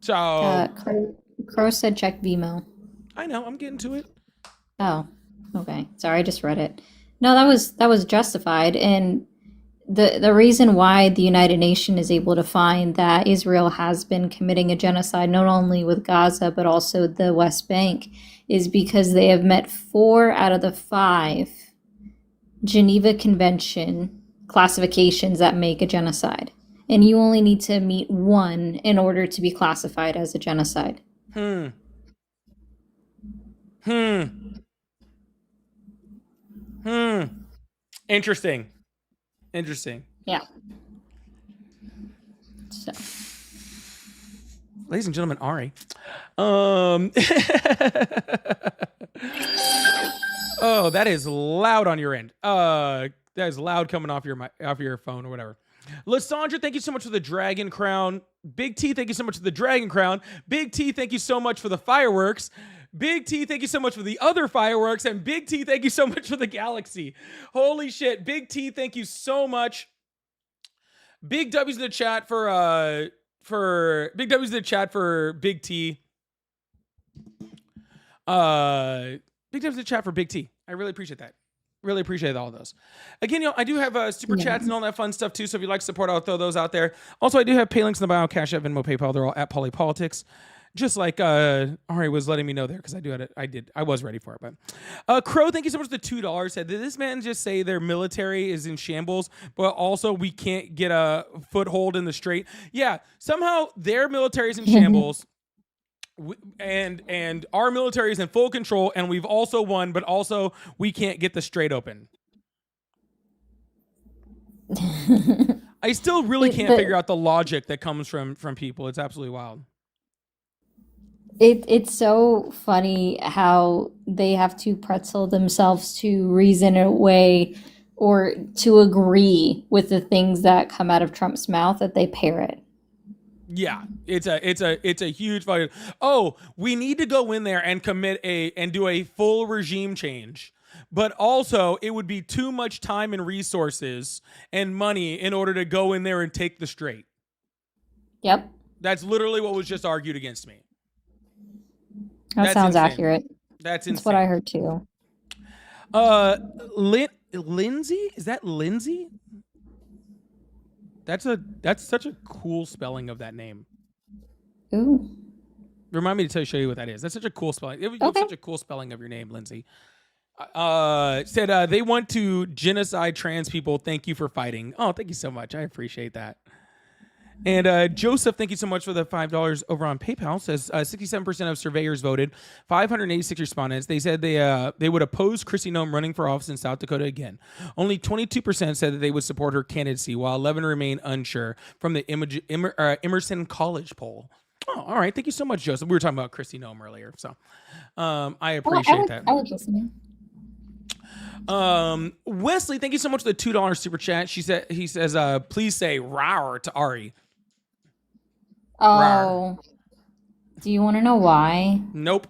So Crow said check Vimo. I know, I'm getting to it. Oh, okay. Sorry, I just read it. No, that was justified, and the reason why the United Nations is able to find that Israel has been committing a genocide not only with Gaza but also the West Bank is because they have met 4 out of the 5 Geneva Convention classifications that make a genocide. And you only need to meet 1 in order to be classified as a genocide. Interesting. Yeah. So. Ladies and gentlemen, Ari. Oh, that is loud on your end. That is loud coming off your phone or whatever. Lysandra, thank you so much for the dragon crown. Big T, thank you so much for the dragon crown. Big T, thank you so much for the fireworks. Big T, thank you so much for the other fireworks. And Big T, thank you so much for the galaxy. Holy shit. Big T, thank you so much. Big W's in the chat for Big W's in the chat for Big T. Big W's in the chat for Big T. I really appreciate that. Really appreciate all of those. Again, I do have super chats and all that fun stuff too. So if you'd like support, I'll throw those out there. Also, I do have pay links in the bio, Cash App, Venmo, PayPal. They're all at Polypolitics. Just like Ari was letting me know there because I was ready for it. But Crow, thank you so much for the $2. Said, did this man just say their military is in shambles, but also we can't get a foothold in the strait? Yeah, somehow their military is in shambles. And our military is in full control, and we've also won, but also we can't get the strait open. I still really can't figure out the logic that comes from people. It's absolutely wild. It's so funny how they have to pretzel themselves to reason away or to agree with the things that come out of Trump's mouth that they parrot. Yeah, it's a huge fucking. Oh, we need to go in there and do a full regime change, but also it would be too much time and resources and money in order to go in there and take the strait. Yep, that's literally what was just argued against me. That sounds insane. Accurate. That's insane. That's what I heard too. Lindsay, is that Lindsay? That's such a cool spelling of that name. Ooh. Remind me to show you what that is. That's such a cool spelling. It was such a cool spelling of your name, Lindsay. Said they want to genocide trans people. Thank you for fighting. Oh, thank you so much. I appreciate that. And Joseph, thank you so much for the $5 over on PayPal. Says 67% of surveyors voted, 586 respondents. They said they would oppose Kristi Noem running for office in South Dakota again. Only 22% said that they would support her candidacy, while 11 remain unsure from the Emerson College poll. Oh, all right. Thank you so much, Joseph. We were talking about Kristi Noem earlier, so I appreciate that. I would listen. Wesley, thank you so much for the $2 super chat. He says, please say "rawr" to Ari. Oh, rawr. Do you want to know why? Nope.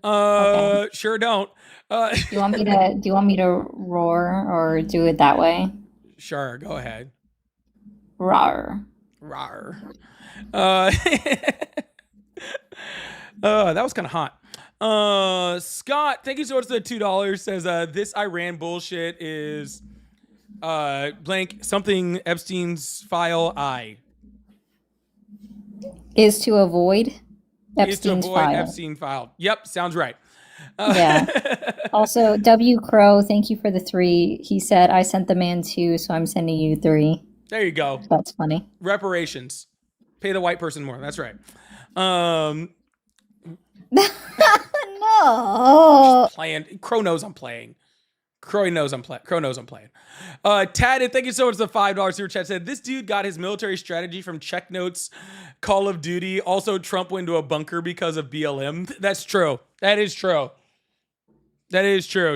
Okay. Sure don't. Do you want me to roar or do it that way? Sure, go ahead. Rawr. Rawr. That was kind of hot. Scott, thank you so much for the $2. Says this Iran bullshit is blank something Epstein's file Is to avoid is to Epstein's avoid file. Epstein file. Yep, sounds right. Yeah. Also, W. Crow, thank you for the 3. He said, I sent the man 2, so I'm sending you 3. There you go. That's funny. Reparations. Pay the white person more. That's right. No. Playing. Crow knows I'm playing. Crow knows I'm playing. Tad, thank you so much for the $5 super chat. Said this dude got his military strategy from Check Notes, Call of Duty. Also, Trump went to a bunker because of BLM. That's true. That is true.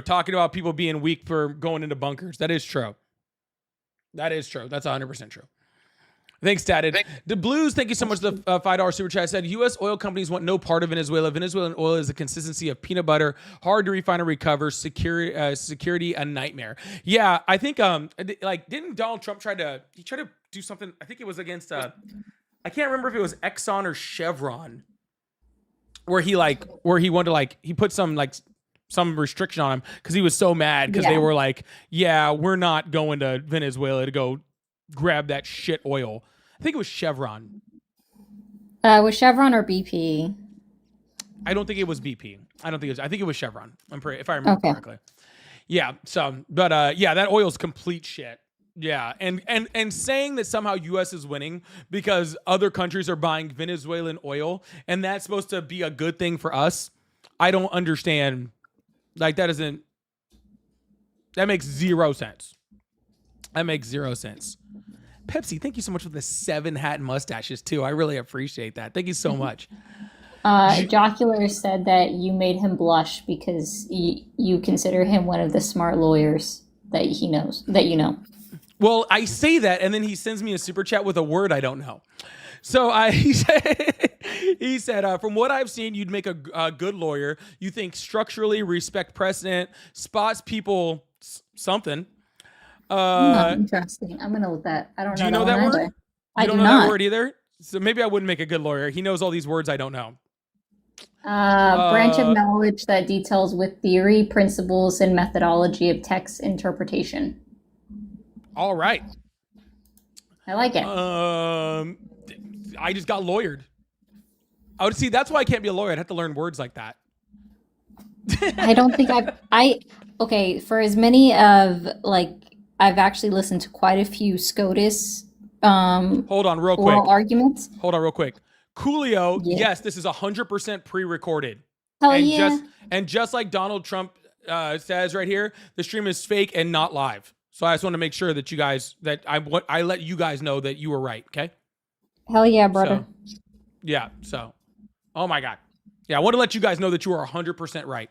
Talking about people being weak for going into bunkers. That is true. That's 100% true. Thanks, Tatted. The Blues, thank you so much for the $5 super chat. Said U.S. oil companies want no part of Venezuela. Venezuelan oil is the consistency of peanut butter, hard to refine and recover, security a nightmare. Yeah, I think didn't Donald Trump try to do something? I think it was against I can't remember if it was Exxon or Chevron, where he wanted to he put some restriction on him because he was so mad because they were like, yeah, we're not going to Venezuela to go grab that shit oil. I think it was Chevron. Was Chevron or BP? I don't think it was BP. I think it was Chevron. If I remember correctly. Yeah. So, but yeah, that oil's complete shit. Yeah, and saying that somehow U.S. is winning because other countries are buying Venezuelan oil and that's supposed to be a good thing for us, I don't understand. That makes zero sense. Pepsi, thank you so much for the 7 hat and mustaches too. I really appreciate that. Thank you so much. Jocular said that you made him blush because you consider him one of the smart lawyers that he knows, that you know. Well, I say that, and then he sends me a super chat with a word I don't know. So he said, from what I've seen, you'd make a good lawyer. You think structurally, respect precedent, spots people something. Interesting. I'm going to look that. I don't know. Do you know that word? I don't know that word either? So maybe I wouldn't make a good lawyer. He knows all these words I don't know. Branch of knowledge that details with theory, principles, and methodology of text interpretation. All right. I like it. I just got lawyered. I would see. That's why I can't be a lawyer. I'd have to learn words like that. I don't think okay, for as many of I've actually listened to quite a few SCOTUS hold on real quick. arguments. Hold on real quick. Coolio, yes, this is 100% pre-recorded. Hell yeah. Just like Donald Trump says right here, the stream is fake and not live. So I just want to make sure that you guys, I let you guys know that you were right, okay? Hell yeah, brother. Oh my God. Yeah, I want to let you guys know that you are 100% right.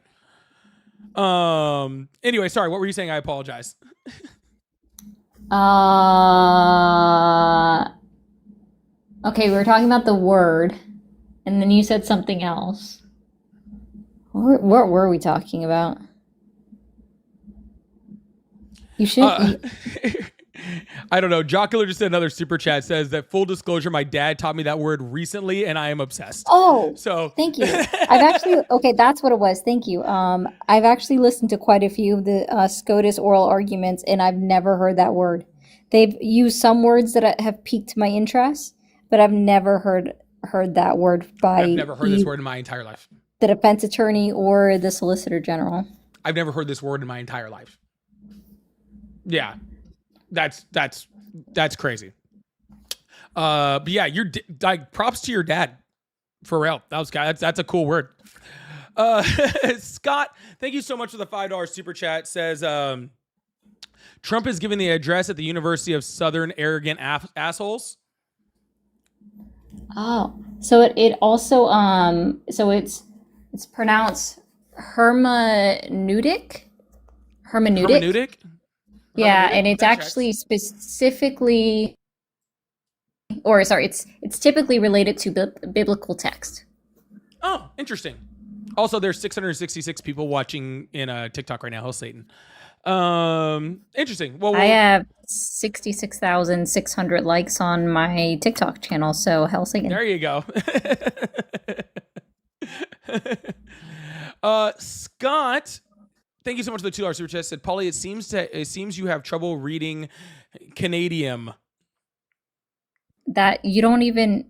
Anyway, sorry, what were you saying? I apologize. Okay, we were talking about the word, and then you said something else. What were we talking about? You should. I don't know. Jocular just said another super chat says that full disclosure, my dad taught me that word recently, and I am obsessed. Oh, so thank you. That's what it was. Thank you. I've actually listened to quite a few of the SCOTUS oral arguments, and I've never heard that word. They've used some words that have piqued my interest, but I've never heard that word by. I've never heard this word in my entire life. The defense attorney or the solicitor general. I've never heard this word in my entire life. Yeah, that's crazy. But yeah, you're props to your dad, for real. That's a cool word. Scott, thank you so much for the $5 super chat. Says Trump is giving the address at the University of Southern Arrogant Assholes. Oh, so it also so it's pronounced hermeneutic. Yeah, and it's actually specifically, or sorry, it's typically related to biblical text. Oh, interesting. Also, there's 666 people watching in TikTok right now. Hell, Satan. Interesting. Well, I have 66,600 likes on my TikTok channel, so hell, Satan. There you go. Scott, thank you so much for the $2 super chat. Said, Paulie, it seems you have trouble reading Canadian. That you don't even.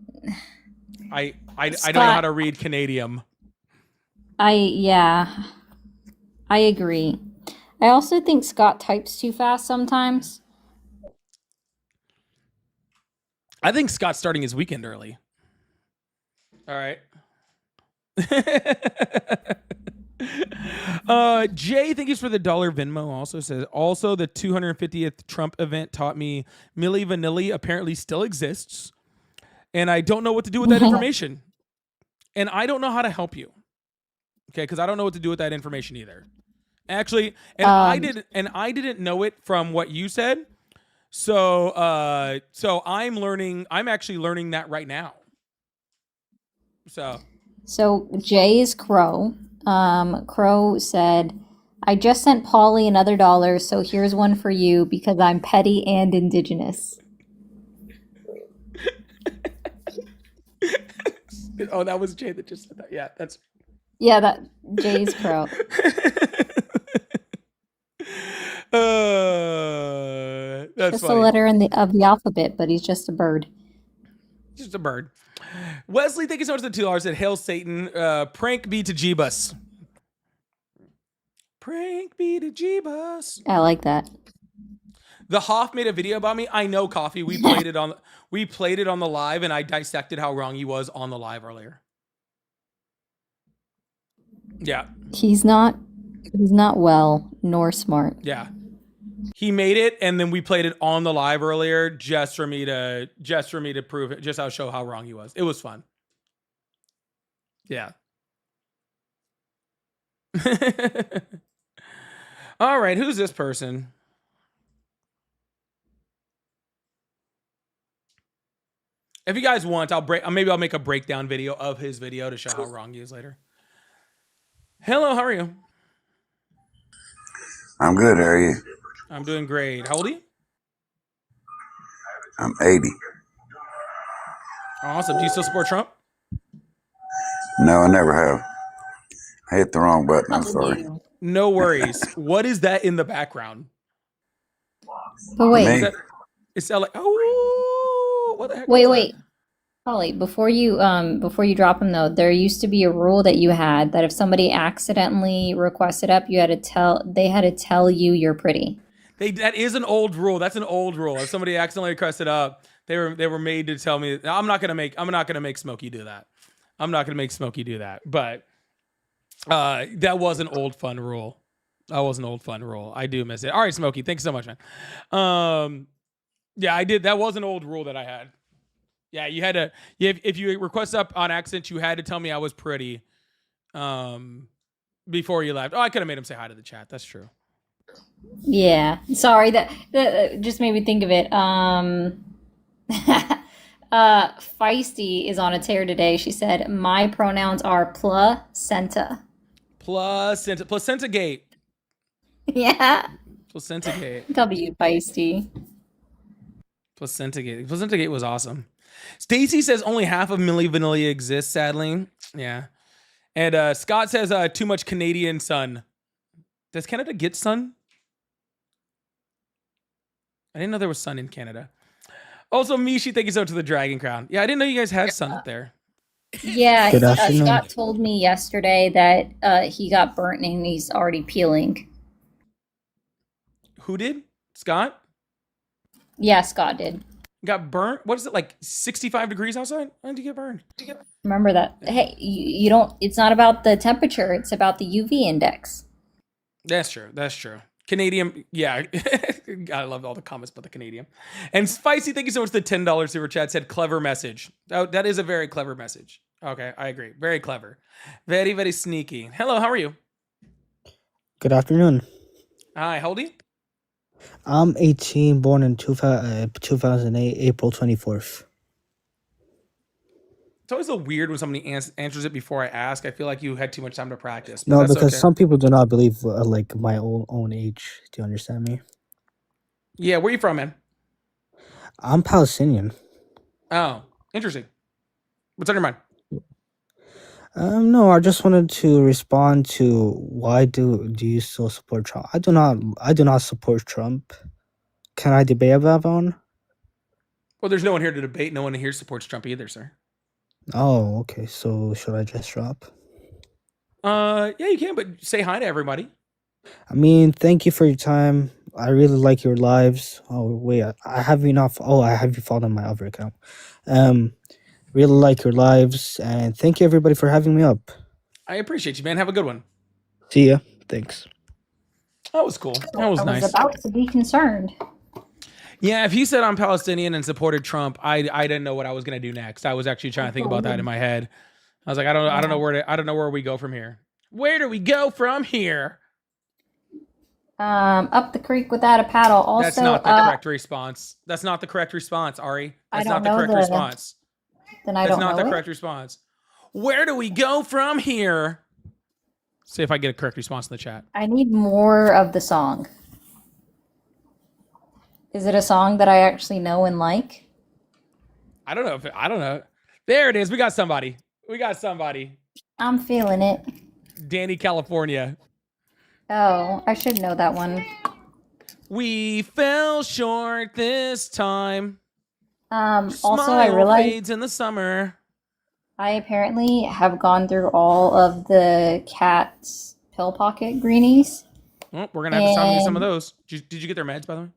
I don't know how to read Canadian. I agree. I also think Scott types too fast sometimes. I think Scott's starting his weekend early. All right. Jay, thank you for the $1 Venmo. Also says, also the 250th Trump event taught me Milli Vanilli apparently still exists, and I don't know what to do with that information. And I don't know how to help you. Okay, because I don't know what to do with that information either. Actually, and I didn't know it from what you said. So I'm actually learning that right now. So Jay's Crow. Crow said, I just sent Paulie another $1, so here's one for you because I'm petty and indigenous. Oh, that was Jay that just said that. Yeah, that's. Yeah, that Jay's Crow. That's just funny. a letter of the alphabet, but he's just a bird. Just a bird. Wesley, thank you so much for the $2. Said, hail Satan, prank me to Jeebus. Prank me to Jeebus. I like that. The Hoff made a video about me. I know, Coffee. We played it on the live, and I dissected how wrong he was on the live earlier. Yeah. He's not well nor smart. Yeah. He made it, and then we played it on the live earlier just for me to prove it, just to show how wrong he was. It was fun. Yeah. All right, who's this person? If you guys want, maybe I'll make a breakdown video of his video to show how wrong he is later. Hello, how are you? I'm good, how are you? I'm doing great. How old are you? I'm 80. Awesome. Do you still support Trump? No, I never have. I hit the wrong button, I'm sorry. No worries. What is that in the background? But wait. It's like, oh, what the heck? Wait. Holly, before you drop him though, there used to be a rule that you had that if somebody accidentally requested up, they had to tell you you're pretty. That is an old rule. That's an old rule. If somebody accidentally requested up, they were made to tell me. I'm not gonna make Smokey do that. I'm not gonna make Smokey do that. But that was an old fun rule. I do miss it. All right, Smokey, thanks so much, man. Yeah, I did. That was an old rule that I had. Yeah, you had to. If you request up on accident, you had to tell me I was pretty. Before you left. Oh, I could have made him say hi to the chat. That's true. Yeah, sorry. That just made me think of it. Feisty is on a tear today. She said, "My pronouns are placenta." Placenta gate. Yeah. Placenta gate. W Feisty. Placenta gate was awesome. Stacy says only half of Milli Vanilli exists, sadly. Yeah. And Scott says too much Canadian sun. Does Canada get sun? I didn't know there was sun in Canada. Also, Mishi, thank you so much to the Dragon Crown. Yeah, I didn't know you guys had sun up there. Yeah, Scott told me yesterday that he got burnt and he's already peeling. Who did? Scott? Yeah, Scott did. Got burnt? What is it, like 65 degrees outside? When did you get burned? Remember that. Hey, you don't, it's not about the temperature, it's about the UV index. That's true. Canadian, yeah. I love all the comments about the Canadian. And Spicy, thank you so much for the $10 super chat. Said clever message. That is a very clever message. Okay, I agree. Very clever. Very, very sneaky. Hello, how are you? Good afternoon. Hi, how old are you? I'm 18, born in 2008, April 24th. It's always so weird when somebody answers it before I ask. I feel like you had too much time to practice. No, because some people do not believe like my own age. Do you understand me? Yeah, where are you from, man? I'm Palestinian. Oh, interesting. What's on your mind? No, I just wanted to respond to why do you still support Trump? I do not support Trump. Can I debate about one? Well, there's no one here to debate. No one here supports Trump either, sir. Oh, okay. So should I just drop? Yeah, you can, but say hi to everybody. I mean, thank you for your time. I really like your lives. Oh wait, I have you not. Oh, I have you followed on my other account. Really like your lives, and thank you everybody for having me up. I appreciate you, man. Have a good one. See ya. Thanks. That was cool. That was I nice. was about to be concerned. Yeah, if he said I'm Palestinian and supported Trump, I didn't know what I was gonna do next. I was actually trying to think about that in my head. I was like, I don't know where we go from here. Where do we go from here? Up the creek without a paddle. Also, That's not the correct response. That's not the correct response, Ari. That's not the correct response. Then I don't know. That's not the correct response. Where do we go from here? See if I get a correct response in the chat. I need more of the song. Is it a song that I actually know and like? I don't know. There it is. We got somebody. I'm feeling it. Danny, California. Oh, I should know that one. We fell short this time. Also, I realized fades in the summer. I apparently have gone through all of the cat's pill pocket greenies. Well, we're gonna have to stop get some of those. Did you get their meds, by the way?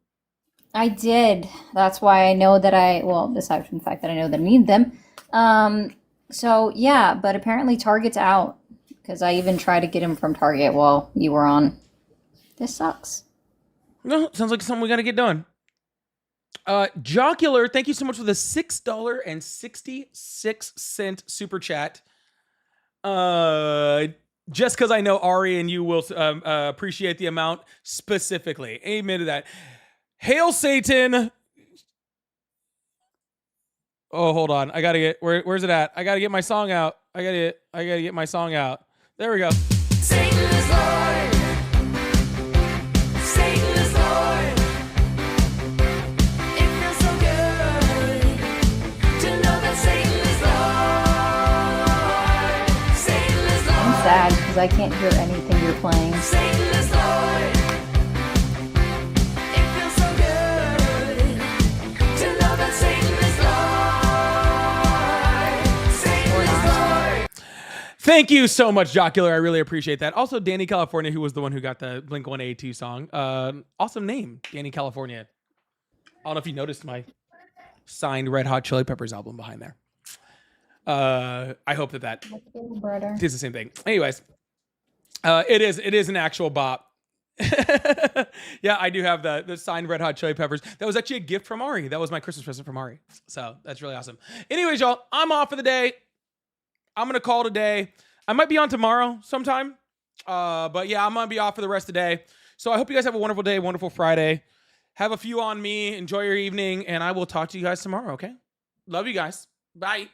I did. That's why I know that aside from the fact that I know that I need them. So yeah, but apparently Target's out because I even tried to get him from Target while you were on. This sucks. No, sounds like something we gotta get done. Jocular, thank you so much for the $6.66 super chat. Just because I know Ari and you will appreciate the amount specifically. Amen to that. Hail Satan. Oh, hold on. I gotta get where's it at? I gotta get my song out. I gotta get my song out. There we go. Satan is Lord. Satan is Lord. It feels so good to know that Satan is Lord. Satan is Lord. I'm sad because I can't hear anything you're playing. Satan is Lord. It feels so good to know that Satan is Lord. Satan is Lord. Thank you so much, Jocular. I really appreciate that. Also, Danny California, who was the one who got the Blink-182 song. Awesome name, Danny California. I don't know if you noticed my signed Red Hot Chili Peppers album behind there. I hope that is the same thing. Anyways, it is an actual bop. Yeah, I do have the signed Red Hot Chili Peppers. That was actually a gift from Ari. That was my Christmas present from Ari. So that's really awesome. Anyways, y'all, I'm off for the day. I'm gonna call today. I might be on tomorrow sometime. But yeah, I'm gonna be off for the rest of the day. So I hope you guys have a wonderful day, wonderful Friday. Have a few on me. Enjoy your evening, and I will talk to you guys tomorrow, okay? Love you guys. Bye.